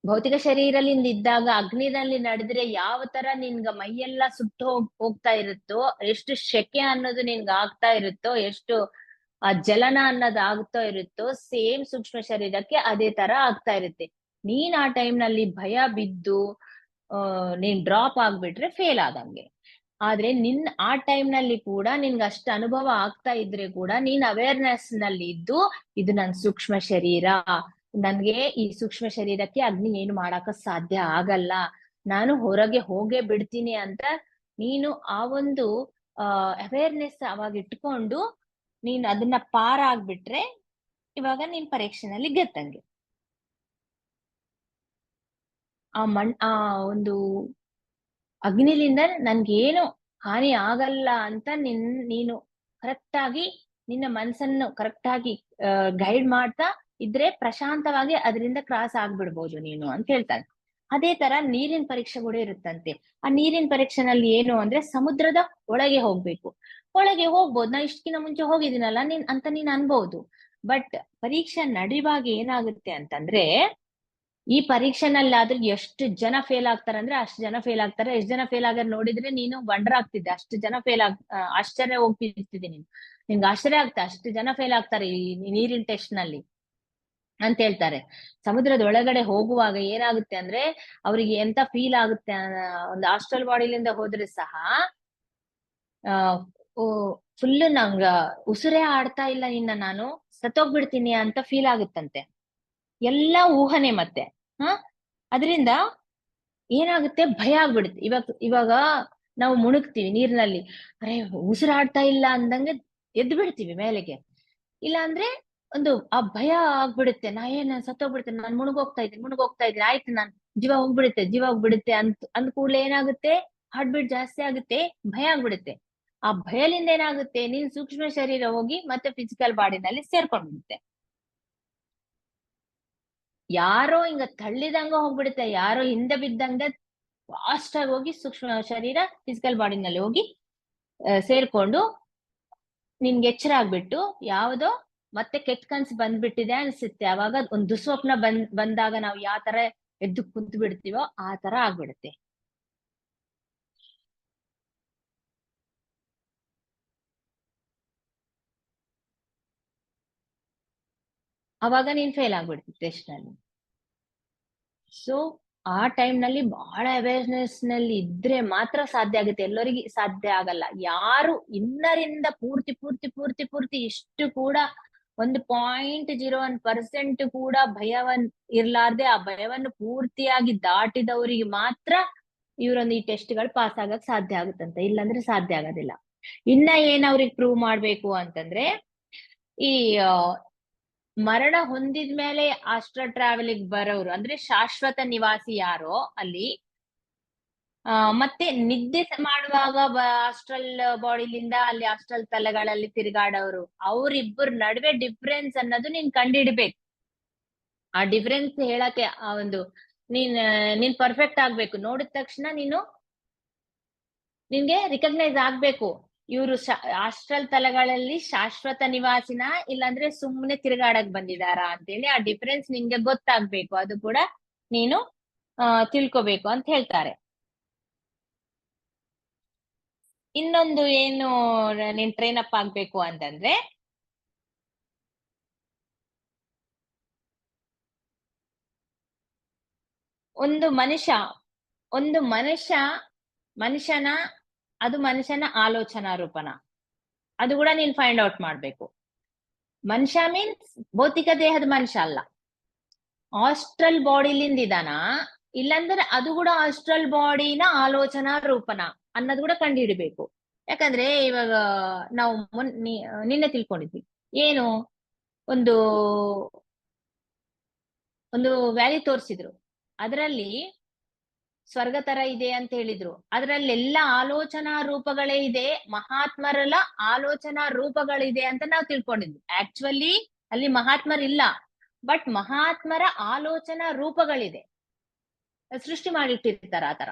ಭೌತಿಕ ಶರೀರಲಿಂದ ಇದ್ದಾಗ ಅಗ್ನಿನಲ್ಲಿ ನಡೆದ್ರೆ ಯಾವ ತರ ನಿನ್ಗ ಮೈಯೆಲ್ಲ ಸುಟ್ಟು ಹೋಗ್ತಾ ಇರುತ್ತೋ, ಎಷ್ಟು ಶೆಕೆ ಅನ್ನೋದು ನಿನ್ಗ ಆಗ್ತಾ ಇರುತ್ತೋ, ಎಷ್ಟು ಆ ಜಲನ ಅನ್ನೋದು ಆಗ್ತಾ ಇರುತ್ತೋ, ಸೇಮ್ ಸೂಕ್ಷ್ಮ ಶರೀರಕ್ಕೆ ಅದೇ ತರ ಆಗ್ತಾ ಇರುತ್ತೆ. ನೀನ್ ಆ ಟೈಮ್ ನಲ್ಲಿ ಭಯ ಬಿದ್ದು ನೀನ್ ಡ್ರಾಪ್ ಆಗ್ಬಿಟ್ರೆ ಫೇಲ್ ಆದಂಗೆ. ಆದ್ರೆ ಆ ಟೈಮ್ ನಲ್ಲಿ ಕೂಡ ನಿನ್ಗೆ ಅಷ್ಟು ಅನುಭವ ಆಗ್ತಾ ಇದ್ರೆ ಕೂಡ ನೀನ್ ಅವೇರ್ನೆಸ್ ನಲ್ಲಿ ಇದ್ದು, ಇದು ನನ್ ಸೂಕ್ಷ್ಮ ಶರೀರ, ನನ್ಗೆ ಈ ಸೂಕ್ಷ್ಮ ಶರೀರಕ್ಕೆ ಅಗ್ನಿ ಏನು ಮಾಡಾಕ ಸಾಧ್ಯ ಆಗಲ್ಲ, ನಾನು ಹೊರಗೆ ಹೋಗೇ ಬಿಡ್ತೀನಿ ಅಂತ ನೀನು ಆ ಒಂದು ಅವೇರ್ನೆಸ್ ಅವಾಗ ಇಟ್ಕೊಂಡು ನೀನ್ ಅದನ್ನ ಪಾರ ಆಗ್ಬಿಟ್ರೆ ಇವಾಗ ನೀನ್ ಪರೀಕ್ಷೆನಲ್ಲಿ ಗೆದ್ದಂಗೆ. ಆ ಒಂದು ಅಗ್ನಿಲಿಂದ ನನ್ಗೇನು ಹಾನಿ ಆಗಲ್ಲ ಅಂತ ನೀನು ಕರೆಕ್ಟ್ ಆಗಿ ನಿನ್ನ ಮನಸ್ಸನ್ನು ಕರೆಕ್ಟ್ ಆಗಿ ಗೈಡ್ ಮಾಡ್ತಾ ಇದ್ರೆ ಪ್ರಶಾಂತವಾಗಿ ಅದರಿಂದ ಕ್ರಾಸ್ ಆಗ್ಬಿಡ್ಬೋದು ನೀನು ಅಂತ ಹೇಳ್ತಾನೆ. ಅದೇ ತರ ನೀರಿನ ಪರೀಕ್ಷೆ ಕೂಡ ಇರುತ್ತಂತೆ. ಆ ನೀರಿನ ಪರೀಕ್ಷೆನಲ್ಲಿ ಏನು ಅಂದ್ರೆ, ಸಮುದ್ರದ ಒಳಗೆ ಹೋಗ್ಬೇಕು. ಒಳಗೆ ಹೋಗ್ಬೋದು, ನಾ ಇಷ್ಟಕ್ಕಿಂತ ಮುಂಚೆ ಹೋಗಿದ್ದೀನಲ್ಲ ನೀನ್ ಅನ್ಬಹುದು. ಬಟ್ ಪರೀಕ್ಷೆ ನಡೆಯುವಾಗ ಏನಾಗುತ್ತೆ ಅಂತಂದ್ರೆ, ಈ ಪರೀಕ್ಷೆನಲ್ಲಾದ್ರೂ ಎಷ್ಟು ಜನ ಫೇಲ್ ಆಗ್ತಾರೆ ಅಂದ್ರೆ ಅಷ್ಟು ಜನ ಫೇಲ್ ಆಗ್ತಾರೆ. ಎಷ್ಟು ಜನ ಫೇಲ್ ಆಗಾರ ನೋಡಿದ್ರೆ ನೀನು ವಂಡರ್ ಆಗ್ತಿದ್ದೆ. ಅಷ್ಟು ಜನ ಆಶ್ಚರ್ಯ ಹೋಗ್ತಿರ್ತಿದ್ದೆ ನೀನು. ನಿನ್ಗೆ ಆಶ್ಚರ್ಯ ಆಗ್ತಾ, ಅಷ್ಟು ಜನ ಫೇಲ್ ಆಗ್ತಾರೆ ಈ ನೀರಿನ ಟೆಸ್ಟ್ ನಲ್ಲಿ ಅಂತ ಹೇಳ್ತಾರೆ. ಸಮುದ್ರದ ಒಳಗಡೆ ಹೋಗುವಾಗ ಏನಾಗುತ್ತೆ ಅಂದ್ರೆ ಅವ್ರಿಗೆ ಎಂತ ಫೀಲ್ ಆಗುತ್ತೆ, ಒಂದು ಹಾಸ್ಟೆಲ್ ಬಾಡಿಲಿಂದ ಹೋದ್ರೆ ಸಹ ಫುಲ್ ನಂಗ ಉಸಿರೇ ಆಡ್ತಾ ಇಲ್ಲ, ನಾನು ಸತ್ತೋಗ್ಬಿಡ್ತೀನಿ ಅಂತ ಫೀಲ್ ಆಗುತ್ತಂತೆ. ಎಲ್ಲ ಊಹನೆ ಮತ್ತೆ. ಅದರಿಂದ ಏನಾಗುತ್ತೆ, ಭಯ ಆಗ್ಬಿಡುತ್ತೆ. ಇವಾಗ ನಾವು ಮುಣುಗ್ತೀವಿ ನೀರಿನಲ್ಲಿ, ಅರೆ ಉಸಿರಾಡ್ತಾ ಇಲ್ಲ ಅಂದಂಗೆ ಎದ್ದು ಬಿಡ್ತೀವಿ ಮೇಲೆಗೆ. ಇಲ್ಲ ಅಂದ್ರೆ ಒಂದು ಆ ಭಯ ಆಗ್ಬಿಡುತ್ತೆ, ನಾನು ಸತ್ತೋಗ್ಬಿಡ್ತೇನೆ, ನಾನು ಮುಣುಗೋಗ್ತಾ ಇದ್ದೀನಿ, ಆಯ್ತು ನಾನ್ ಜೀವ ಹೋಗ್ಬಿಡುತ್ತೆ ಅಂದ ಕೂಡಲೇ ಏನಾಗುತ್ತೆ, ಹಾರ್ಟ್ ಬೀಟ್ ಜಾಸ್ತಿ ಆಗುತ್ತೆ, ಭಯ ಆಗ್ಬಿಡುತ್ತೆ. ಆ ಭಯದಿಂದ ಏನಾಗುತ್ತೆ, ನೀನ್ ಸೂಕ್ಷ್ಮ ಶರೀರ ಹೋಗಿ ಮತ್ತೆ ಫಿಸಿಕಲ್ ಬಾಡಿನಲ್ಲಿ ಸೇರ್ಕೊಂಡ್ಬಿಡುತ್ತೆ. ಯಾರೋ ಹಿಂಗ ತಳ್ಳಿದಂಗ ಹೋಗ್ಬಿಡುತ್ತೆ, ಯಾರೋ ಹಿಂದೆ ಬಿದ್ದಂಗ ಫಾಸ್ಟ್ ಆಗಿ ಹೋಗಿ ಸೂಕ್ಷ್ಮ ಶರೀರ ಫಿಸಿಕಲ್ ಬಾಡಿನಲ್ಲಿ ಹೋಗಿ ಸೇರ್ಕೊಂಡು ನಿನ್ಗೆ ಎಚ್ಚರ ಆಗ್ಬಿಟ್ಟು ಯಾವುದೋ ಮತ್ತೆ ಕೆಟ್ಟ ಕನ್ಸು ಬಂದ್ಬಿಟ್ಟಿದೆ ಅನ್ಸುತ್ತೆ. ಅವಾಗ ಒಂದು ದುಸ್ವಪ್ನ ಬಂದಾಗ ನಾವು ಯಾವ ತರ ಎದ್ದು ಕುಂತು ಬಿಡ್ತೀವೋ ಆ ತರ ಆಗ್ಬಿಡುತ್ತೆ. ಅವಾಗ ನೀನ್ ಫೇಲ್ ಆಗ್ಬಿಡ್ತಿ ಟೆಸ್ಟ್ ನಲ್ಲಿ. ಸೊ ಆ ಟೈಮ್ ನಲ್ಲಿ ಬಹಳ ಅವೇರ್ನೆಸ್ ನಲ್ಲಿ ಇದ್ರೆ ಮಾತ್ರ ಸಾಧ್ಯ ಆಗುತ್ತೆ, ಎಲ್ಲರಿಗೆ ಸಾಧ್ಯ ಆಗಲ್ಲ. ಯಾರು ಇನ್ನರಿಂದ ಪೂರ್ತಿ ಇಷ್ಟು ಕೂಡ 1.01% ಕೂಡ ಇರ್ಲಾರ್ದೆ ಆ ಭಯವನ್ನು ಪೂರ್ತಿಯಾಗಿ ದಾಟಿದವರಿಗೆ ಮಾತ್ರ ಇವರೊಂದು ಈ ಟೆಸ್ಟ್ ಗಳು ಪಾಸ್ ಆಗಕ್ ಸಾಧ್ಯ ಆಗುತ್ತಂತ, ಇಲ್ಲಾಂದ್ರೆ ಸಾಧ್ಯ ಆಗೋದಿಲ್ಲ. ಇನ್ನ ಏನ್ ಅವ್ರಿಗೆ ಪ್ರೂವ್ ಮಾಡ್ಬೇಕು ಅಂತಂದ್ರೆ, ಈ ಮರಣ ಹೊಂದಿದ್ಮೇಲೆ ಆಸ್ಟ್ರಲ್ ಟ್ರಾವೆಲಿಂಗ್ ಬರೋರು ಅಂದ್ರೆ ಶಾಶ್ವತ ನಿವಾಸಿ ಯಾರೋ ಅಲ್ಲಿ, ಮತ್ತೆ ನಿದ್ದೆ ಮಾಡುವಾಗ ಆಸ್ಟ್ರಲ್ ಬಾಡಿಲಿಂದ ಅಲ್ಲಿ ಆಸ್ಟ್ರಲ್ ತಲೆಗಳಲ್ಲಿ ತಿರುಗಾಡೋರು, ಅವ್ರಿಬ್ಬರ ನಡುವೆ ಡಿಫ್ರೆನ್ಸ್ ಅನ್ನೋದು ನೀನ್ ಕಂಡಿಡ್ಬೇಕು. ಆ ಡಿಫ್ರೆನ್ಸ್ ಹೇಳಕ್ಕೆ ಆ ಒಂದು ನೀನ್ ಪರ್ಫೆಕ್ಟ್ ಆಗ್ಬೇಕು. ನೋಡಿದ ತಕ್ಷಣ ನಿನ್ಗೆ ರಿಕಗ್ನೈಸ್ ಆಗ್ಬೇಕು, ಇವರು ಆಸ್ಟ್ರಲ್ ತಲೆಗಳಲ್ಲಿ ಶಾಶ್ವತ ನಿವಾಸಿನ ಇಲ್ಲಾಂದ್ರೆ ಸುಮ್ಮನೆ ತಿರುಗಾಡಕ್ ಬಂದಿದಾರ ಅಂತೇಳಿ ಆ ಡಿಫ್ರೆನ್ಸ್ ನಿನ್ಗೆ ಗೊತ್ತಾಗ್ಬೇಕು. ಅದು ಕೂಡ ನೀನು ತಿಳ್ಕೊಬೇಕು ಅಂತ ಹೇಳ್ತಾರೆ. ಇನ್ನೊಂದು ಏನು ನೀನ್ ಟ್ರೈನ್ ಅಪ್ ಆಗ್ಬೇಕು ಅಂತಂದ್ರೆ, ಒಂದು ಮನುಷ್ಯ ಒಂದು ಮನುಷ್ಯನ ಅದು ಮನುಷ್ಯನ ಆಲೋಚನಾ ರೂಪನ, ಅದು ಕೂಡ ನೀನ್ ಫೈಂಡ್ ಔಟ್ ಮಾಡ್ಬೇಕು. ಮನುಷ್ಯ ಮೀನ್ಸ್ ಭೌತಿಕ ದೇಹದ ಮನುಷ್ಯ ಅಲ್ಲ, ಆಸ್ಟ್ರಲ್ ಬಾಡಿಲಿಂದ ಇದಾನ, ಇಲ್ಲಾಂದ್ರೆ ಅದು ಕೂಡ ಆಸ್ಟ್ರಲ್ ಬಾಡಿನ ಆಲೋಚನಾ ರೂಪನ ಅನ್ನೋದು ಕೂಡ ಕಂಡು ಹಿಡಿಬೇಕು. ಯಾಕಂದ್ರೆ ಇವಾಗ ನಾವು ನಿನ್ನೆ ತಿಳ್ಕೊಂಡಿದ್ವಿ ಏನು, ಒಂದು ಒಂದು ವ್ಯಾಲಿ ತೋರಿಸಿದ್ರು, ಅದರಲ್ಲಿ ಸ್ವರ್ಗ ತರ ಇದೆ ಅಂತ ಹೇಳಿದ್ರು. ಅದ್ರಲ್ಲೆಲ್ಲ ಆಲೋಚನಾ ರೂಪಗಳೇ ಇದೆ, ಮಹಾತ್ಮರೆಲ್ಲ ಆಲೋಚನಾ ರೂಪಗಳಿದೆ ಅಂತ ನಾವು ತಿಳ್ಕೊಂಡಿದ್ವಿ. ಆಕ್ಚುಲಿ ಅಲ್ಲಿ ಮಹಾತ್ಮರಿಲ್ಲ, ಬಟ್ ಮಹಾತ್ಮರ ಆಲೋಚನಾ ರೂಪಗಳಿದೆ, ಸೃಷ್ಟಿ ಮಾಡಿಟ್ಟಿರ್ತಾರ ಆತರ.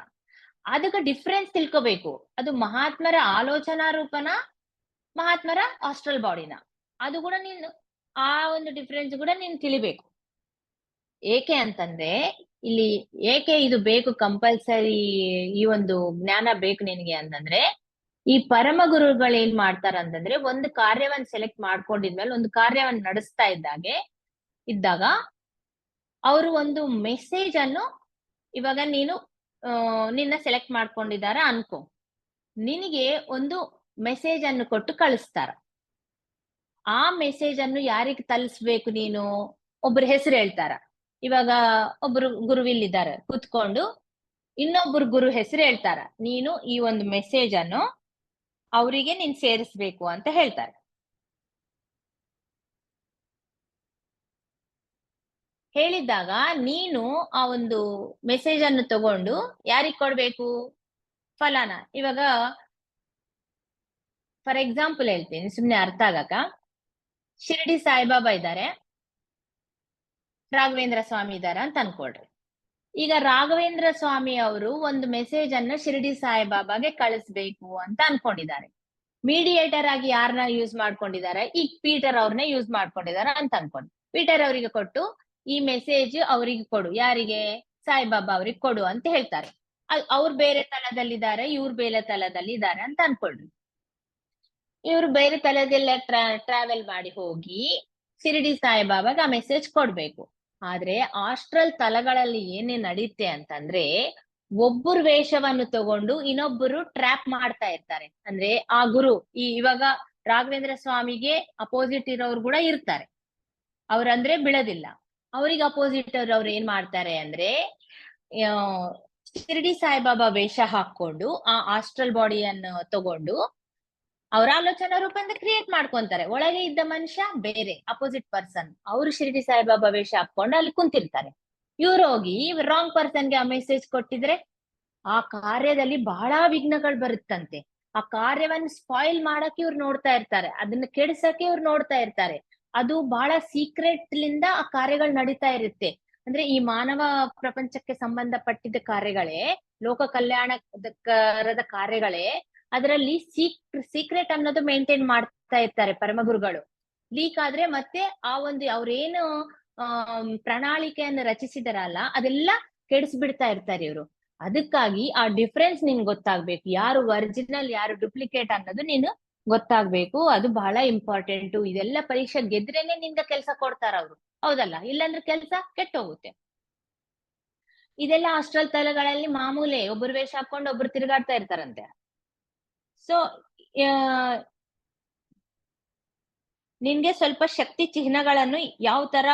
ಅದಕ್ಕೆ ಡಿಫ್ರೆನ್ಸ್ ತಿಳ್ಕೋಬೇಕು, ಅದು ಮಹಾತ್ಮರ ಆಲೋಚನಾ ರೂಪನ, ಮಹಾತ್ಮರ ಆಸ್ಟ್ರಲ್ ಬಾಡಿನ, ಅದು ಕೂಡ ನೀನು ಆ ಒಂದು ಡಿಫ್ರೆನ್ಸ್ ಕೂಡ ನೀನು ತಿಳಿಬೇಕು. ಏಕೆ ಅಂತಂದ್ರೆ ಇಲ್ಲಿ ಏಕೆ ಇದು ಬೇಕು, ಕಂಪಲ್ಸರಿ ಈ ಒಂದು ಜ್ಞಾನ ಬೇಕು ನಿನಗೆ ಅಂತಂದ್ರೆ, ಈ ಪರಮ ಗುರುಗಳು ಏನ್ ಮಾಡ್ತಾರ ಅಂತಂದ್ರೆ, ಒಂದು ಕಾರ್ಯವನ್ನ ಸೆಲೆಕ್ಟ್ ಮಾಡ್ಕೊಂಡಿದ್ಮೇಲೆ ಒಂದು ಕಾರ್ಯವನ್ನ ನಡೆಸ್ತಾ ಇದ್ದಾಗ ಅವರು ಒಂದು ಮೆಸೇಜ್ ಅನ್ನು, ಇವಾಗ ನೀನು ನಿನ್ನ ಸೆಲೆಕ್ಟ್ ಮಾಡ್ಕೊಂಡಿದಾರ ಅನ್ಕೋ, ನಿನಗೆ ಒಂದು ಮೆಸೇಜ್ ಅನ್ನು ಕೊಟ್ಟು ಕಳಿಸ್ತಾರ. ಆ ಮೆಸೇಜ್ ಅನ್ನು ಯಾರಿಗೆ ತಲುಪಿಸ್ಬೇಕು ನೀನು, ಒಬ್ರ ಹೆಸರು ಹೇಳ್ತಾರ. ಇವಾಗ ಒಬ್ರು ಗುರುವಿಲ್ಲಿದ್ದಾರೆ ಕೂತ್ಕೊಂಡು, ಇನ್ನೊಬ್ರು ಗುರು ಹೆಸರು ಹೇಳ್ತಾರ, ನೀನು ಈ ಒಂದು ಮೆಸೇಜ್ ಅನ್ನು ಅವರಿಗೆ ನೀನ್ ಸೇರಿಸ್ಬೇಕು ಅಂತ ಹೇಳ್ತಾರೆ. ಹೇಳಿದಾಗ ನೀನು ಆ ಒಂದು ಮೆಸೇಜ್ ಅನ್ನು ತಗೊಂಡು ಯಾರಿಗ್ ಕೊಡ್ಬೇಕು, ಫಲಾನ. ಇವಾಗ ಫಾರ್ ಎಕ್ಸಾಂಪಲ್ ಹೇಳ್ತೀನಿ ಸುಮ್ನೆ ಅರ್ಥ ಆಗಕ, ಶಿರಡಿ ಸಾಯಿಬಾಬಾ ಇದ್ದಾರೆ, ರಾಘವೇಂದ್ರ ಸ್ವಾಮಿ ಇದಾರ ಅಂತ ಅನ್ಕೊಳ್ರಿ. ಈಗ ರಾಘವೇಂದ್ರ ಸ್ವಾಮಿ ಅವರು ಒಂದು ಮೆಸೇಜ್ ಅನ್ನ ಶಿರಡಿ ಸಾಯಿಬಾಬಾಗೆ ಕಳಿಸ್ಬೇಕು ಅಂತ ಅನ್ಕೊಂಡಿದ್ದಾರೆ. ಮೀಡಿಯೇಟರ್ ಆಗಿ ಯಾರನ್ನ ಯೂಸ್ ಮಾಡ್ಕೊಂಡಿದ್ದಾರೆ, ಈಗ ಪೀಟರ್ ಅವ್ರನ್ನ ಯೂಸ್ ಮಾಡ್ಕೊಂಡಿದ್ದಾರೆ ಅಂತ ಅನ್ಕೊಂಡು, ಪೀಟರ್ ಅವರಿಗೆ ಕೊಟ್ಟು ಈ ಮೆಸೇಜ್ ಅವರಿಗೆ ಕೊಡು, ಯಾರಿಗೆ, ಸಾಯಿಬಾಬಾ ಅವ್ರಿಗೆ ಕೊಡು ಅಂತ ಹೇಳ್ತಾರೆ. ಅವ್ರು ಬೇರೆ ತಲದಲ್ಲಿದ್ದಾರೆ, ಇವ್ರು ಬೇರೆ ತಲದಲ್ಲಿ ಇದ್ದಾರೆ ಅಂತ ಅನ್ಕೊಳ್ರಿ. ಇವ್ರು ಬೇರೆ ತಲದೆಲ್ಲ ಟ್ರಾವೆಲ್ ಮಾಡಿ ಹೋಗಿ ಶಿರಡಿ ಸಾಯಿಬಾಬಾಗ ಆ ಮೆಸೇಜ್ ಕೊಡ್ಬೇಕು. ಆದ್ರೆ ಆಸ್ಟ್ರಲ್ ತಲಗಳಲ್ಲಿ ಏನೇ ನಡೀತೆ ಅಂತಂದ್ರೆ, ಒಬ್ಬರು ವೇಷವನ್ನು ತಗೊಂಡು ಇನ್ನೊಬ್ಬರು ಟ್ರ್ಯಾಪ್ ಮಾಡ್ತಾ ಇರ್ತಾರೆ. ಅಂದ್ರೆ ಆ ಗುರು ಇವಾಗ ರಾಘವೇಂದ್ರ ಸ್ವಾಮಿಗೆ ಅಪೋಸಿಟ್ ಇರೋರು ಕೂಡ ಇರ್ತಾರೆ, ಅವ್ರಂದ್ರೆ ಬಿಡೋದಿಲ್ಲ. ಅವ್ರಿಗೆ ಅಪೋಸಿಟ್ ಅವ್ರು ಏನ್ ಮಾಡ್ತಾರೆ ಅಂದ್ರೆ, ಶಿರಡಿ ಸಾಯಿಬಾಬಾ ವೇಷ ಹಾಕೊಂಡು ಆ ಆಸ್ಟ್ರಲ್ ಬಾಡಿಯನ್ನು ತಗೊಂಡು ಅವ್ರ ಆಲೋಚನಾ ರೂಪದಿಂದ ಕ್ರಿಯೇಟ್ ಮಾಡ್ಕೊಂತಾರೆ. ಒಳಗೆ ಇದ್ದ ಮನುಷ್ಯ ಬೇರೆ, ಅಪೋಸಿಟ್ ಪರ್ಸನ್, ಅವರು ಶಿರಡಿ ಸಾಯಿಬಾಬಾ ವೇಷ ಹಾಕೊಂಡು ಅಲ್ಲಿ ಕುಂತಿರ್ತಾರೆ. ಇವ್ರು ಹೋಗಿ ರಾಂಗ್ ಪರ್ಸನ್ಗೆ ಆ ಮೆಸೇಜ್ ಕೊಟ್ಟಿದ್ರೆ ಆ ಕಾರ್ಯದಲ್ಲಿ ಬಹಳ ವಿಘ್ನಗಳು ಬರುತ್ತಂತೆ. ಆ ಕಾರ್ಯವನ್ನು ಸ್ಪಾಯಿಲ್ ಮಾಡಕ್ಕೆ ಇವ್ರು ನೋಡ್ತಾ ಇರ್ತಾರೆ, ಅದನ್ನ ಕೆಡಿಸಕ್ಕೆ ಇವ್ರು ನೋಡ್ತಾ ಇರ್ತಾರೆ. ಅದು ಬಹಳ ಸೀಕ್ರೆಟ್ ಲಿಂದ ಆ ಕಾರ್ಯಗಳು ನಡೀತಾ ಇರುತ್ತೆ. ಅಂದ್ರೆ ಈ ಮಾನವ ಪ್ರಪಂಚಕ್ಕೆ ಸಂಬಂಧಪಟ್ಟಿದ್ದ ಕಾರ್ಯಗಳೇ, ಲೋಕ ಕಲ್ಯಾಣಕರದ ಕಾರ್ಯಗಳೇ, ಅದರಲ್ಲಿ ಸೀಕ್ರೆಟ್ ಅನ್ನೋದು ಮೇಂಟೈನ್ ಮಾಡ್ತಾ ಇರ್ತಾರೆ ಪರಮಗುರುಗಳು. ಲೀಕ್ ಆದ್ರೆ ಮತ್ತೆ ಆ ಒಂದು ಅವ್ರೇನು ಪ್ರಣಾಳಿಕೆಯನ್ನು ರಚಿಸಿದಾರಲ್ಲ, ಅದೆಲ್ಲ ಕೆಡಿಸ್ಬಿಡ್ತಾ ಇರ್ತಾರೆ ಇವರು. ಅದಕ್ಕಾಗಿ ಆ ಡಿಫ್ರೆನ್ಸ್ ನಿನ್ ಗೊತ್ತಾಗ್ಬೇಕು, ಯಾರು ಒರಿಜಿನಲ್ ಯಾರು ಡುಪ್ಲಿಕೇಟ್ ಅನ್ನೋದು ನೀನು ಗೊತ್ತಾಗ್ಬೇಕು. ಅದು ಬಹಳ ಇಂಪಾರ್ಟೆಂಟ್. ಇದೆಲ್ಲ ಪರೀಕ್ಷೆ ಗೆದ್ರೇನೆ ನಿನ್ಗ ಕೆಲ್ಸ ಕೊಡ್ತಾರ ಅವ್ರು, ಹೌದಲ್ಲ? ಇಲ್ಲಾಂದ್ರೆ ಕೆಲ್ಸ ಕೆಟ್ಟೋಗುತ್ತೆ. ಇದೆಲ್ಲ ಹಾಸ್ಟೆಲ್ ತಲೆಗಳಲ್ಲಿ ಮಾಮೂಲೆ, ಒಬ್ರು ವೇಷ ಹಾಕೊಂಡು ಒಬ್ರು ತಿರುಗಾಡ್ತಾ ಇರ್ತಾರಂತೆ. ಸೊ ನಿನ್ಗೆ ಸ್ವಲ್ಪ ಶಕ್ತಿ ಚಿಹ್ನಗಳನ್ನು ಯಾವ ತರ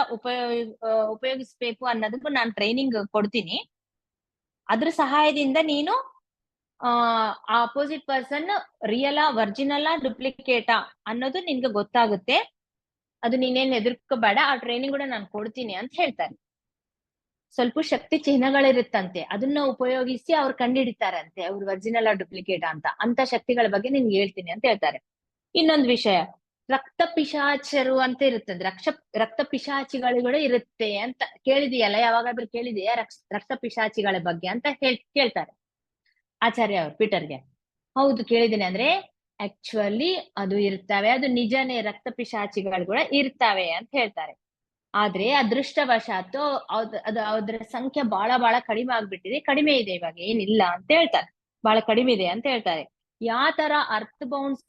ಉಪಯೋಗಿಸ್ಬೇಕು ಅನ್ನೋದಕ್ಕೂ ನಾನು ಟ್ರೈನಿಂಗ್ ಕೊಡ್ತೀನಿ. ಅದ್ರ ಸಹಾಯದಿಂದ ನೀನು ಆ ಅಪೋಸಿಟ್ ಪರ್ಸನ್ ರಿಯಲಾ, ವರ್ಜಿನಲ್ಲಾ, ಡುಪ್ಲಿಕೇಟಾ ಅನ್ನೋದು ನಿನ್ಗೆ ಗೊತ್ತಾಗುತ್ತೆ. ಅದು ನೀನೇನ್ ಹೆದರ್ಕೋಬೇಡ, ಆ ಟ್ರೈನಿಂಗ್ ಕೂಡ ನಾನು ಕೊಡ್ತೀನಿ ಅಂತ ಹೇಳ್ತಾರೆ. ಸ್ವಲ್ಪ ಶಕ್ತಿ ಚಿಹ್ನಗಳಿರುತ್ತಂತೆ, ಅದನ್ನ ಉಪಯೋಗಿಸಿ ಅವ್ರು ಕಂಡುಹಿಡಿತಾರಂತೆ ಅವ್ರು ವರ್ಜಿನಲ್ ಡುಪ್ಲಿಕೇಟ್ ಅಂತ ಶಕ್ತಿಗಳ ಬಗ್ಗೆ ನಿನ್ಗೆ ಹೇಳ್ತೀನಿ ಅಂತ ಹೇಳ್ತಾರೆ. ಇನ್ನೊಂದು ವಿಷಯ, ರಕ್ತ ಪಿಶಾಚರು ಅಂತ ಇರುತ್ತದೆ, ರಕ್ತ ಪಿಶಾಚಿಗಳು ಕೂಡ ಇರುತ್ತೆ ಅಂತ ಕೇಳಿದೆಯಲ್ಲ, ಯಾವಾಗಾದ್ರೂ ಕೇಳಿದೆಯಾ ರಕ್ತ ಪಿಶಾಚಿಗಳ ಬಗ್ಗೆ ಅಂತ ಕೇಳ್ತಾರೆ ಆಚಾರ್ಯ ಅವ್ರು ಪೀಟರ್ಗೆ. ಹೌದು ಕೇಳಿದ್ದೀನಿ ಅಂದ್ರೆ, ಆಕ್ಚುಲಿ ಅದು ಇರ್ತವೆ, ಅದು ನಿಜನೇ, ರಕ್ತ ಪಿಶಾಚಿಗಳು ಕೂಡ ಇರ್ತವೆ ಅಂತ ಹೇಳ್ತಾರೆ. ಆದ್ರೆ ಅದೃಷ್ಟವಶಾತ್ತು ಅದ್ರ ಸಂಖ್ಯೆ ಬಹಳ ಕಡಿಮೆ ಆಗ್ಬಿಟ್ಟಿದೆ, ಕಡಿಮೆ ಇದೆ ಇವಾಗ, ಏನಿಲ್ಲ ಅಂತ ಹೇಳ್ತಾರೆ, ಬಹಳ ಕಡಿಮೆ ಇದೆ ಅಂತ ಹೇಳ್ತಾರೆ. ಯಾವ ತರ ಅರ್ತ್ ಬೌಂಡ್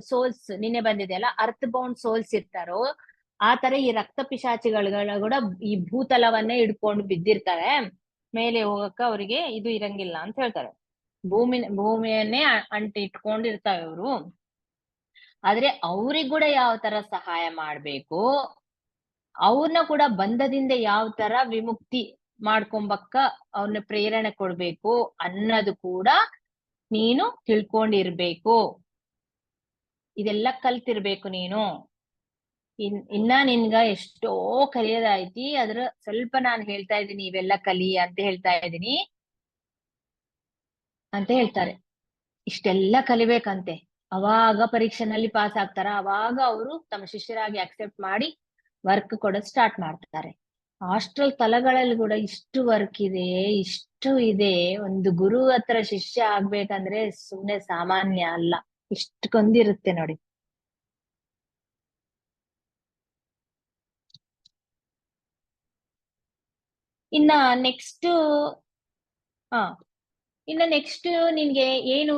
ಸೋಲ್ಸ್ ನಿನ್ನೆ ಬಂದಿದೆಯಲ್ಲ, ಅರ್ತ್ ಬೌಂಡ್ ಸೋಲ್ಸ್ ಇರ್ತಾರೋ ಆ ತರ ಈ ರಕ್ತ ಪಿಶಾಚಿಗಳು ಕೂಡ ಈ ಭೂತಲವನ್ನೇ ಹಿಡ್ಕೊಂಡು ಬಿದ್ದಿರ್ತಾರೆ. ಮೇಲೆ ಹೋಗಕ್ಕ ಅವರಿಗೆ ಇದು ಇರಂಗಿಲ್ಲ ಅಂತ ಹೇಳ್ತಾರೆ. ಭೂಮಿಯನ್ನೇ ಅಂಟಿ ಇಟ್ಕೊಂಡಿರ್ತಾವೆ ಅವರು. ಆದ್ರೆ ಅವ್ರಿಗ್ ಕೂಡ ಯಾವ ತರ ಸಹಾಯ ಮಾಡ್ಬೇಕು, ಅವ್ರನ್ನ ಕೂಡ ಬಂಧದಿಂದ ಯಾವ ತರ ವಿಮುಕ್ತಿ ಮಾಡ್ಕೊಂಬಕ್ಕ ಅವ್ರನ್ನ ಪ್ರೇರಣೆ ಕೊಡ್ಬೇಕು ಅನ್ನೋದು ಕೂಡ ನೀನು ತಿಳ್ಕೊಂಡಿರ್ಬೇಕು. ಇದೆಲ್ಲ ಕಲ್ತಿರ್ಬೇಕು ನೀನು. ಇನ್ನ ನಿನ್ಗ ಎಷ್ಟೋ ಕಲಿಯೋದೈತಿ, ಅದ್ರ ಸ್ವಲ್ಪ ನಾನು ಹೇಳ್ತಾ ಇದ್ದೀನಿ, ಇವೆಲ್ಲ ಕಲಿ ಅಂತ ಹೇಳ್ತಾ ಇದ್ದೀನಿ ಅಂತ ಹೇಳ್ತಾರೆ. ಇಷ್ಟೆಲ್ಲ ಕಲಿಬೇಕಂತೆ, ಅವಾಗ ಪರೀಕ್ಷೆನಲ್ಲಿ ಪಾಸ್ ಆಗ್ತಾರ, ಅವಾಗ ಅವರು ತಮ್ಮ ಶಿಷ್ಯರಾಗಿ ಅಕ್ಸೆಪ್ಟ್ ಮಾಡಿ ವರ್ಕ್ ಕೊಡೋದ್ ಸ್ಟಾರ್ಟ್ ಮಾಡ್ತಾರೆ. ಹಾಸ್ಟೆಲ್ ತಲಗಳಲ್ಲಿ ಕೂಡ ಇಷ್ಟು ವರ್ಕ್ ಇದೆ, ಇಷ್ಟು ಇದೆ. ಒಂದು ಗುರು ಹತ್ರ ಶಿಷ್ಯ ಆಗ್ಬೇಕಂದ್ರೆ ಸುಮ್ನೆ ಸಾಮಾನ್ಯ ಅಲ್ಲ, ಇಷ್ಟಕ್ಕೊಂದಿರುತ್ತೆ ನೋಡಿ. ಇನ್ನ ನೆಕ್ಸ್ಟ್ ಹ ಇನ್ನ ನೆಕ್ಸ್ಟ್ ನಿನ್ಗೆ ಏನು,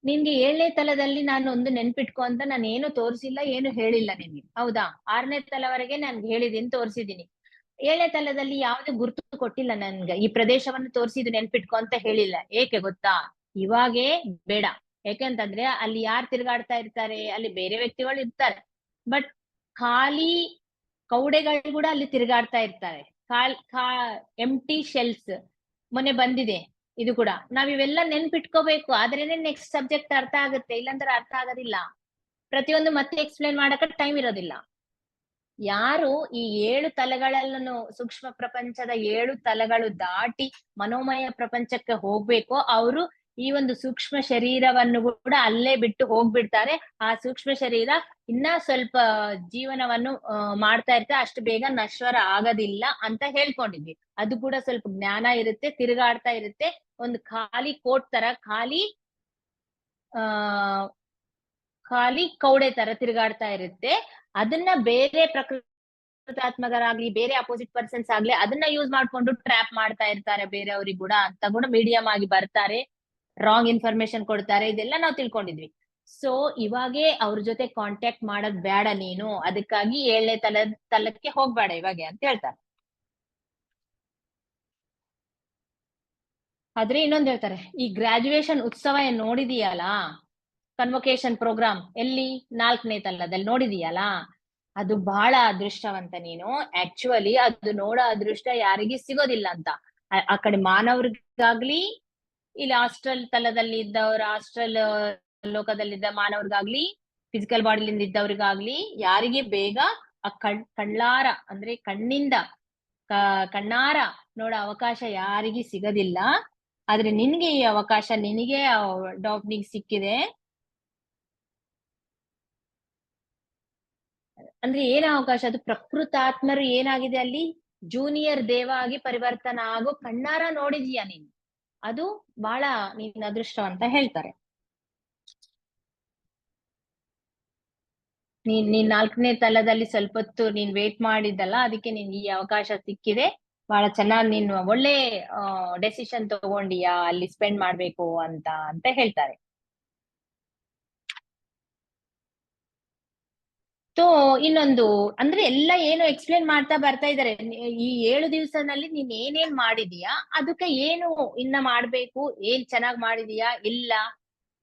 ನಿನ್ಗೆ 7ನೇ ತಲದಲ್ಲಿ ನಾನು ಒಂದು ನೆನ್ಪಿಟ್ಕೊ ಅಂತ ನಾನು ಏನು ತೋರಿಸಿಲ್ಲ, ಏನು ಹೇಳಿಲ್ಲ ನಿನ್ಗೆ, ಹೌದಾ? 6ನೇ ತಲವರೆಗೆ ನಾನು ಹೇಳಿದೀನಿ, ತೋರಿಸಿದೀನಿ. 7ನೇ ತಲದಲ್ಲಿ ಯಾವ್ದು ಗುರುತು ಕೊಟ್ಟಿಲ್ಲ ನನ್ಗೆ, ಈ ಪ್ರದೇಶವನ್ನು ತೋರಿಸಿದ್ದು ನೆನ್ಪಿಟ್ಕೊ ಅಂತ ಹೇಳಿಲ್ಲ. ಏಕೆ ಗೊತ್ತಾ? ಇವಾಗೇ ಬೇಡ. ಯಾಕೆಂತಂದ್ರೆ ಅಲ್ಲಿ ಯಾರು ತಿರುಗಾಡ್ತಾ ಇರ್ತಾರೆ, ಅಲ್ಲಿ ಬೇರೆ ವ್ಯಕ್ತಿಗಳು ಇರ್ತಾರೆ, ಬಟ್ ಖಾಲಿ ಕೌಡೆಗಳು ಕೂಡ ಅಲ್ಲಿ ತಿರುಗಾಡ್ತಾ ಇರ್ತಾರೆ. ಎಂಟಿ ಶೆಲ್ಸ್ ಮೊನ್ನೆ ಬಂದಿದೆ. ಇದು ಕೂಡ ನಾವ್ ಇವೆಲ್ಲ ನೆನ್ಪಿಟ್ಕೋಬೇಕು, ಆದ್ರೇನೆ ನೆಕ್ಸ್ಟ್ ಸಬ್ಜೆಕ್ಟ್ ಅರ್ಥ ಆಗುತ್ತೆ, ಇಲ್ಲಾಂದ್ರೆ ಅರ್ಥ ಆಗೋದಿಲ್ಲ. ಪ್ರತಿಯೊಂದು ಮತ್ತೆ ಎಕ್ಸ್ಪ್ಲೇನ್ ಮಾಡಕ ಟೈಮ್ ಇರೋದಿಲ್ಲ. ಯಾರು ಈ 7 ತಲೆಗಳನ್ನು, ಸೂಕ್ಷ್ಮ ಪ್ರಪಂಚದ 7 ತಲೆಗಳು ದಾಟಿ ಮನೋಮಯ ಪ್ರಪಂಚಕ್ಕೆ ಹೋಗ್ಬೇಕೋ ಅವರು ಈ ಒಂದು ಸೂಕ್ಷ್ಮ ಶರೀರವನ್ನು ಕೂಡ ಅಲ್ಲೇ ಬಿಟ್ಟು ಹೋಗ್ಬಿಡ್ತಾರೆ. ಆ ಸೂಕ್ಷ್ಮ ಶರೀರ ಇನ್ನ ಸ್ವಲ್ಪ ಜೀವನವನ್ನು ಮಾಡ್ತಾ ಇರುತ್ತೆ, ಅಷ್ಟು ಬೇಗ ನಶ್ವರ ಆಗೋದಿಲ್ಲ ಅಂತ ಹೇಳ್ಕೊಂಡಿದ್ವಿ. ಅದು ಕೂಡ ಸ್ವಲ್ಪ ಜ್ಞಾನ ಇರುತ್ತೆ, ತಿರುಗಾಡ್ತಾ ಇರುತ್ತೆ, ಒಂದು ಖಾಲಿ ಕೋಟ್ ತರ, ಆ ಖಾಲಿ ಕೌಡೆ ತರ ತಿರುಗಾಡ್ತಾ ಇರುತ್ತೆ. ಅದನ್ನ ಬೇರೆ ಪ್ರಕೃತಾತ್ಮಕರಾಗ್ಲಿ, ಬೇರೆ ಅಪೋಸಿಟ್ ಪರ್ಸನ್ಸ್ ಆಗ್ಲಿ ಅದನ್ನ ಯೂಸ್ ಮಾಡ್ಕೊಂಡು ಟ್ರ್ಯಾಪ್ ಮಾಡ್ತಾ ಇರ್ತಾರೆ ಬೇರೆಯವ್ರಿಗೆ ಕೂಡ ಅಂತ ಕೂಡ ಮೀಡಿಯಂ ಆಗಿ ಬರ್ತಾರೆ, ರಾಂಗ್ ಇನ್ಫಾರ್ಮೇಶನ್ ಕೊಡ್ತಾರೆ. ಇದೆಲ್ಲ ನಾವು ತಿಳ್ಕೊಂಡಿದ್ವಿ. ಸೊ ಇವಾಗೆ ಅವ್ರ ಜೊತೆ ಕಾಂಟ್ಯಾಕ್ಟ್ ಮಾಡೋದ್ ಬೇಡ ನೀನು, ಅದಕ್ಕಾಗಿ 7ನೇ ತಲಕ್ಕೆ ಹೋಗ್ಬೇಡ ಇವಾಗೆ ಅಂತ ಹೇಳ್ತಾರೆ. ಆದ್ರೆ ಇನ್ನೊಂದ್ ಹೇಳ್ತಾರೆ, ಈ ಗ್ರಾಜುಯೇಷನ್ ಉತ್ಸವ ಏನ್ ನೋಡಿದೀಯಲ್ಲ, ಕನ್ವೊಕೇಶನ್ ಪ್ರೋಗ್ರಾಮ್ ಎಲ್ಲಿ 4ನೇ ತಲದಲ್ಲಿ ನೋಡಿದೀಯಲ್ಲ, ಅದು ಬಹಳ ಅದೃಷ್ಟವಂತ ನೀನು. ಆಕ್ಚುಲಿ ಅದು ನೋಡೋ ಅದೃಷ್ಟ ಯಾರಿಗೂ ಸಿಗೋದಿಲ್ಲ ಅಂತ. ಆ ಕಡೆ ಮಾನವ್ರಿಗಾಗ್ಲಿ, ಇಲ್ಲಿ ಹಾಸ್ಟೆಲ್ ತಲದಲ್ಲಿ ಇದ್ದವ್ರ, ಹಾಸ್ಟೆಲ್ ಲೋಕದಲ್ಲಿದ್ದ ಮಾನವ್ರಿಗಾಗ್ಲಿ, ಫಿಸಿಕಲ್ ಬಾಡಿಲಿಂದ ಇದ್ದವ್ರಿಗಾಗ್ಲಿ, ಯಾರಿಗೆ ಬೇಗ ಆ ಕಣ್ಣಾರ ಅಂದ್ರೆ ಕಣ್ಣಾರ ನೋಡೋ ಅವಕಾಶ ಯಾರಿಗೂ ಸಿಗೋದಿಲ್ಲ. ಆದ್ರೆ ನಿನ್ಗೆ ಈ ಅವಕಾಶ, ನಿನಗೆ ಡಾಪ್ನಿಗೆ ಸಿಕ್ಕಿದೆ. ಅಂದ್ರೆ ಏನ ಅವಕಾಶ? ಅದು ಪ್ರಕೃತಾತ್ಮರು ಏನಾಗಿದೆ ಅಲ್ಲಿ ಜೂನಿಯರ್ ದೇವ ಆಗಿ ಪರಿವರ್ತನ ಆಗೋ ಕಣ್ಣಾರ ನೋಡಿದೀಯ ನೀನು, ಅದು ಬಹಳ ನೀನ್ ಅದೃಷ್ಟ ಅಂತ ಹೇಳ್ತಾರೆ. ನೀನ್ 4ನೇ ತಲದಲ್ಲಿ ಸ್ವಲ್ಪ ಹೊತ್ತು ನೀನ್ ವೇಟ್ ಮಾಡಿದ್ದಲ್ಲ, ಅದಕ್ಕೆ ನಿನ್ ಈ ಅವಕಾಶ ಸಿಕ್ಕಿದೆ. ಬಹಳ ಚೆನ್ನಾಗಿ ನೀನು ಒಳ್ಳೆ ಡೆಸಿಷನ್ ತಗೊಂಡಿಯಾ ಅಲ್ಲಿ ಸ್ಪೆಂಡ್ ಮಾಡ್ಬೇಕು ಅಂತ ಹೇಳ್ತಾರೆ. ಸೊ ಇನ್ನೊಂದು ಅಂದ್ರೆ ಎಲ್ಲ ಏನು ಎಕ್ಸ್ಪ್ಲೇನ್ ಮಾಡ್ತಾ ಬರ್ತಾ ಇದಾರೆ. ಈ 7 ದಿವಸದಲ್ಲಿ ನೀನ್ ಏನೇನ್ ಮಾಡಿದೀಯಾ, ಅದಕ್ಕೆ ಏನು ಇನ್ನ ಮಾಡ್ಬೇಕು, ಏನ್ ಚೆನ್ನಾಗ್ ಮಾಡಿದೀಯಾ ಇಲ್ಲ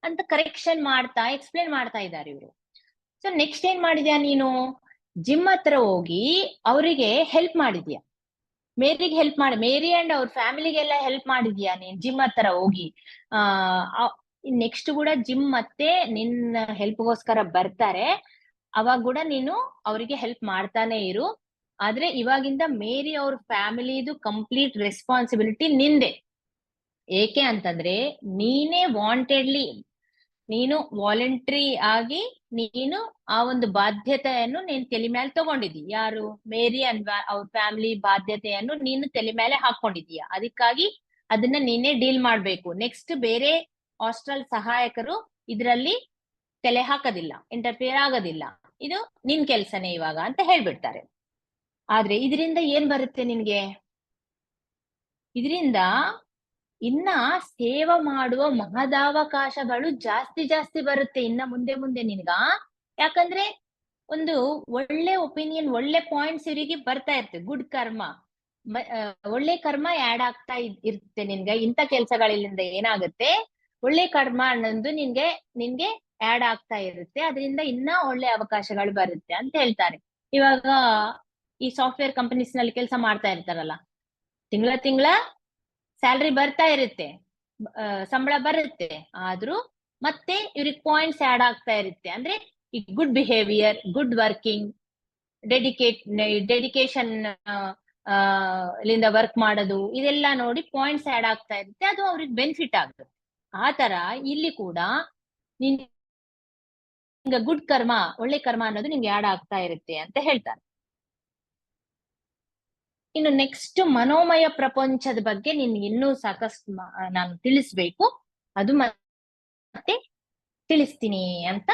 ಅಂತ ಕರೆಕ್ಷನ್ ಮಾಡ್ತಾ ಎಕ್ಸ್ಪ್ಲೇನ್ ಮಾಡ್ತಾ ಇದ್ದಾರೆ ಇವರು. ಸೊ ನೆಕ್ಸ್ಟ್ ಏನ್ ಮಾಡಿದ್ಯಾ ನೀನು? ಜಿಮ್ ಹತ್ರ ಹೋಗಿ ಅವರಿಗೆ ಹೆಲ್ಪ್ ಮಾಡಿದ್ಯಾ, ಮೇರಿಗೆ ಹೆಲ್ಪ್ ಮಾಡಿ, ಮೇರಿ ಅಂಡ್ ಅವ್ರ ಫ್ಯಾಮಿಲಿಗೆಲ್ಲ ಹೆಲ್ಪ್ ಮಾಡಿದ್ಯಾ ನೀನ್ ಜಿಮ್ ಹತ್ರ ಹೋಗಿ. ನೆಕ್ಸ್ಟ್ ಕೂಡ ಜಿಮ್ ಮತ್ತೆ ನಿನ್ನ ಹೆಲ್ಪ್ಗೋಸ್ಕರ ಬರ್ತಾರೆ, ಅವಾಗ ಕೂಡ ನೀನು ಅವರಿಗೆ ಹೆಲ್ಪ್ ಮಾಡ್ತಾನೆ ಇರು. ಆದ್ರೆ ಇವಾಗಿಂದ ಮೇರಿ ಅವ್ರ ಫ್ಯಾಮಿಲಿದು ಕಂಪ್ಲೀಟ್ ರೆಸ್ಪಾನ್ಸಿಬಿಲಿಟಿ ನಿಂದೆ. ಏಕೆ ಅಂತಂದ್ರೆ ನೀನೇ ವಾಂಟೆಡ್ಲಿ, ನೀನು ವಾಲಂಟ್ರಿ ಆಗಿ ನೀನು ಆ ಒಂದು ಬಾಧ್ಯತೆಯನ್ನು ನೀನ್ ತಲೆ ಮೇಲೆ ತಗೊಂಡಿದ್ದೀಯ. ಯಾರು? ಮೇರಿ ಅಂಡ್ ಅವ್ರ ಫ್ಯಾಮಿಲಿ ಬಾಧ್ಯತೆಯನ್ನು ನೀನು ತಲೆ ಮೇಲೆ ಹಾಕೊಂಡಿದೀಯ. ಅದಕ್ಕಾಗಿ ಅದನ್ನ ನೀನೇ ಡೀಲ್ ಮಾಡ್ಬೇಕು. ನೆಕ್ಸ್ಟ್ ಬೇರೆ ಹಾಸ್ಟೆಲ್ ಸಹಾಯಕರು ಇದ್ರಲ್ಲಿ ತಲೆ ಹಾಕೋದಿಲ್ಲ, ಇಂಟರ್ಫಿಯರ್ ಆಗೋದಿಲ್ಲ, ಇದು ನಿನ್ ಕೆಲ್ಸನೇ ಇವಾಗ ಅಂತ ಹೇಳ್ಬಿಡ್ತಾರೆ. ಆದ್ರೆ ಇದರಿಂದ ಏನ್ ಬರುತ್ತೆ ನಿನ್ಗೆ? ಇದರಿಂದ ಇನ್ನ ಸೇವ ಮಾಡುವ ಮಹದಾವಕಾಶಗಳು ಜಾಸ್ತಿ ಜಾಸ್ತಿ ಬರುತ್ತೆ ಇನ್ನ ಮುಂದೆ ಮುಂದೆ ನಿನ್ಗ. ಯಾಕಂದ್ರೆ ಒಂದು ಒಳ್ಳೆ ಒಪಿನಿಯನ್, ಒಳ್ಳೆ ಪಾಯಿಂಟ್ಸ್ ಇವರಿಗೆ ಬರ್ತಾ ಇರುತ್ತೆ. ಗುಡ್ ಕರ್ಮ, ಒಳ್ಳೆ ಕರ್ಮ ಆಡ್ ಆಗ್ತಾ ಇರುತ್ತೆ ನಿನ್ಗೆ. ಇಂಥ ಕೆಲ್ಸಗಳಿಂದ ಏನಾಗುತ್ತೆ, ಒಳ್ಳೆ ಕರ್ಮ ಅನ್ನೋದು ನಿನ್ಗೆ ಆಡ್ ಆಗ್ತಾ ಇರುತ್ತೆ. ಅದರಿಂದ ಇನ್ನ ಒಳ್ಳೆ ಅವಕಾಶಗಳು ಬರುತ್ತೆ ಅಂತ ಹೇಳ್ತಾರೆ. ಇವಾಗ ಈ ಸಾಫ್ಟ್ವೇರ್ ಕಂಪನೀಸ್ ನಲ್ಲಿ ಕೆಲಸ ಮಾಡ್ತಾ ಇರ್ತಾರಲ್ಲ, ತಿಂಗಳ ಸ್ಯಾಲ್ರಿ ಬರ್ತಾ ಇರುತ್ತೆ, ಸಂಬಳ ಬರುತ್ತೆ, ಆದ್ರೂ ಮತ್ತೆ ಇವ್ರಿಗೆ ಪಾಯಿಂಟ್ಸ್ ಆಡ್ ಆಗ್ತಾ ಇರುತ್ತೆ. ಅಂದ್ರೆ ಈ good behaviour, good working, dedication ಲಿಂದ ವರ್ಕ್ ಮಾಡೋದು, ಇದೆಲ್ಲ ನೋಡಿ ಪಾಯಿಂಟ್ಸ್ ಆಡ್ ಆಗ್ತಾ ಇರುತ್ತೆ. ಅದು ಅವ್ರಿಗೆ ಬೆನಿಫಿಟ್ ಆಗುತ್ತೆ. ಆ ತರ ಇಲ್ಲಿ ಕೂಡ ಗುಡ್ ಕರ್ಮ, ಒಳ್ಳೆ ಕರ್ಮ ಅನ್ನೋದು ನಿಮ್ಗೆ ಆಡ್ ಆಗ್ತಾ ಇರುತ್ತೆ ಅಂತ ಹೇಳ್ತಾರೆ. ಇನ್ನು ನೆಕ್ಸ್ಟ್ ಮನೋಮಯ ಪ್ರಪಂಚದ ಬಗ್ಗೆ ನಿನ್ಗೆ ಇನ್ನೂ ಸಾಕಷ್ಟು ನಾನು ತಿಳಿಸ್ಬೇಕು. ಅದು ಮತ್ತೆ ತಿಳಿಸ್ತೀನಿ ಅಂತ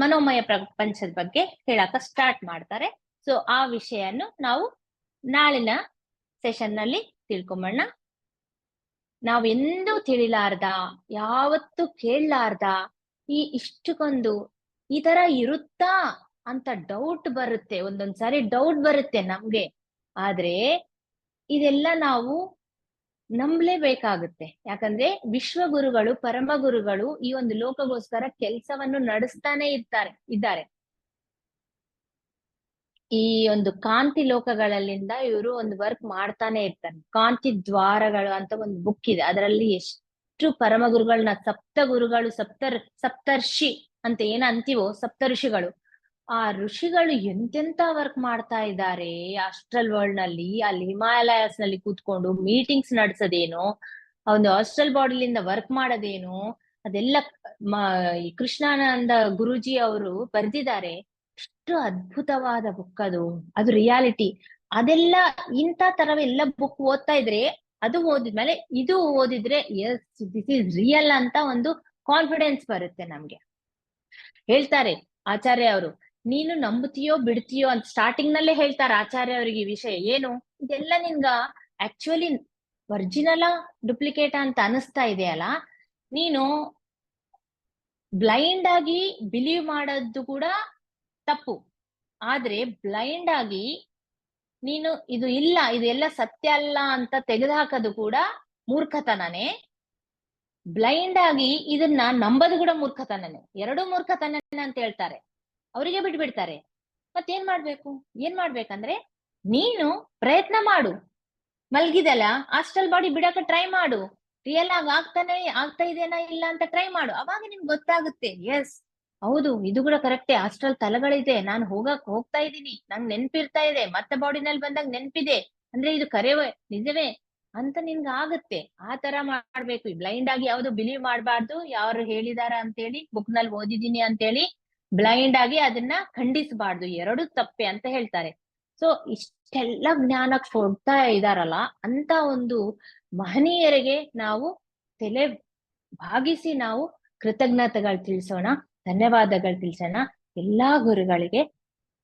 ಮನೋಮಯ ಪ್ರಪಂಚದ ಬಗ್ಗೆ ಹೇಳಕ ಸ್ಟಾರ್ಟ್ ಮಾಡ್ತಾರೆ. ಸೊ ಆ ವಿಷಯನ್ನು ನಾವು ನಾಳಿನ ಸೆಷನ್ ನಲ್ಲಿ ತಿಳ್ಕೊಂಬಣ್ಣ. ನಾವೆಂದೂ ತಿಳಿಲಾರ್ದ, ಯಾವತ್ತು ಕೇಳಲಾರ್ದ ಇಷ್ಟಕ್ಕೊಂದು ಈ ತರ ಇರುತ್ತಾ ಅಂತ ಡೌಟ್ ಬರುತ್ತೆ. ಒಂದೊಂದ್ಸಾರಿ ಡೌಟ್ ಬರುತ್ತೆ ನಮ್ಗೆ. ಆದ್ರೆ ಇದೆಲ್ಲ ನಾವು ನಂಬಲೇಬೇಕಾಗುತ್ತೆ. ಯಾಕಂದ್ರೆ ವಿಶ್ವಗುರುಗಳು, ಪರಮ ಗುರುಗಳು ಈ ಒಂದು ಲೋಕಗೋಸ್ಕರ ಕೆಲಸವನ್ನು ನಡೆಸ್ತಾನೆ ಇದ್ದಾರೆ. ಈ ಒಂದು ಕಾಂತಿ ಲೋಕಗಳಲ್ಲಿಂದ ಇವರು ಒಂದು ವರ್ಕ್ ಮಾಡ್ತಾನೆ ಇರ್ತಾರೆ. ಕಾಂತಿ ದ್ವಾರಗಳು ಅಂತ ಒಂದು ಬುಕ್ ಇದೆ. ಅದರಲ್ಲಿ ಎಷ್ಟು ಪರಮ ಗುರುಗಳನ್ನ, ಸಪ್ತ ಗುರುಗಳು, ಸಪ್ತರ್ಷಿ ಅಂತ ಏನ್ ಅಂತೀವೋ, ಸಪ್ತ ಋಷಿಗಳು, ಆ ಋಷಿಗಳು ಎಂತೆಂತ ವರ್ಕ್ ಮಾಡ್ತಾ ಇದ್ದಾರೆ ಆಸ್ಟ್ರಲ್ ವರ್ಲ್ಡ್ ನಲ್ಲಿ. ಅಲ್ಲಿ ಹಿಮಾಲಯಸ್ ನಲ್ಲಿ ಕೂತ್ಕೊಂಡು ಮೀಟಿಂಗ್ಸ್ ನಡೆಸೋದೇನು, ಒಂದು ಆಸ್ಟ್ರಲ್ ಬಾಡಿಲಿಂದ ವರ್ಕ್ ಮಾಡೋದೇನು, ಅದೆಲ್ಲ ಈ ಕೃಷ್ಣಾನಂದ ಗುರುಜಿ ಅವರು ಬರ್ದಿದ್ದಾರೆ. ಎಷ್ಟು ಅದ್ಭುತವಾದ ಬುಕ್ ಅದು ರಿಯಾಲಿಟಿ. ಅದೆಲ್ಲ ಇಂಥ ತರವೆಲ್ಲ ಬುಕ್ ಓದ್ತಾ ಇದ್ರೆ, ಅದು ಓದಿದ್ಮೇಲೆ ಇದು ಓದಿದ್ರೆ ಎಸ್ ದಿಸ್ ಇಸ್ ರಿಯಲ್ ಅಂತ ಒಂದು ಕಾನ್ಫಿಡೆನ್ಸ್ ಬರುತ್ತೆ ನಮ್ಗೆ. ಹೇಳ್ತಾರೆ ಆಚಾರ್ಯ ಅವರು, ನೀನು ನಂಬುತ್ತೀಯೋ ಬಿಡ್ತೀಯೋ ಅಂತ ಸ್ಟಾರ್ಟಿಂಗ್ ನಲ್ಲೇ ಹೇಳ್ತಾರೆ ಆಚಾರ್ಯ ಅವರಿಗೆ ಈ ವಿಷಯ. ಏನು ಇದೆಲ್ಲ ನಿನ್ಗ ಆಕ್ಚುಲಿ ಒರಿಜಿನಲ್ ಡುಪ್ಲಿಕೇಟ್ ಅಂತ ಅನಿಸ್ತಾ ಇದೆಯಲ್ಲ, ನೀನು ಬ್ಲೈಂಡ್ ಆಗಿ ಬಿಲೀವ್ ಮಾಡೋದು ಕೂಡ ತಪ್ಪು. ಆದ್ರೆ ಬ್ಲೈಂಡ್ ಆಗಿ ನೀನು ಇದು ಇಲ್ಲ, ಇದು ಎಲ್ಲ ಸತ್ಯ ಅಲ್ಲ ಅಂತ ತೆಗೆದುಹಾಕೋದು ಕೂಡ ಮೂರ್ಖತನನೇ. ಬ್ಲೈಂಡ್ ಆಗಿ ಇದನ್ನ ನಂಬೋದು ಕೂಡ ಮೂರ್ಖತನನೇ. ಎರಡೂ ಮೂರ್ಖತನನೇ ಅಂತ ಹೇಳ್ತಾರೆ. ಅವರಿಗೆ ಬಿಟ್ಬಿಡ್ತಾರೆ. ಮತ್ತೇನ್ ಮಾಡ್ಬೇಕಂದ್ರೆ ನೀನು ಪ್ರಯತ್ನ ಮಾಡು. ಮಲ್ಗಿದಲ್ಲ, ಹಾಸ್ಟೆಲ್ ಬಾಡಿ ಬಿಡಕ ಟ್ರೈ ಮಾಡು. ರಿಯಲ್ ಆಗಿ ಆಗ್ತಾ ಇದೆನಾ ಇಲ್ಲ ಅಂತ ಟ್ರೈ ಮಾಡು. ಅವಾಗ ನಿಮ್ಗೆ ಗೊತ್ತಾಗುತ್ತೆ, ಎಸ್ ಹೌದು ಇದು ಕೂಡ ಕರೆಕ್ಟೇ, ಹಾಸ್ಟೆಲ್ ತಲೆಗಳಿದೆ, ನಾನು ಹೋಗ್ತಾ ಇದ್ದೀನಿ, ನಂಗೆ ನೆನ್ಪಿರ್ತಾ ಇದೆ, ಮತ್ತೆ ಬಾಡಿನಲ್ಲಿ ಬಂದಾಗ ನೆನ್ಪಿದೆ ಅಂದ್ರೆ ಇದು ಕರೆವೇ, ನಿಜವೇ ಅಂತ ನಿನ್ಗೆ ಆಗುತ್ತೆ. ಆ ತರ ಮಾಡ್ಬೇಕು. ಬ್ಲೈಂಡ್ ಆಗಿ ಯಾವ್ದು ಬಿಲೀವ್ ಮಾಡ್ಬಾರ್ದು. ಯಾರು ಹೇಳಿದಾರ ಅಂತೇಳಿ, ಬುಕ್ ನಲ್ಲಿ ಓದಿದೀನಿ ಅಂತೇಳಿ ಬ್ಲೈಂಡ್ ಆಗಿ ಅದನ್ನ ಖಂಡಿಸಬಾರ್ದು. ಎರಡು ತಪ್ಪೆ ಅಂತ ಹೇಳ್ತಾರೆ. ಸೊ ಇಷ್ಟೆಲ್ಲ ಜ್ಞಾನ ಕೊಡ್ತಾ ಇದಾರಲ್ಲ ಅಂತ ಒಂದು ಮಹನೀಯರಿಗೆ ನಾವು ತಲೆ ಭಾಗಿಸಿ ನಾವು ಕೃತಜ್ಞತೆಗಳು ತಿಳಿಸೋಣ, ಧನ್ಯವಾದಗಳು ತಿಳಿಸೋಣ. ಎಲ್ಲಾ ಗುರುಗಳಿಗೆ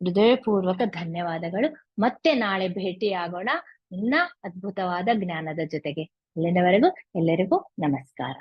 ಹೃದಯಪೂರ್ವಕ ಧನ್ಯವಾದಗಳು. ಮತ್ತೆ ನಾಳೆ ಭೇಟಿಯಾಗೋಣ ಇನ್ನ ಅದ್ಭುತವಾದ ಜ್ಞಾನದ ಜೊತೆಗೆ. ಅಲ್ಲಿನವರೆಗೂ ಎಲ್ಲರಿಗೂ ನಮಸ್ಕಾರ.